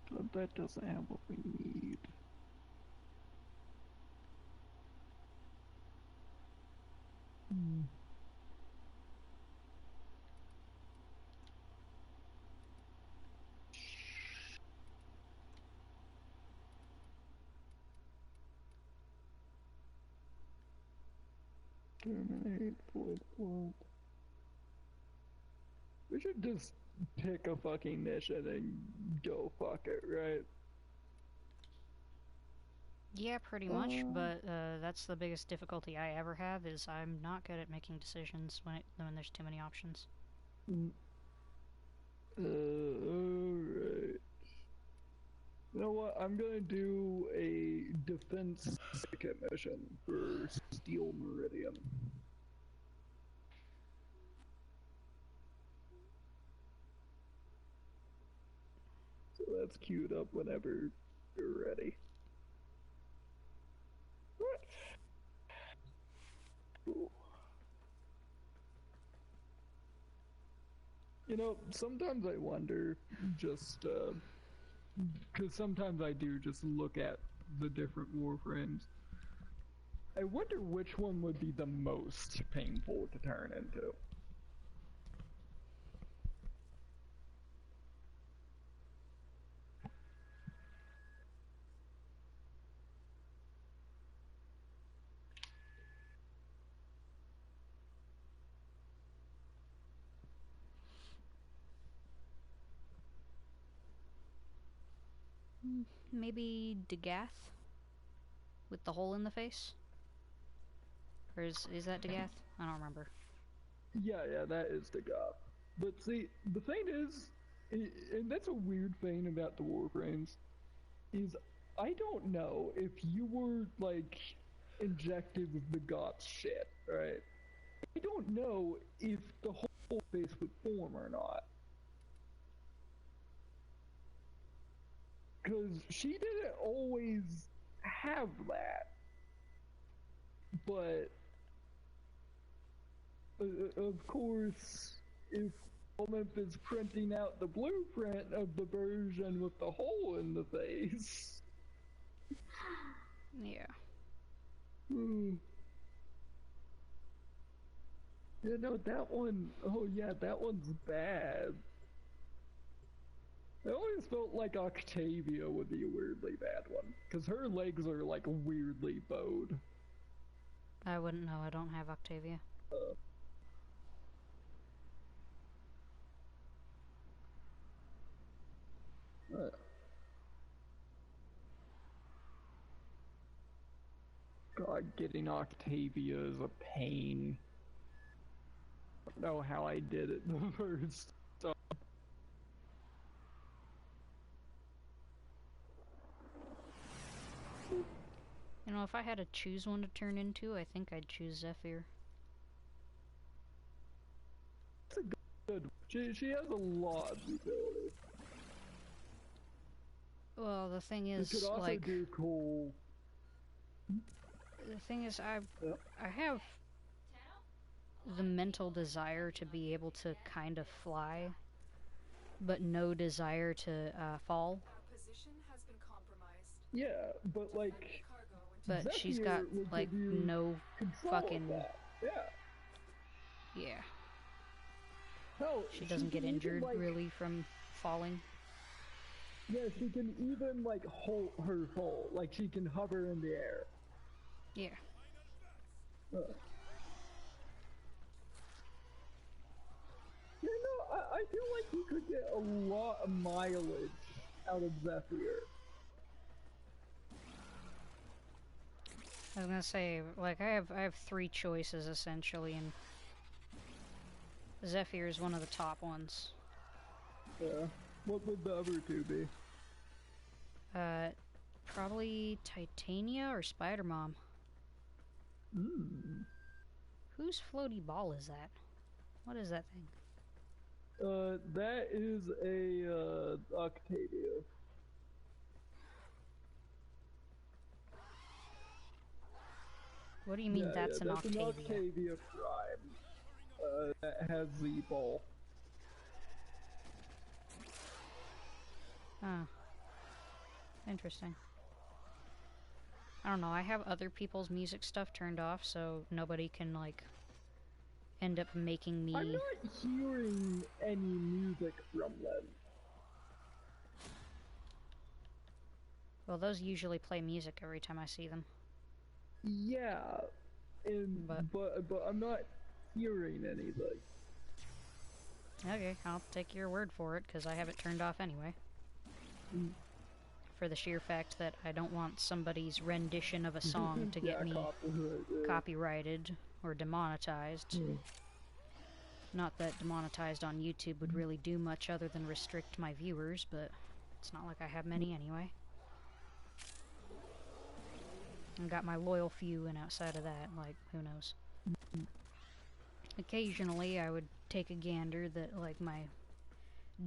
But that doesn't have what we need. Terminate void blood. We should just pick a fucking mission and go fuck it, right? Yeah, pretty much, but that's the biggest difficulty I ever have, is I'm not good at making decisions when there's too many options. Alright. You know what? I'm gonna do a defense syndicate mission for Steel Meridian. So that's queued up whenever you're ready. Sometimes I wonder, just because sometimes I do just look at the different Warframes. I wonder which one would be the most painful to turn into. Maybe Degath? With the hole in the face? Or is that Degath? I don't remember. Yeah, that is the god. But see, the thing is, and that's a weird thing about the Warframes, is I don't know if you were, like, injected with the god's shit, right? I don't know if the whole face would form or not. Because she didn't always have that. But, of course, if Olympus is printing out the blueprint of the version with the hole in the face. Yeah. That one, oh yeah, that one's bad. I always felt like Octavia would be a weirdly bad one, because her legs are, like, weirdly bowed. I wouldn't know, I don't have Octavia. God, getting Octavia is a pain. I don't know how I did it the first time. You know, if I had to choose one to turn into, I think I'd choose Zephyr. It's a good. She has a lot of utility. Well, the thing is, She could also like, do cool. the thing is, I have the mental desire to be able to kind of fly, but no desire to fall. Our position has been compromised. Yeah, but like. Cargo But Zephyr she's got, would like, give you no control fucking... of that. Yeah. Yeah. Hell, She doesn't get can injured, even, like, really, from falling. Yeah, she can even, like, hold her full. Like, she can hover in the air. Yeah. You know, I feel like you could get a lot of mileage out of Zephyr. I was gonna say, like, I have three choices, essentially, and Zephyr is one of the top ones. Yeah. What would the other two be? Probably Titania or Spider-Mom. Whose floaty ball is that? What is that thing? That is a, Octavia. What do you mean that's an that's Octavia? an Octavia Prime. That has the ball. Huh. Interesting. I don't know, I have other people's music stuff turned off, so nobody can, like, end up making me... I'm not hearing any music from them. Well, those usually play music every time I see them. Yeah, but I'm not hearing anything. Okay, I'll take your word for it, because I have it turned off anyway. For the sheer fact that I don't want somebody's rendition of a song to get me copyrighted or demonetized. Not that demonetized on YouTube would really do much other than restrict my viewers, but it's not like I have many anyway. I've got my loyal few, and outside of that, like, who knows. Occasionally I would take a gander that, like, my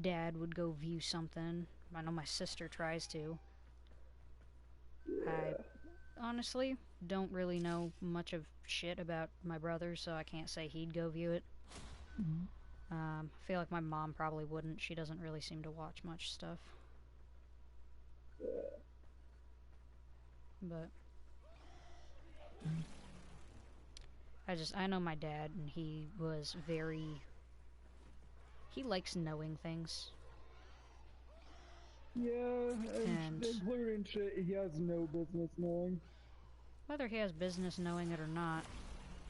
dad would go view something. I know my sister tries to. I honestly don't really know much of shit about my brother, so I can't say he'd go view it. I feel like my mom probably wouldn't. She doesn't really seem to watch much stuff. But I know my dad, and he was very... He likes knowing things. Yeah, And including shit he has no business knowing. whether he has business knowing it or not,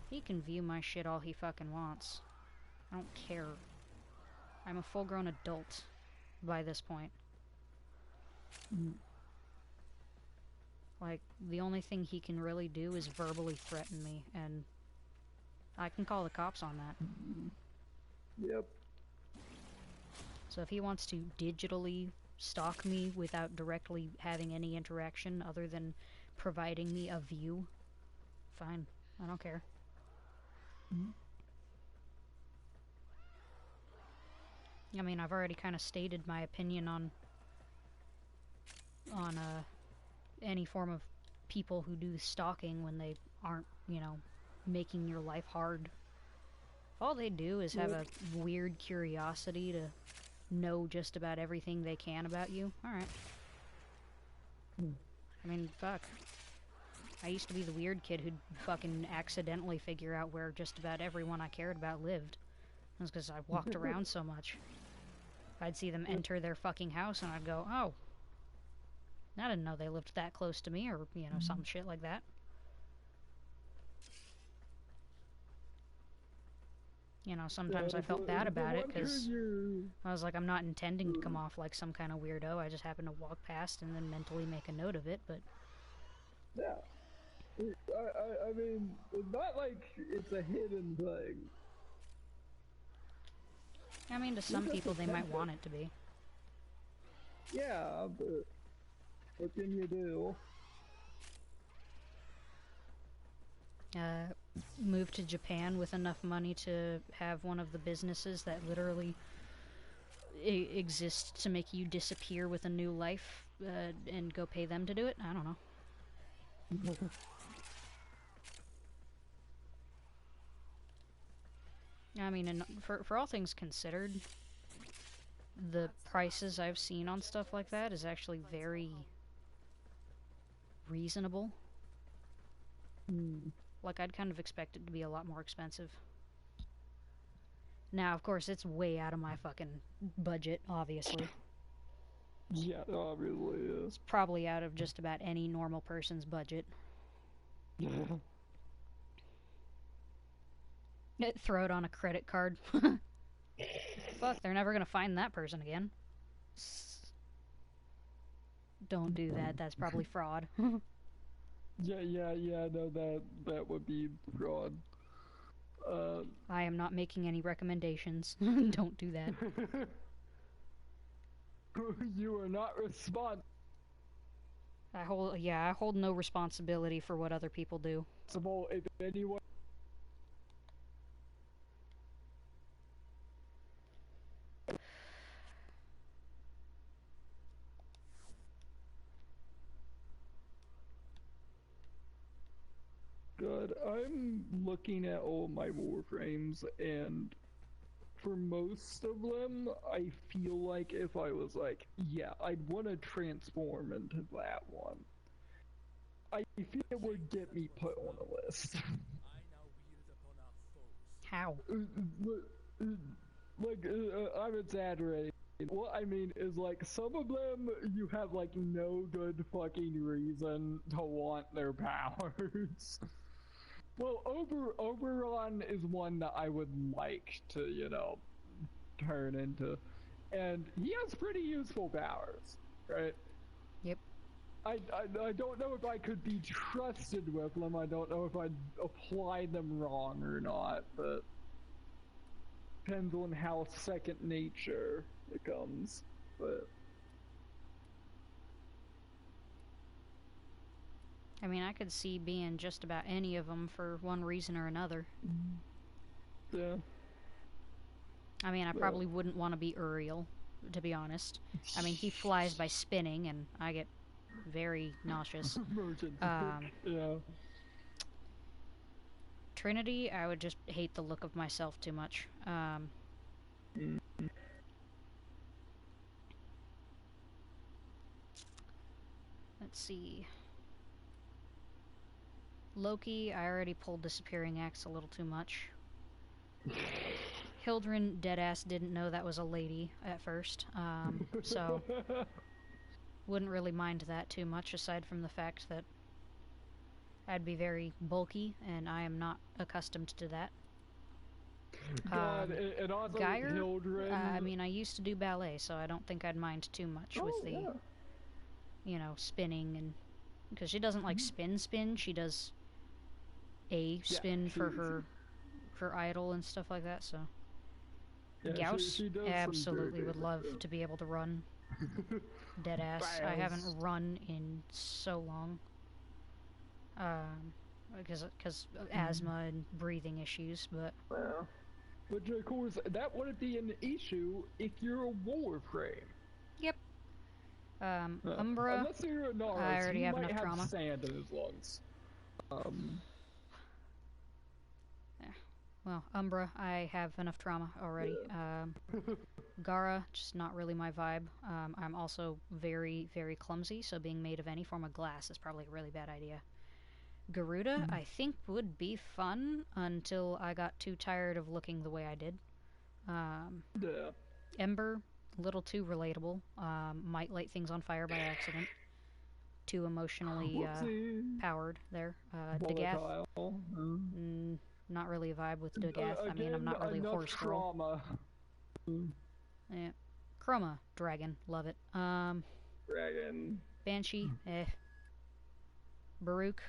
he can view my shit all he fucking wants. I don't care. I'm a full-grown adult by this point. Like, the only thing he can really do is verbally threaten me, and I can call the cops on that. Yep. So if he wants to digitally stalk me without directly having any interaction other than providing me a view, fine. I don't care. I mean, I've already kind of stated my opinion on any form of people who do stalking when they aren't, you know, making your life hard. All they do is have a weird curiosity to know just about everything they can about you. Alright. I mean, fuck. I used to be the weird kid who'd fucking accidentally figure out where just about everyone I cared about lived. That's because I walked around so much. I'd see them enter their fucking house and I'd go, oh, I didn't know they lived that close to me, or, you know, some shit like that. You know, sometimes I felt bad about it, because I was like, I'm not intending to come off like some kind of weirdo, I just happened to walk past and then mentally make a note of it, but... Yeah. I mean, it's not like it's a hidden thing. I mean, to some people they might want it to be. Yeah, but what can you do? Moved to Japan with enough money to have one of the businesses that literally exist to make you disappear with a new life, and go pay them to do it? I don't know. I mean, and for all things considered, the prices I've seen on stuff like that is actually very reasonable. Like, I'd kind of expect it to be a lot more expensive. Now, of course, it's way out of my fucking budget, obviously. Yeah, it obviously is. It's probably out of just about any normal person's budget. Throw it on a credit card. Fuck, they're never gonna find that person again. Don't do that, that's probably fraud. Yeah, no, that would be fraud. I am not making any recommendations. Don't do that. You are not responsible I hold no responsibility for what other people do. if anyone... Good. I'm looking at all my Warframes, and for most of them, I feel like if I was like, yeah, I'd want to transform into that one, I feel it would get me put on a list. How? I'm exaggerating. What I mean is, like, some of them you have, like, no good fucking reason to want their powers. Well, Oberon is one that I would like to, you know, turn into. And he has pretty useful powers, right? Yep. I don't know if I could be trusted with them. I don't know if I'd apply them wrong or not, but depends on how second nature it comes. But I mean, I could see being just about any of them for one reason or another. yeah. I mean, I probably wouldn't want to be Uriel, to be honest. I mean, he flies by spinning, and I get very nauseous. Yeah. Trinity, I would just hate the look of myself too much. Let's see. Loki, I already pulled Disappearing Axe a little too much. Hildren, deadass, didn't know that was a lady at first, so wouldn't really mind that too much, aside from the fact that I'd be very bulky, and I am not accustomed to that. God, and also Geyer, Hildren. I mean, I used to do ballet, so I don't think I'd mind too much with the, you know, spinning, and because she doesn't like spin, she does a spin for her idol and stuff like that, so. Yeah, Gauss she does absolutely some would love to be able to run. Deadass. I haven't run in so long. Because of asthma and breathing issues, but... Well, but of course, that wouldn't be an issue if you're a Warframe. Yep. Umbra, unless you're a Naris, I already he have might enough have trauma. sand in his lungs. Well, Umbra, I have enough trauma already. Gara, just not really my vibe. I'm also very, very clumsy, so being made of any form of glass is probably a really bad idea. Garuda, I think, would be fun until I got too tired of looking the way I did. Yeah. Ember, a little too relatable. Might light things on fire by accident. Too emotionally powered there. Dagath, not really a vibe with Dagath. I mean, I'm not really a horse girl. Trauma. Yeah. Chroma, dragon, love it. Dragon. Banshee, Baruch,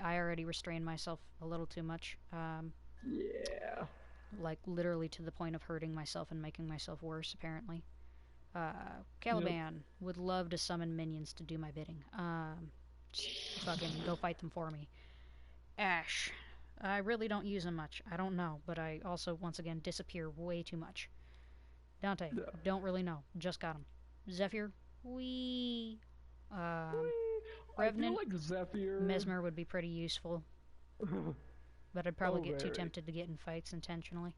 I already restrained myself a little too much. Yeah. Like, literally to the point of hurting myself and making myself worse, apparently. Caliban, would love to summon minions to do my bidding. Fucking go fight them for me. Ash, I really don't use him much. I don't know, but I also, once again, disappear way too much. Dante, don't really know. Just got him. Zephyr, wee. Revenant, I feel like Zephyr... Mesmer would be pretty useful. But I'd probably get too tempted to get in fights intentionally.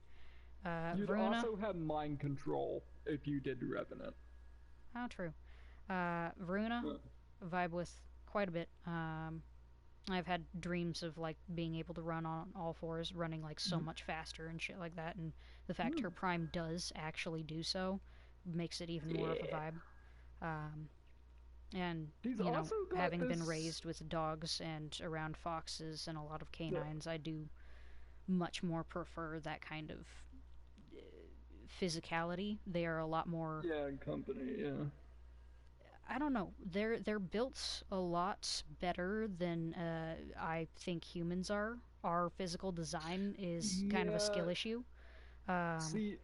You'd Veruna, also have mind control if you did Revenant. how true. Veruna, vibe with quite a bit. I've had dreams of like being able to run on all fours, running like so much faster and shit like that, and the fact her prime does actually do so makes it even more of a vibe. And He's you know, also got having been this- raised with dogs and around foxes and a lot of canines, I do much more prefer that kind of physicality. They are a lot more. Yeah, in company. Yeah. I don't know. They're built a lot better than I think humans are. Our physical design is kind of a skill issue. See,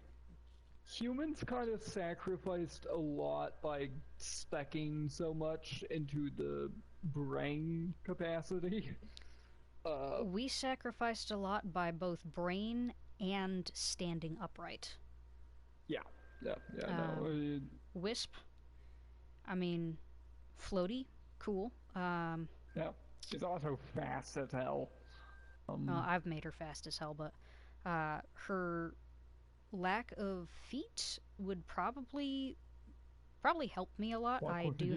humans kind of sacrificed a lot by specking so much into the brain capacity. We sacrificed a lot by both brain and standing upright. Yeah. No. Wisp, I mean, floaty, cool. Yeah. She's also fast as hell. Well, I've made her fast as hell, but her lack of feet would probably help me a lot. I do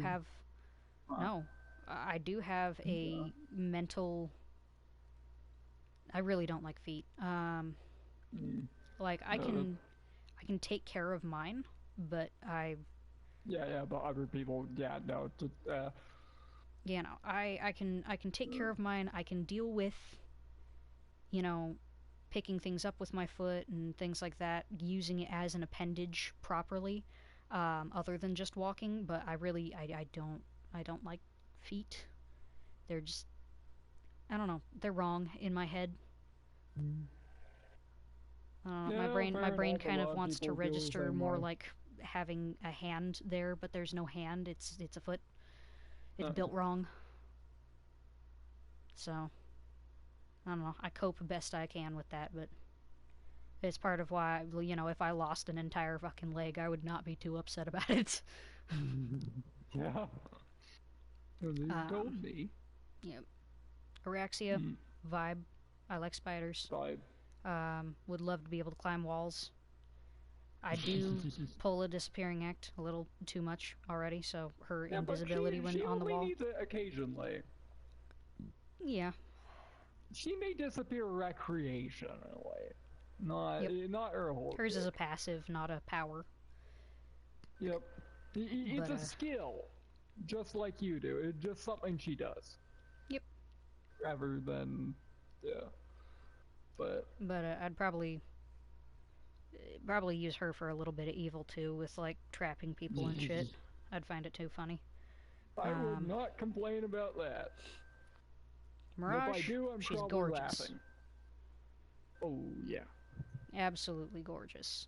have a mental. I really don't like feet. Like I can take care of mine, but but other people, no. you know, I can take care of mine. I can deal with, you know, picking things up with my foot and things like that, using it as an appendage properly, other than just walking. But I don't like feet. They're just, I don't know, they're wrong in my head. My brain kind of wants to register more like having a hand there, but there's no hand. It's a foot. It's built wrong. So I don't know. I cope best I can with that, but it's part of why, you know, if I lost an entire fucking leg, I would not be too upset about it. Yeah. You told me. Yep. Araxia, vibe. I like spiders. Vibe. Would love to be able to climb walls. I do pull a disappearing act a little too much already, so her Yeah, but invisibility when she on the only wall. needs it occasionally. Yeah. She may disappear recreationally, Yep. not her whole. Hers is a kick. passive, not a power. Yep, it's But a skill, just like you do. It's just something she does, yep. rather than, yeah. But I'd probably use her for a little bit of evil too, with like trapping people and shit. I'd find it too funny. I would not complain about that. And if I Mirage, do, I'm she's probably gorgeous. laughing. Oh yeah. Absolutely gorgeous.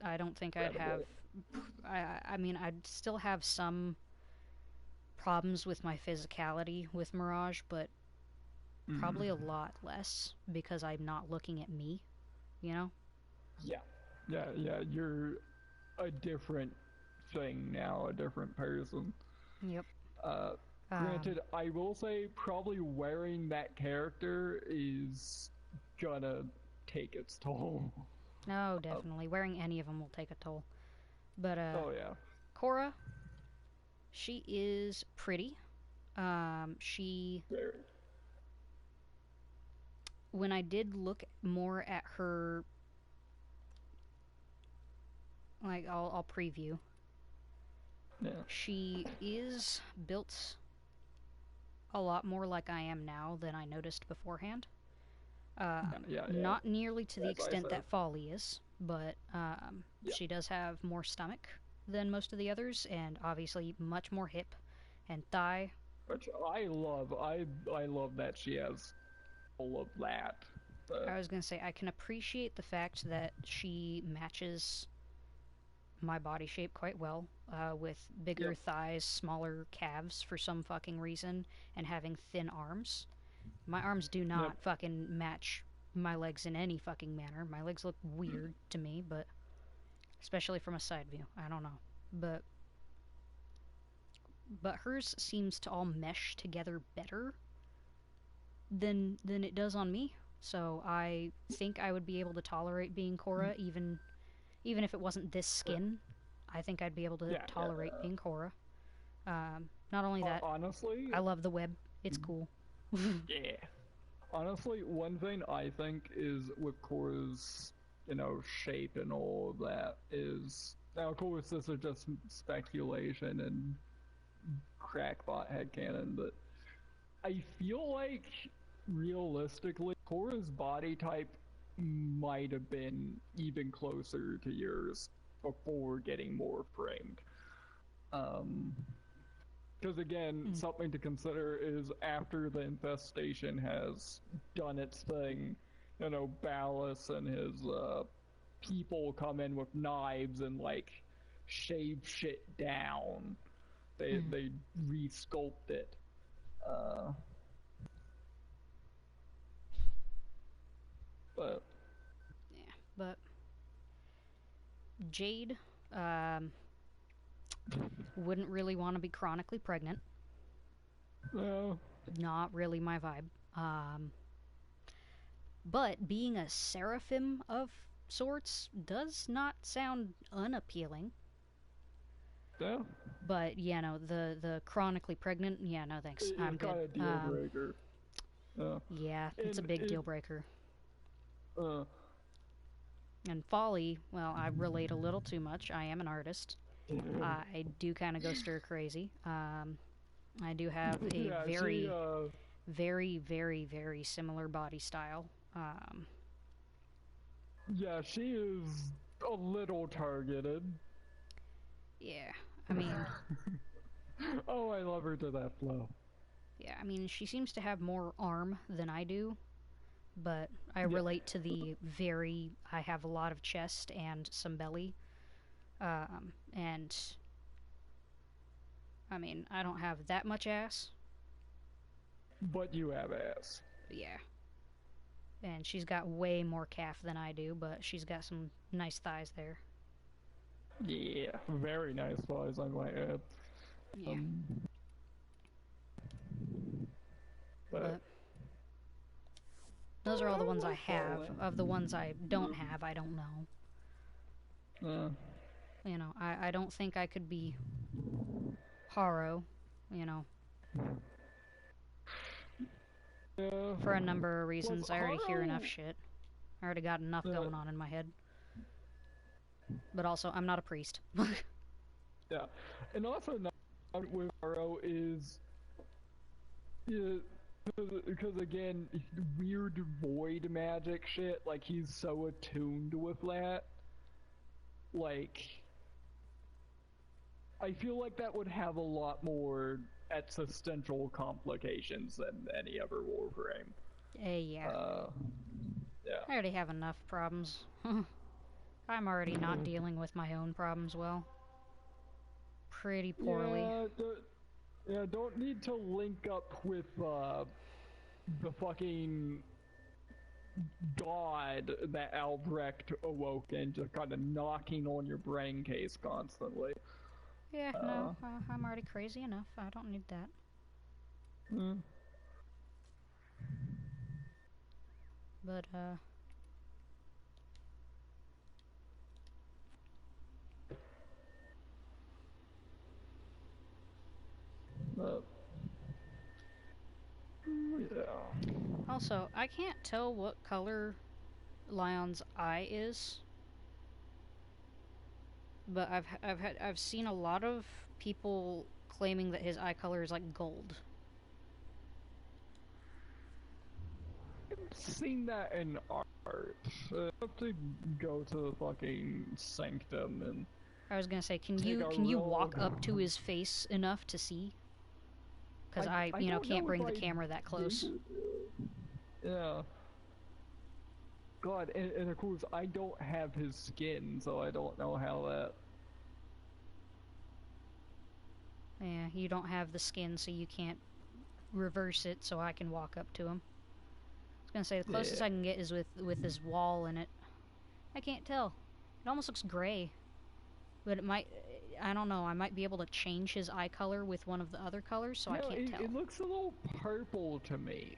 I don't think I'd have. I mean, I'd still have some problems with my physicality with Mirage, but probably a lot less because I'm not looking at me. You know? Yeah. You're a different thing now, a different person. Yep. Granted, I will say probably wearing that character is gonna take its toll. No, definitely. Wearing any of them will take a toll. But Oh yeah. Cora, she is pretty. She Very. when I did look more at her, like I'll preview. Yeah. She is built a lot more like I am now than I noticed beforehand. Yeah. Not nearly to the As I extent said. that Folly is, but she does have more stomach than most of the others, and obviously much more hip and thigh. Which I love. I love that she has all of that. I was gonna say I can appreciate the fact that she matches my body shape quite well, with bigger thighs, smaller calves for some fucking reason, and having thin arms. My arms do not fucking match my legs in any fucking manner. My legs look weird to me, but especially from a side view. I don't know. But hers seems to all mesh together better than it does on me. So I think I would be able to tolerate being Cora even if it wasn't this skin. I think I'd be able to tolerate being Cora. Not only that, honestly, I love the web. It's cool. yeah. Honestly, one thing I think is with Cora's, shape and all of that is, now of course this is just speculation and crackpot headcanon, but I feel like realistically, Cora's body type might have been even closer to yours before getting more framed. Because again, something to consider is after the infestation has done its thing, Ballas and his people come in with knives and like shave shit down. They re-sculpt it. But yeah, but Jade wouldn't really want to be chronically pregnant. Not really my vibe. But being a seraphim of sorts does not sound unappealing. yeah, But yeah, no, the chronically pregnant, yeah, no thanks. I'm it's good. kind of deal breaker. Yeah, it's a big deal breaker. Uh, And Folly, well, I relate a little too much. I am an artist. I do kind of go stir crazy. I do have a very, very, very, very similar body style. Yeah, she is a little targeted. Yeah, I mean, Oh, I love her to that flow. yeah, I mean, she seems to have more arm than I do, but I relate to the I have a lot of chest and some belly. And I mean, I don't have that much ass. But you have ass. Yeah. And she's got way more calf than I do, but she's got some nice thighs there. Yeah, very nice thighs, I might add. Yeah. But those are all the ones I have. Of the ones I don't have, I don't know. You know, I don't think I could be Haro, you know, Yeah. for a number of reasons. I already hear enough Haro, shit. I already got enough going on in my head. But also, I'm not a priest. yeah, and also not with Haro is, yeah, because again, weird void magic shit. Like he's so attuned with that. Like, I feel like that would have a lot more existential complications than any other Warframe. Yeah. Yeah. I already have enough problems. I'm already not dealing with my own problems well. Pretty poorly. Yeah, don't need to link up with the fucking god that Albrecht awoke and just kind of knocking on your brain case constantly. Yeah, no, I'm already crazy enough. I don't need that. But, Yeah. also, I can't tell what color Lion's eye is. But I've seen a lot of people claiming that his eye color is like gold. I've seen that in art. I have to go to the fucking sanctum and I was gonna say, can take you a walk real... up to his face enough to see? Because I you know, don't can't know bring if the I'd camera that be close. able to. Yeah. God, and of course I don't have his skin, so I don't know how that... Yeah, you don't have the skin, so you can't reverse it, so I can walk up to him. I was gonna say, the closest Yeah. I can get is with this wall in it. I can't tell. It almost looks gray. But it might... I don't know, I might be able to change his eye color with one of the other colors, so I can't tell. It looks a little purple to me.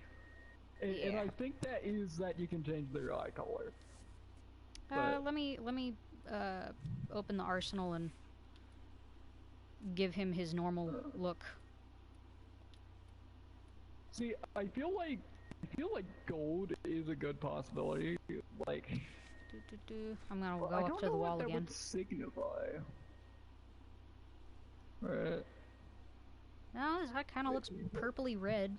And Yeah. I think that is that you can change their eye color. Let me open the arsenal and give him his normal look. See, I feel like gold is a good possibility. Like, I'm gonna go I up don't to know the what wall that again. would signify. Right. No, that kind of looks purpley red.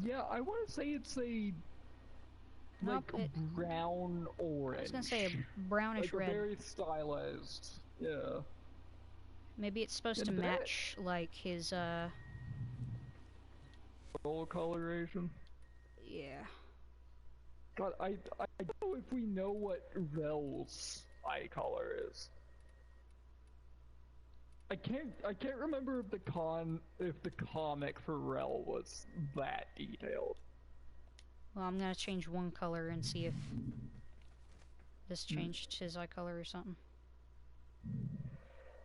Yeah, I want to say it's a Nope, brown orange. I was gonna say a brownish like red. Very stylized. Yeah. Maybe it's supposed to And that- match like his Full coloration. yeah. God, I don't know if we know what Rel's eye color is. I can't remember if the comic for Rel was that detailed. Well, I'm gonna change one color and see if this changed his eye color or something.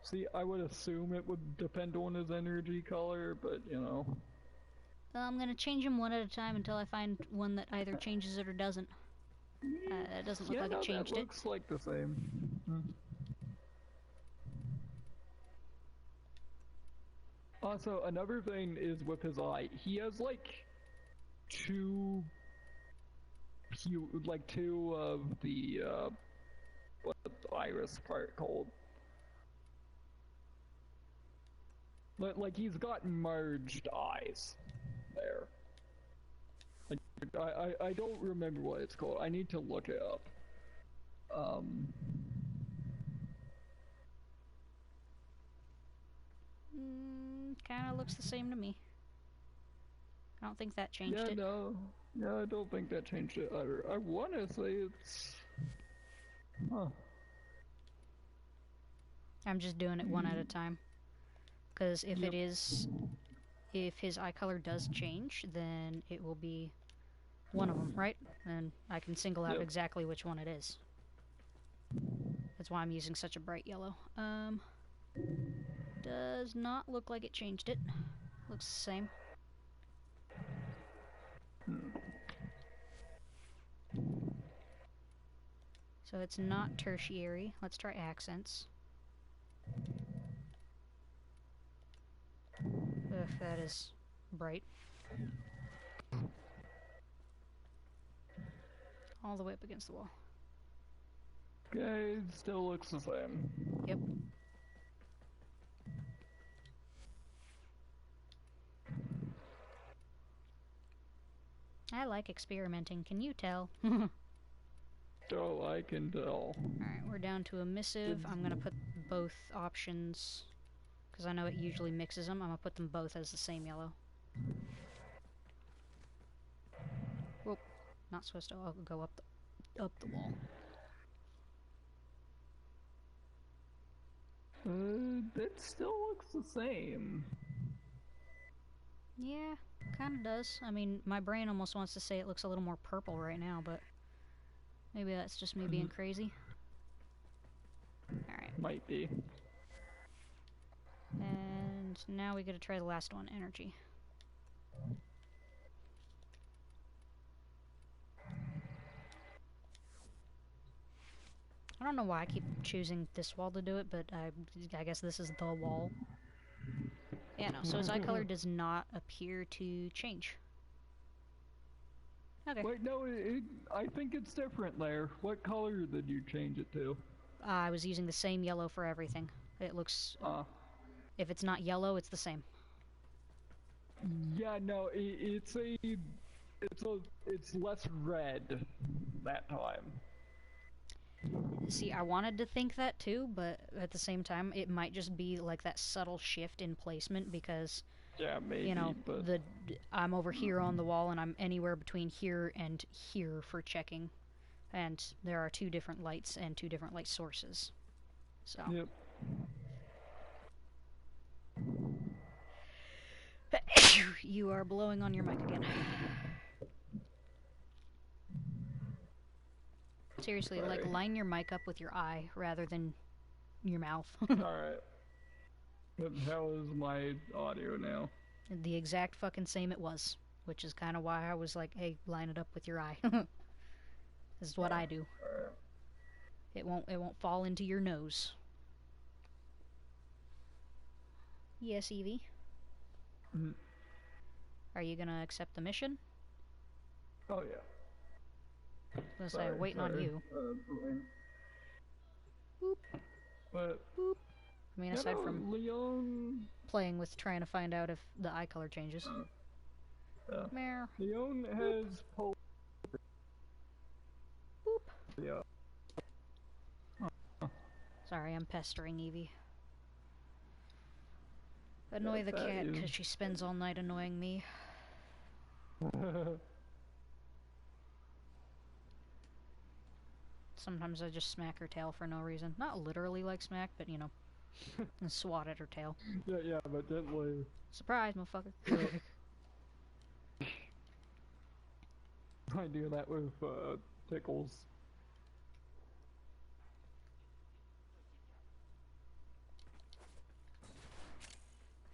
See, I would assume it would depend on his energy color, but you know. Well, I'm gonna change them one at a time until I find one that either changes it or doesn't. It doesn't look like it changed that it. looks like the same. Also, another thing is with his eye, he has like two of the what's the iris part called? Like he's got merged eyes there. Like, I don't remember what it's called. I need to look it up. Kind of looks the same to me. I don't think that changed it. Yeah, I don't think that changed it either. I want to say it's... Huh. I'm just doing it one at a time. Because if it is... If his eye color does change, then it will be one of them, right? And I can single out exactly which one it is. That's why I'm using such a bright yellow. Does not look like it changed it. Looks the same. So it's not tertiary. Let's try accents. Ugh, that is bright. All the way up against the wall. Okay, it still looks the same. Yep. I like experimenting, can you tell? So I can tell. Alright, we're down to emissive. I'm gonna put both options, because I know it usually mixes them. I'm gonna put them both as the same yellow. Whoop. Not supposed to go up the wall. It still looks the same. Yeah, kinda does. I mean, my brain almost wants to say it looks a little more purple right now, but maybe that's just me being crazy. Alright. Might be. And now we gotta try the last one, energy. I don't know why I keep choosing this wall to do it, but I guess this is the wall. Yeah, no, so his eye color does not appear to change. Okay. Wait, no, I think it's different there. What color did you change it to? I was using the same yellow for everything. It looks... if it's not yellow, it's the same. Yeah, no, it's less red that time. See, I wanted to think that too, but at the same time, it might just be like that subtle shift in placement because, Yeah, maybe, you know, but... I'm over here on the wall and I'm anywhere between here and here for checking. And there are two different lights and two different light sources. So. Yep. You are blowing on your mic again. Seriously, Sorry. like, line your mic up with your eye rather than your mouth. Alright. How is my audio now? The exact fucking same it was. Which is kind of why I was like, hey, line it up with your eye. This is what I do. It won't fall into your nose. Yes, Evie? Mm. Are you gonna accept the mission? Oh, yeah. I was gonna say, waiting on you. Boop. But... Boop. I mean, aside from Leon... playing with trying to find out if the eye color changes. Mare. Leon has Boop. Yeah. Sorry, I'm pestering Evie. Annoy the cat because she spends all night annoying me. Sometimes I just smack her tail for no reason. Not literally like smack, but you know, and swat at her tail. Yeah, but gently. Surprise, motherfucker. I do that with tickles.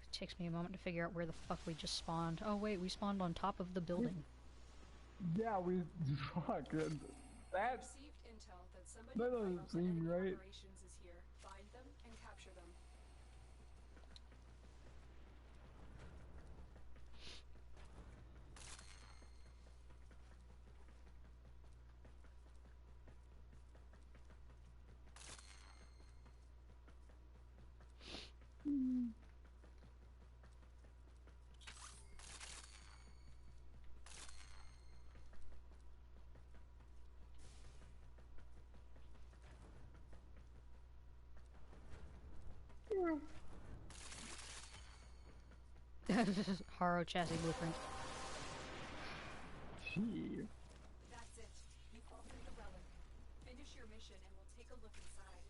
It takes me a moment to figure out where the fuck we just spawned. Oh wait, we spawned on top of the building. Yeah, we... Fuck. That... Received intel that somebody That doesn't vital to seem enemy right. operations is here. Find them and capture them. Haro chassis blueprint. Gee. That's it. You've opened the relic. Finish your mission and we'll take a look inside.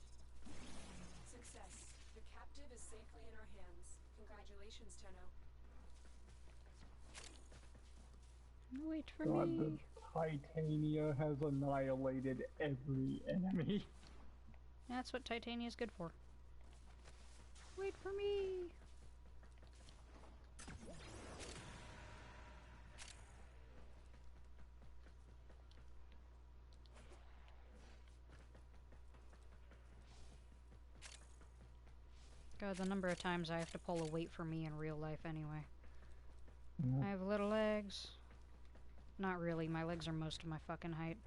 Success. The captive is safely in our hands. Congratulations, Tenno. Wait for God, me. the Titania has annihilated every enemy. That's what Titania is good for. Wait for me. God, the number of times I have to pull a weight for me in real life anyway. Yeah. I have little legs. Not really, my legs are most of my fucking height.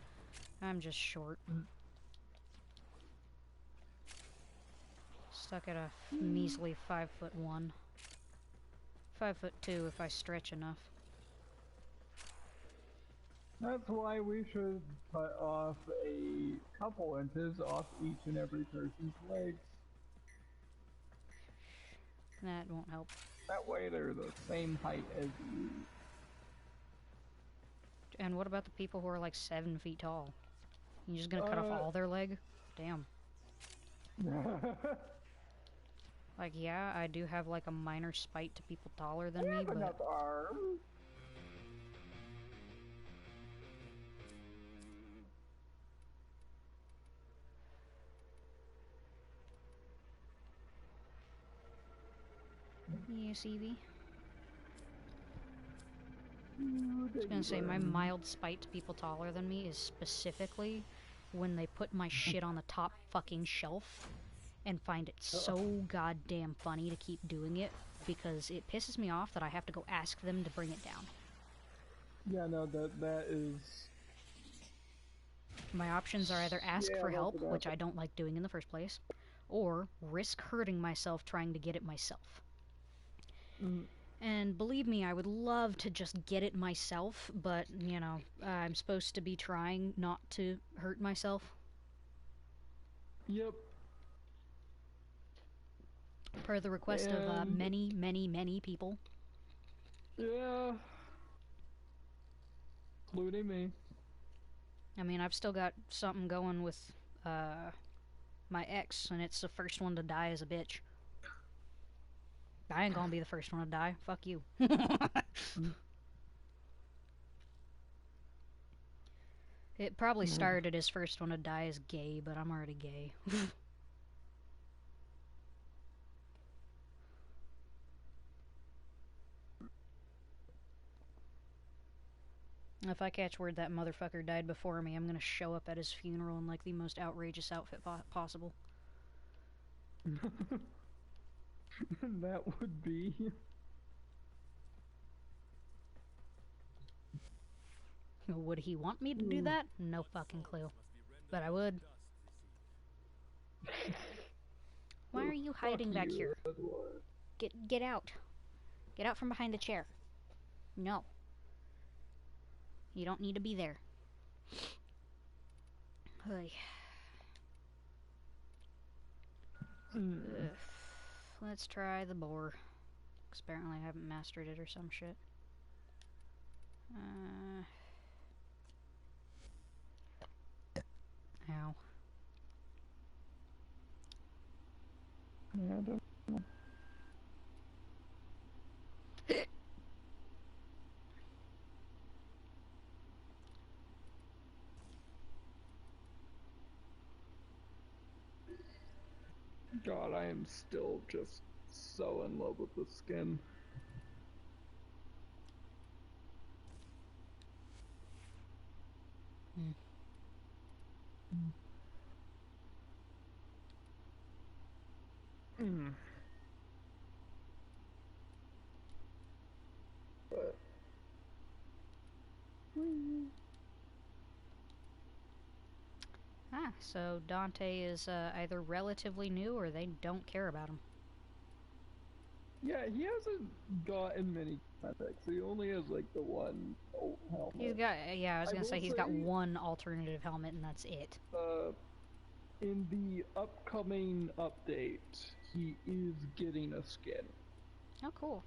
I'm just short. Stuck at a measly 5'1". 5'2" if I stretch enough. That's why we should cut off a couple inches off each and every person's legs. That won't help. That way they're the same height as you. And what about the people who are like 7 feet tall? You just gonna cut off all their leg? Damn. Like, yeah, I do have like a minor spite to people taller than me, but... enough arms. Yes, Evie. I was gonna say, my mild spite to people taller than me is specifically when they put my shit on the top fucking shelf and find it so goddamn funny to keep doing it because it pisses me off that I have to go ask them to bring it down. Yeah, no, that is... My options are either ask for help, which I don't like doing in the first place, or risk hurting myself trying to get it myself. And believe me, I would love to just get it myself, but, you know, I'm supposed to be trying not to hurt myself. Yep. Per the request of many, many, many people. Yeah. Including me. I mean, I've still got something going with my ex, and it's the first one to die as a bitch. I ain't gonna be the first one to die. Fuck you. It probably started as first one to die as gay, but I'm already gay. If I catch word that motherfucker died before me, I'm gonna show up at his funeral in like the most outrageous outfit possible. That would be... Would he want me to do that? No fucking clue. But I would. Why are you hiding back here? Get out. Get out from behind the chair. No. You don't need to be there. Hey. Let's try the boar. Because apparently I haven't mastered it or some shit. Ow. Yeah, I don't know. God, I am still just so in love with the skin. But... Ah, so Dante is either relatively new or they don't care about him. Yeah, he hasn't gotten many contacts. He only has like the one old helmet. He's got, yeah, I was gonna say he's got say, one alternative helmet and that's it. In the upcoming update, he is getting a skin. Oh, cool.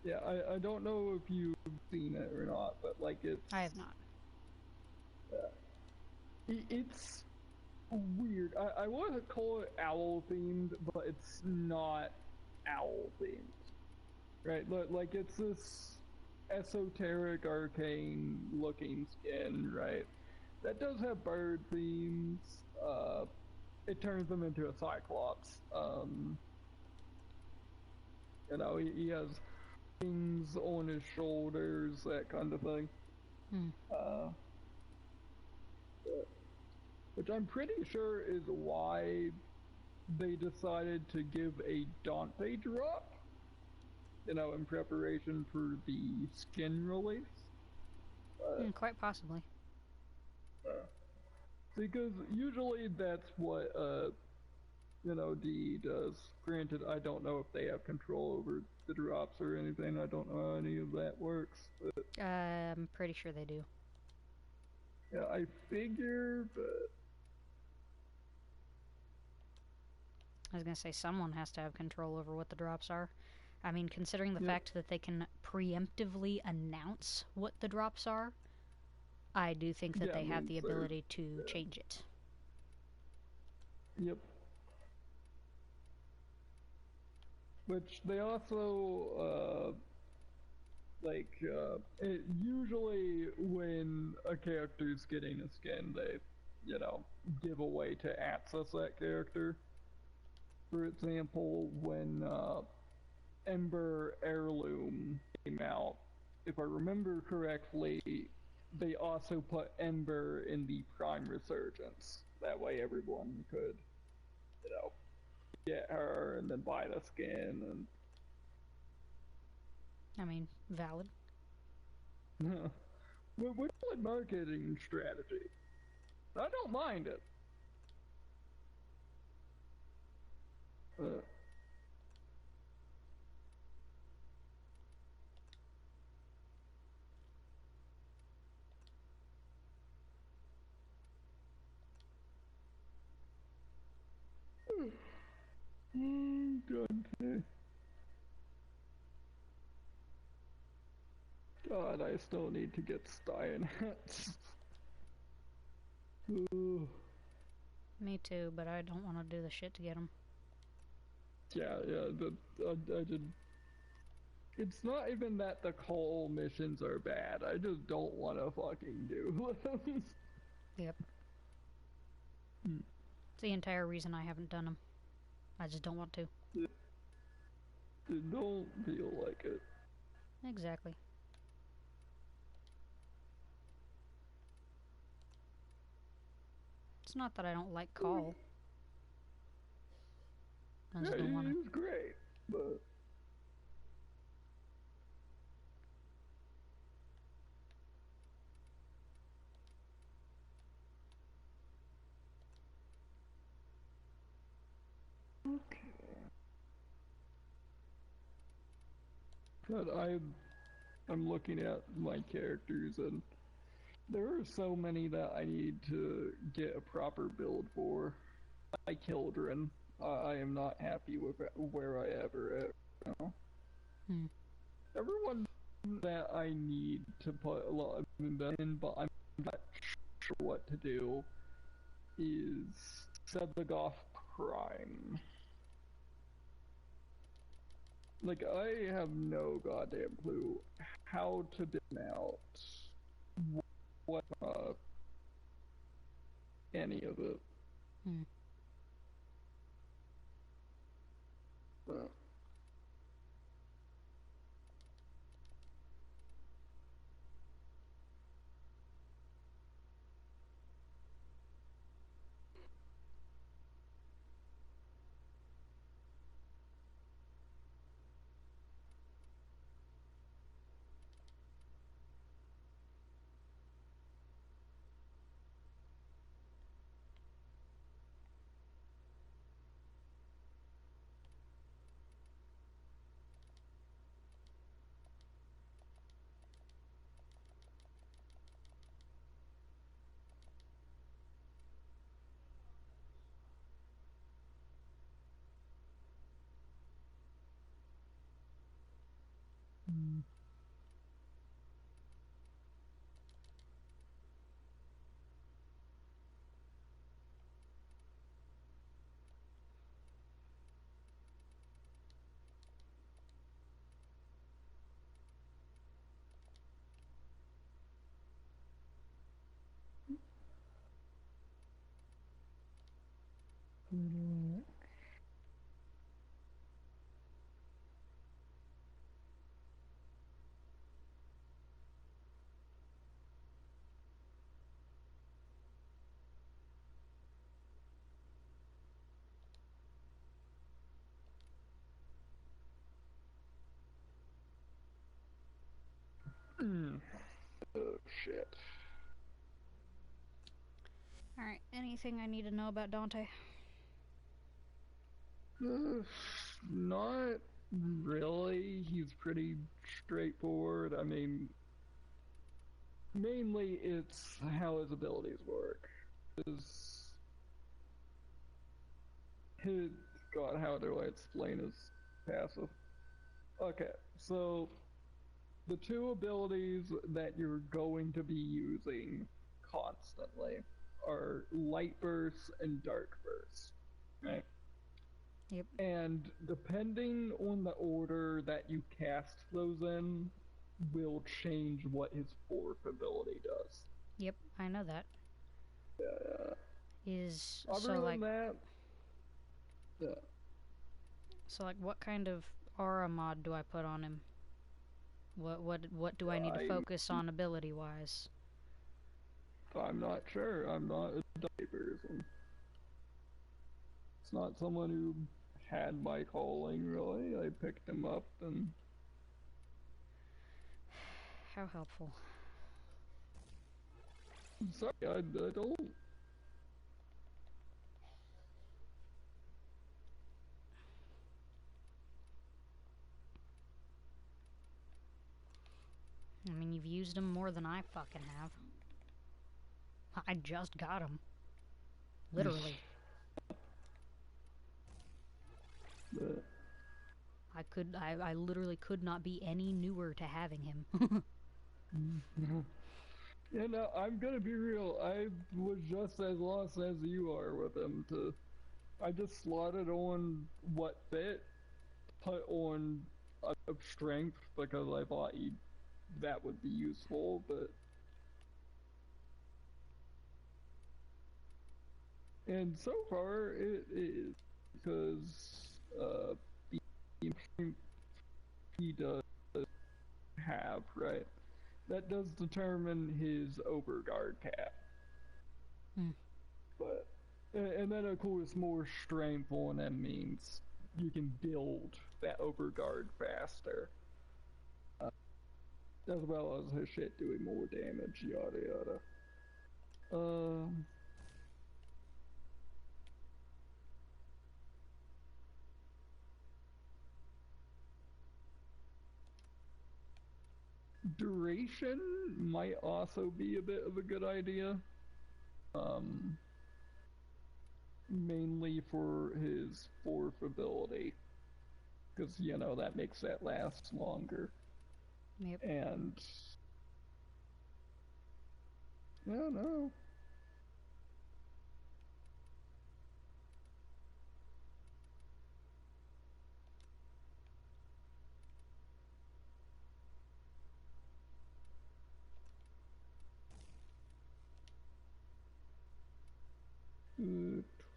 Yeah, I don't know if you've seen it or not, but like it's... I have not. It's weird. I want to call it owl themed, but it's not owl themed. Right? Like it's this esoteric, arcane looking skin, right? That does have bird themes. It turns them into a cyclops. You know, he has wings on his shoulders, that kind of thing. Which I'm pretty sure is why they decided to give a Dante drop, in preparation for the skin release. Quite possibly. Because usually that's what, DE does. Granted, I don't know if they have control over the drops or anything. I don't know how any of that works, but I'm pretty sure they do. yeah, I figure, but I was gonna say someone has to have control over what the drops are. I mean, considering the fact that they can preemptively announce what the drops are, I do think that they have the ability to change it. Yep. Which they also, usually when a character's getting a skin, they, give a way to access that character. For example, when Ember Heirloom came out, if I remember correctly, they also put Ember in the Prime Resurgence. That way everyone could, get her and then buy the skin and I mean, valid. We're good marketing strategy. I don't mind it. Dante. God, I still need to get Stein hats. Me too, but I don't want to do the shit to get them. Yeah, I did. It's not even that the coal missions are bad. I just don't want to fucking do them. Yep. It's the entire reason I haven't done them. I just don't want to. Don't feel like it. Exactly. It's not that I don't like Call. I just don't want to. He's great, but but I'm looking at my characters and there are so many that I need to get a proper build for. My Kildren, I am not happy with where I ever at now. Everyone that I need to put a lot of investment in, but I'm not sure what to do, is Sebagoth Prime. Like, I have no goddamn clue how to build out what, any of it. Oh, shit. Alright, anything I need to know about Dante? Not really. He's pretty straightforward. I mean, mainly it's how his abilities work. His God, how do I explain his passive? Okay, so the two abilities that you're going to be using constantly are Light Burst and Dark Burst. Right? Yep. And depending on the order that you cast those in, will change what his fourth ability does. Yep, I know that. Other than that, yeah. So like, what kind of aura mod do I put on him? What do I need to focus on ability wise? I'm not sure. I'm not a die person. It's not someone who had my calling, really. I picked him up and... How helpful. I'm sorry, I don't... I mean, you've used him more than I fucking have. I just got him. Literally. I literally could not be any newer to having him. Yeah, no, I'm gonna be real. I was just as lost as you are with him. I just slotted on what fit, put on a strength because I thought that would be useful, but... And so far, it is, because he does have, right? That does determine his overguard cap. But, and then of course more strength on him means you can build that overguard faster. As well as his shit doing more damage, yada yada. Duration might also be a bit of a good idea. Mainly for his fourth ability. Because, you know, that makes that last longer. Yep. And... I don't know.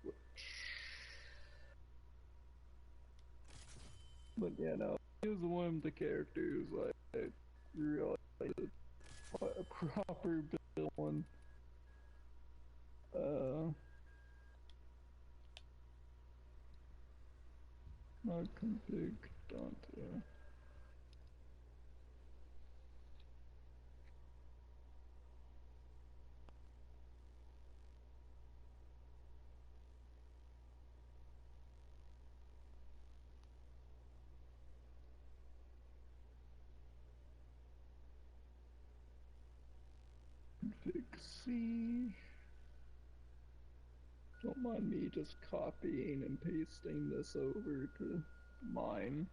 Twitch. But yeah, no, he was one of the characters I realized what a proper build on. Not config Dante. Config C. Don't mind me just copying and pasting this over to mine.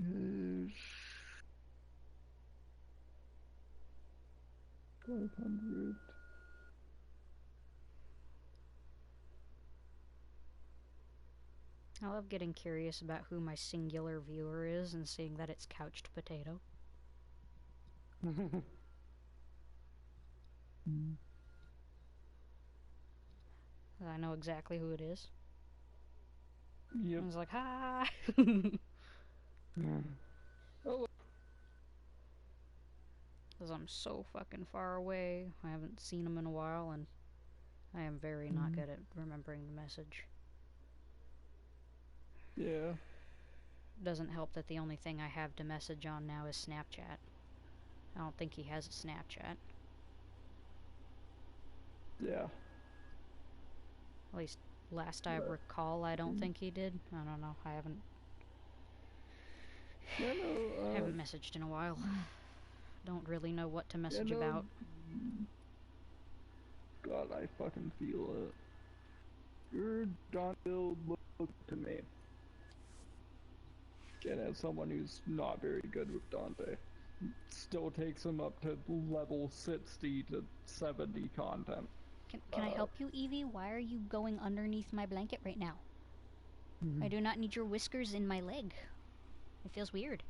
Is 500. I love getting curious about who my singular viewer is and seeing that it's Couched Potato. I know exactly who it is. Yep. I was like, hi! Oh. Because I'm so fucking far away. I haven't seen him in a while, and I am very not good at remembering the message. Yeah. Doesn't help that the only thing I have to message on now is Snapchat. I don't think he has a Snapchat. Yeah. At least last I recall, I don't think he did. I don't know. I haven't Yeah, no, haven't messaged in a while. Don't really know what to message yeah, no, about. God, I fucking feel it. Your Don build look to me. And as someone who's not very good with Dante, still takes him up to level 60 to 70 content. Can I help you, Evie? Why are you going underneath my blanket right now? I do not need your whiskers in my leg. It feels weird.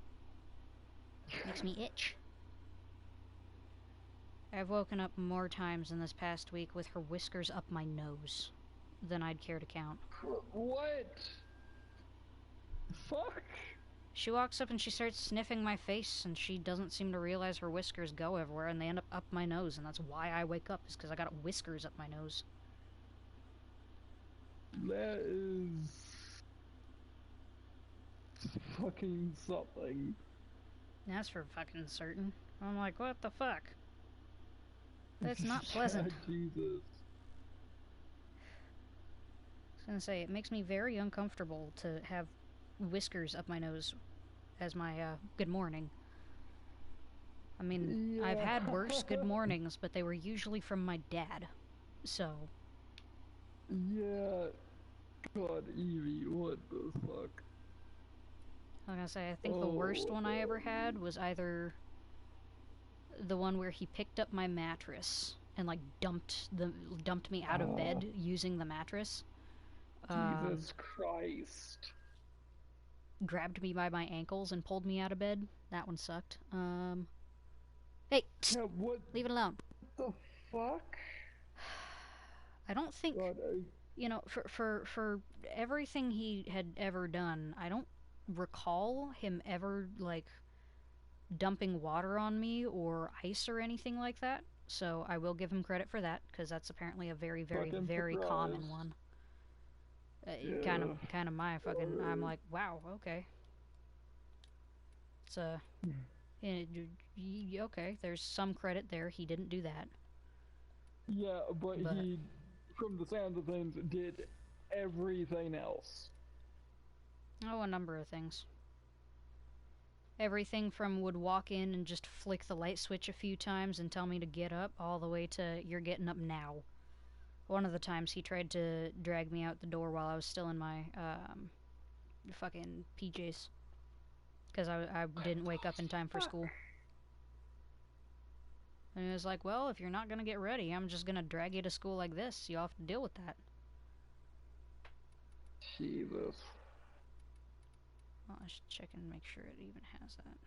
Makes me itch. I've woken up more times in this past week with her whiskers up my nose than I'd care to count. What? Fuck? She walks up and she starts sniffing my face, and she doesn't seem to realize her whiskers go everywhere, and they end up my nose, and that's why I wake up, is because I got whiskers up my nose. That is fucking something. That's for fucking certain. I'm like, what the fuck? That's not pleasant. Jesus. I was gonna say, it makes me very uncomfortable to have whiskers up my nose as my good morning. I mean, Yeah. I've had worse good mornings, but they were usually from my dad. So, Yeah. God, Evie, what the fuck? I was gonna say, I think the worst one I ever had was either the one where he picked up my mattress and like dumped me out of bed using the mattress. Jesus Christ. Grabbed me by my ankles and pulled me out of bed. That one sucked. Hey, psst, Yeah, what leave it alone. the fuck? I don't think, God, you know, for everything he had ever done, I don't recall him ever like dumping water on me or ice or anything like that. So I will give him credit for that, because that's apparently a very, very, fucking very common surprised. one. Yeah. Kind of my fucking. I'm like, wow, okay. It's okay. There's some credit there. He didn't do that. Yeah, but he, from the sound of things, did everything else. Oh, a number of things. Everything from would walk in and just flick the light switch a few times and tell me to get up, all the way to you're getting up now. One of the times he tried to drag me out the door while I was still in my fucking PJs, because I didn't wake up in time for school. And he was like, well, if you're not gonna get ready, I'm just gonna drag you to school like this. You'll have to deal with that. Jesus. Well, I should check and make sure it even has that.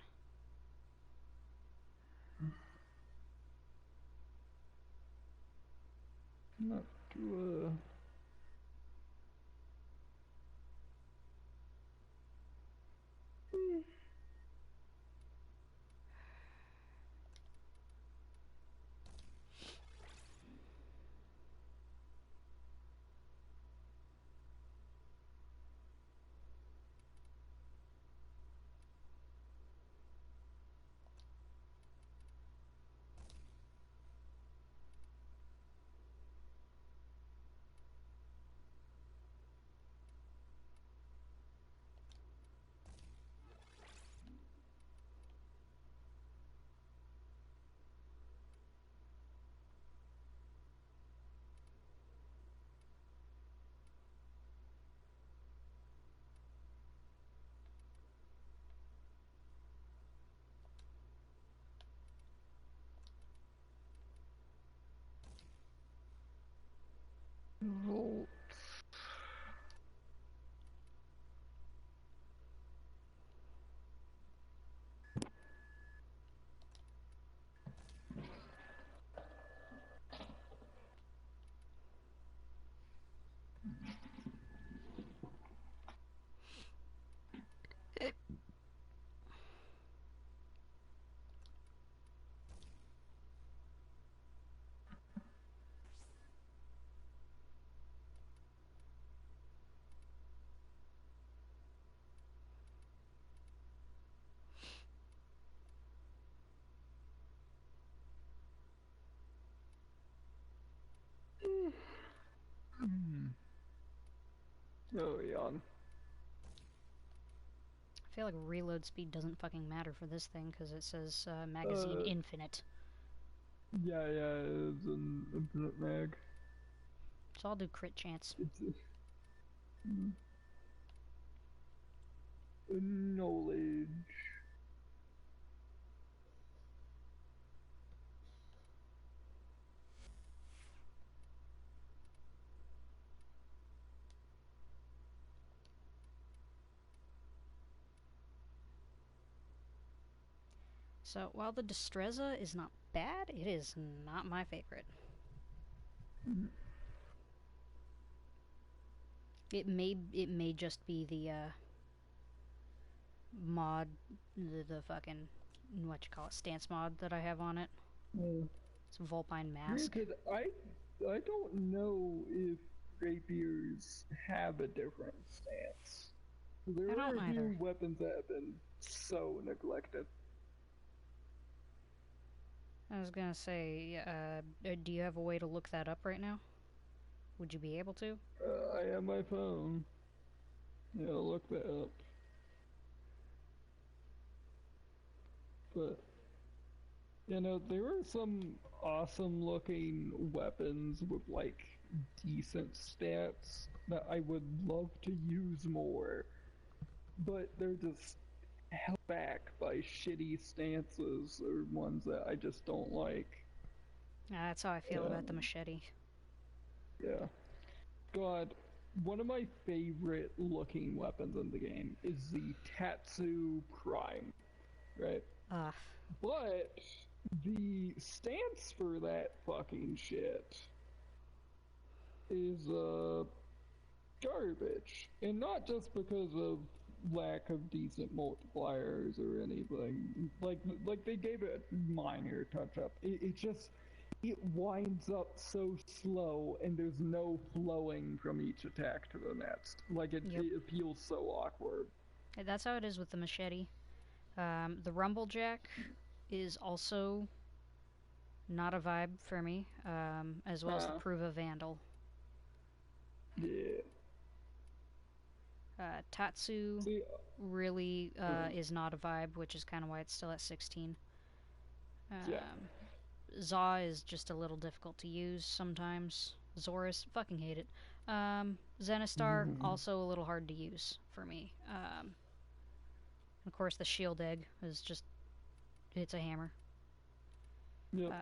Not to, Oh, yeah. I feel like reload speed doesn't fucking matter for this thing because it says magazine infinite. Yeah, it's an infinite mag. So I'll do crit chance. Knowledge. So while the Destreza is not bad, it is not my favorite. It may just be the mod, the fucking what you call it, stance mod that I have on it. It's Vulpine Mask. Granted, I don't know if rapiers have a different stance. There I are don't a either. few weapons that have been so neglected. I was gonna say, do you have a way to look that up right now? Would you be able to? I have my phone. Yeah, I'll look that up. But, you know, there are some awesome looking weapons with, like, decent stats that I would love to use more. But they're just held back by shitty stances or ones that I just don't like. That's how I feel about the machete. Yeah. God, one of my favorite looking weapons in the game is the Tatsu Prime, right? Ugh. But the stance for that fucking shit is garbage. And not just because of lack of decent multipliers or anything. Like they gave it a minor touch up. It just it winds up so slow and there's no flowing from each attack to the next. Like it feels so awkward. That's how it is with the machete. The Rumblejack is also not a vibe for me, as well as the Pruva Vandal. Yeah. Tatsu really is not a vibe, which is kind of why it's still at 16. Za is just a little difficult to use sometimes. Zorus, fucking hate it. Zenistar, also a little hard to use for me. Of course, the Shield Egg is just, it's a hammer. Yep.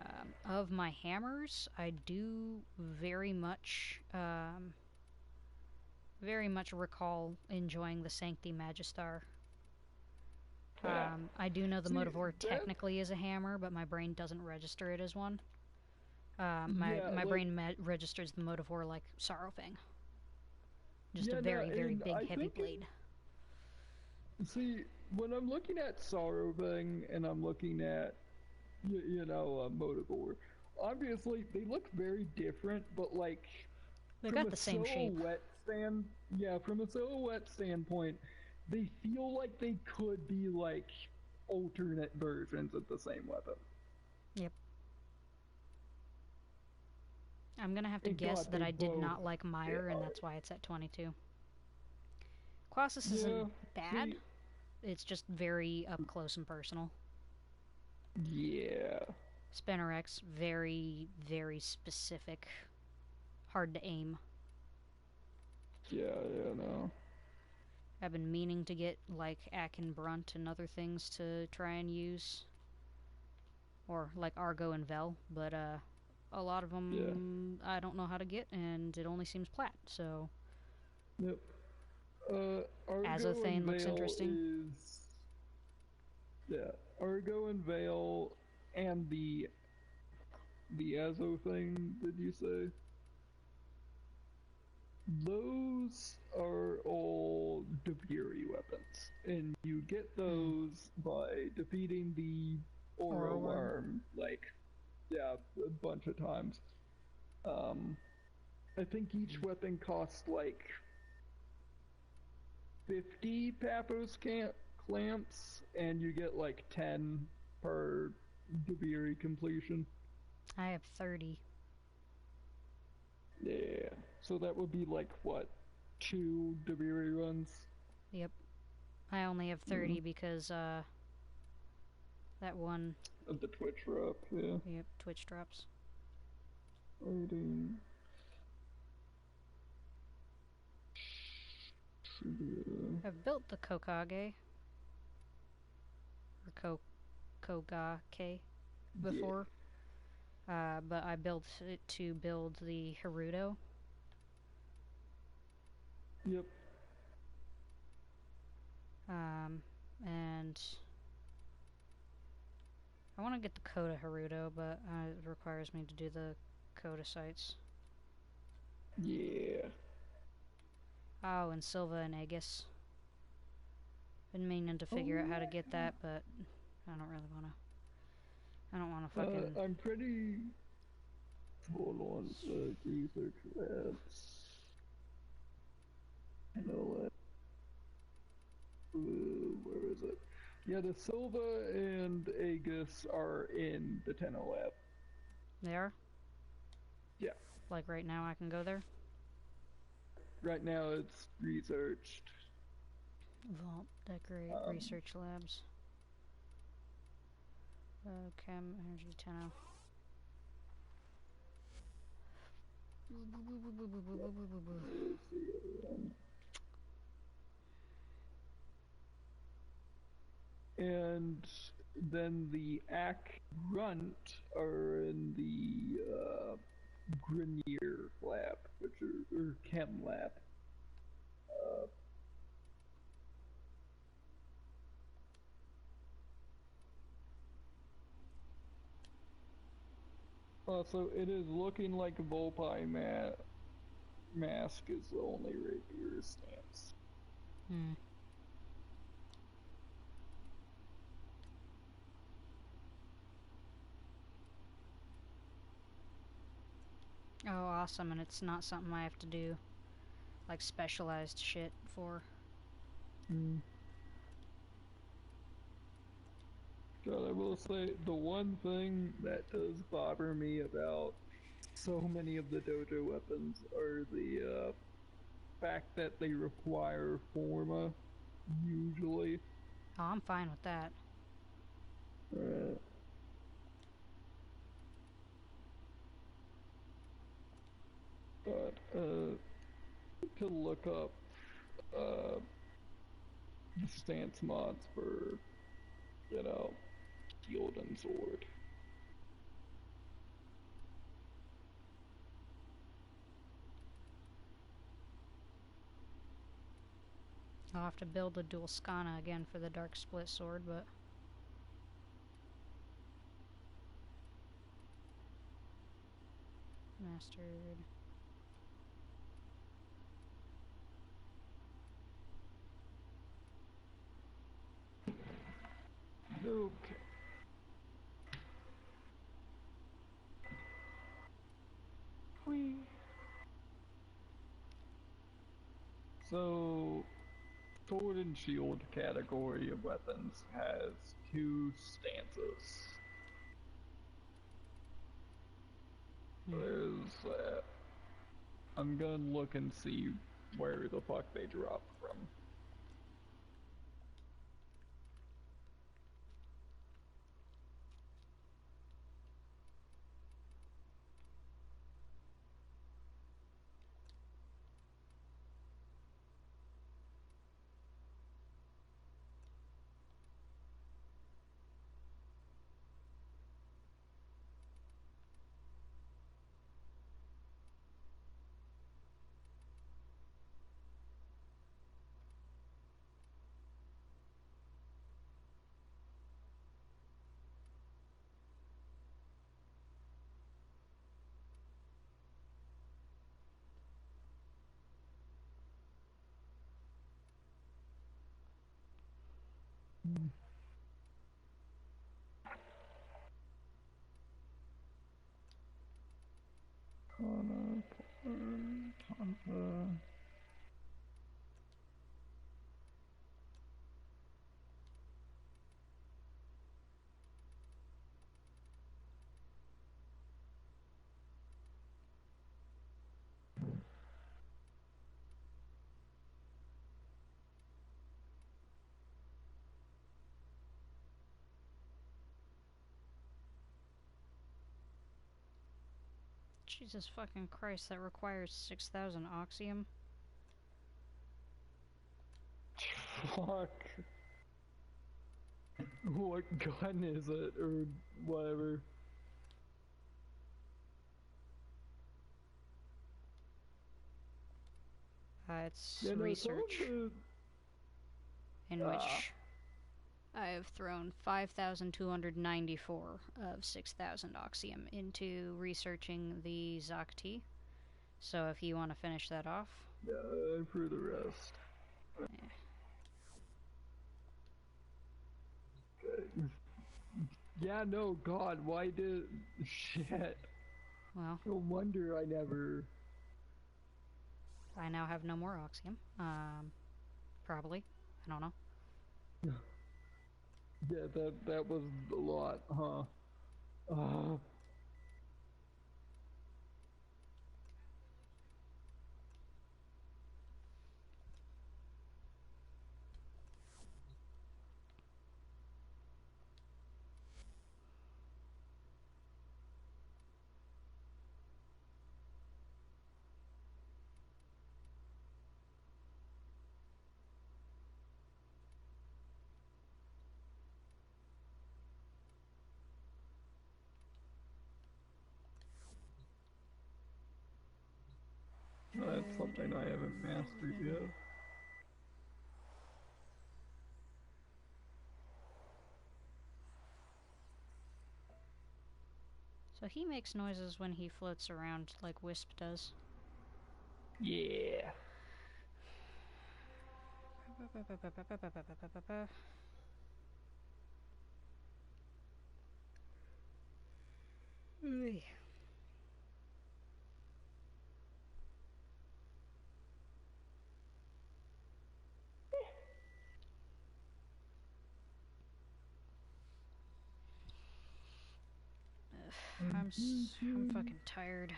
Of my hammers, I do very much recall enjoying the Sancti Magistar. I do know the Motivore technically is a hammer, but my brain doesn't register it as one. My brain registers the Motivore like Sorrowfang. Just a very, very big, heavy blade. See, when I'm looking at Sorrowfang and I'm looking at, Motivore, obviously they look very different, but like, they got the same shape. From a silhouette standpoint, they feel like they could be like alternate versions of the same weapon. Yep. I'm gonna have to guess that I did not like Meyer, and that's why it's at 22. Colossus isn't bad. It's just very up close and personal. Yeah. Spinnerax, very, very specific. Hard to aim. Yeah, no. I've been meaning to get, like, Akin Brunt and other things to try and use. Or, like, Argo and Vel, but, a lot of them I don't know how to get, and it only seems plat, so... Yep. Azothane looks interesting. Argo and Veil and the Azothane, did you say? Those are all Debiri weapons, and you get those by defeating the Aura Worm, a bunch of times. I think each weapon costs like 50 Paphos clamps, and you get like 10 per Debiri completion. I have 30. Yeah, so that would be like, what, 2 Debiri runs. Yep. I only have 30 because that one. Of the Twitch drop, yeah. Yep, Twitch drops. Rating. I've built the Kokage. Or Kogake before. But I built it to build the Haruto. Yep. And I want to get the Coda Haruto, but it requires me to do the Coda sites. Yeah. Oh, and Silva and Aegis. Been meaning to figure out how to get that, but I don't really want to. I don't want to fucking... I'm pretty... Hold on, research labs. No, where is it? Yeah, the Silva and Aegis are in the Tenno lab. They are? Yeah. Like right now I can go there? Right now it's researched. Vault, decorate, research labs. Chem, energy, Tenno. And then the Ack Grunt are in the Grenier lab, which are, or Chem lab. So it is looking like a Volpi mask is the only rapier stance. Oh, awesome, and it's not something I have to do, like, specialized shit for. God, I will say, the one thing that does bother me about so many of the dojo weapons are the fact that they require forma, usually. Oh, I'm fine with that. But, to look up, the stance mods for, you know, shield and sword. I'll have to build a dual Skana again for the dark split sword, but... Mastered... Okay. Whee. So, sword and shield category of weapons has 2 stances. There's that. I'm gonna look and see where the fuck they dropped from. Tanza. Jesus fucking Christ, that requires 6,000 oxium. Fuck. What gun is it, or whatever? It's Yeah, no, some of research, the... in which I have thrown 5,294 of 6,000 oxium into researching the Zakti. So if you want to finish that off. Yeah, for the rest. Yeah. Yeah, no, God, why did... Shit. Well, No wonder I never... I now have no more oxium. Probably. I don't know. Yeah, that was a lot, huh? That's something I haven't mastered yet. So he makes noises when he floats around like Wisp does. Yeah. I'm fucking tired.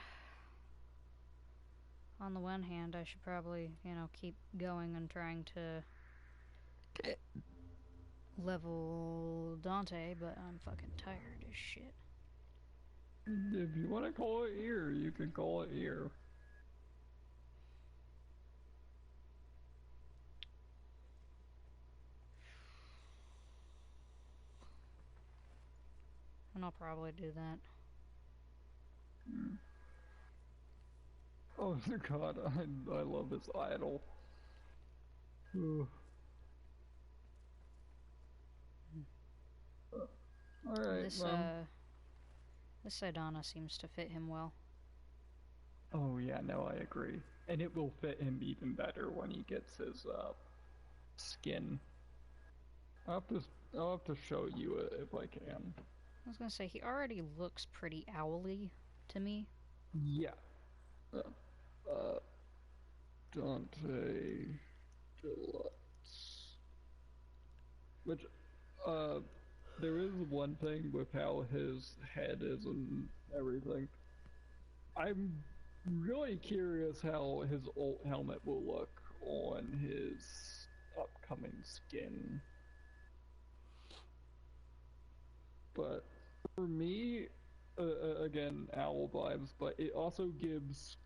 On the one hand, I should probably, keep going and trying to level Dante, but I'm fucking tired as shit. If you want to call it ear, you can call it ear. And I'll probably do that. Oh God, I love this idol. Ugh. Alright, This Idana seems to fit him well. Oh yeah, no, I agree. And it will fit him even better when he gets his, skin. I'll have to show you it if I can. I was gonna say, he already looks pretty owly to me. Yeah. Dante Deluxe. Which, there is one thing with how his head is and everything. I'm really curious how his old helmet will look on his upcoming skin. But for me, again, owl vibes, but it also gives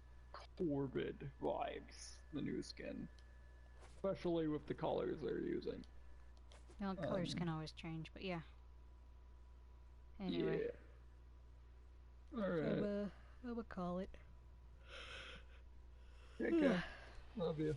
Corvid vibes, the new skin. Especially with the colors they're using. Colors can always change, but yeah. Anyway. Yeah. Alright. I'ma call it. Okay. Love you.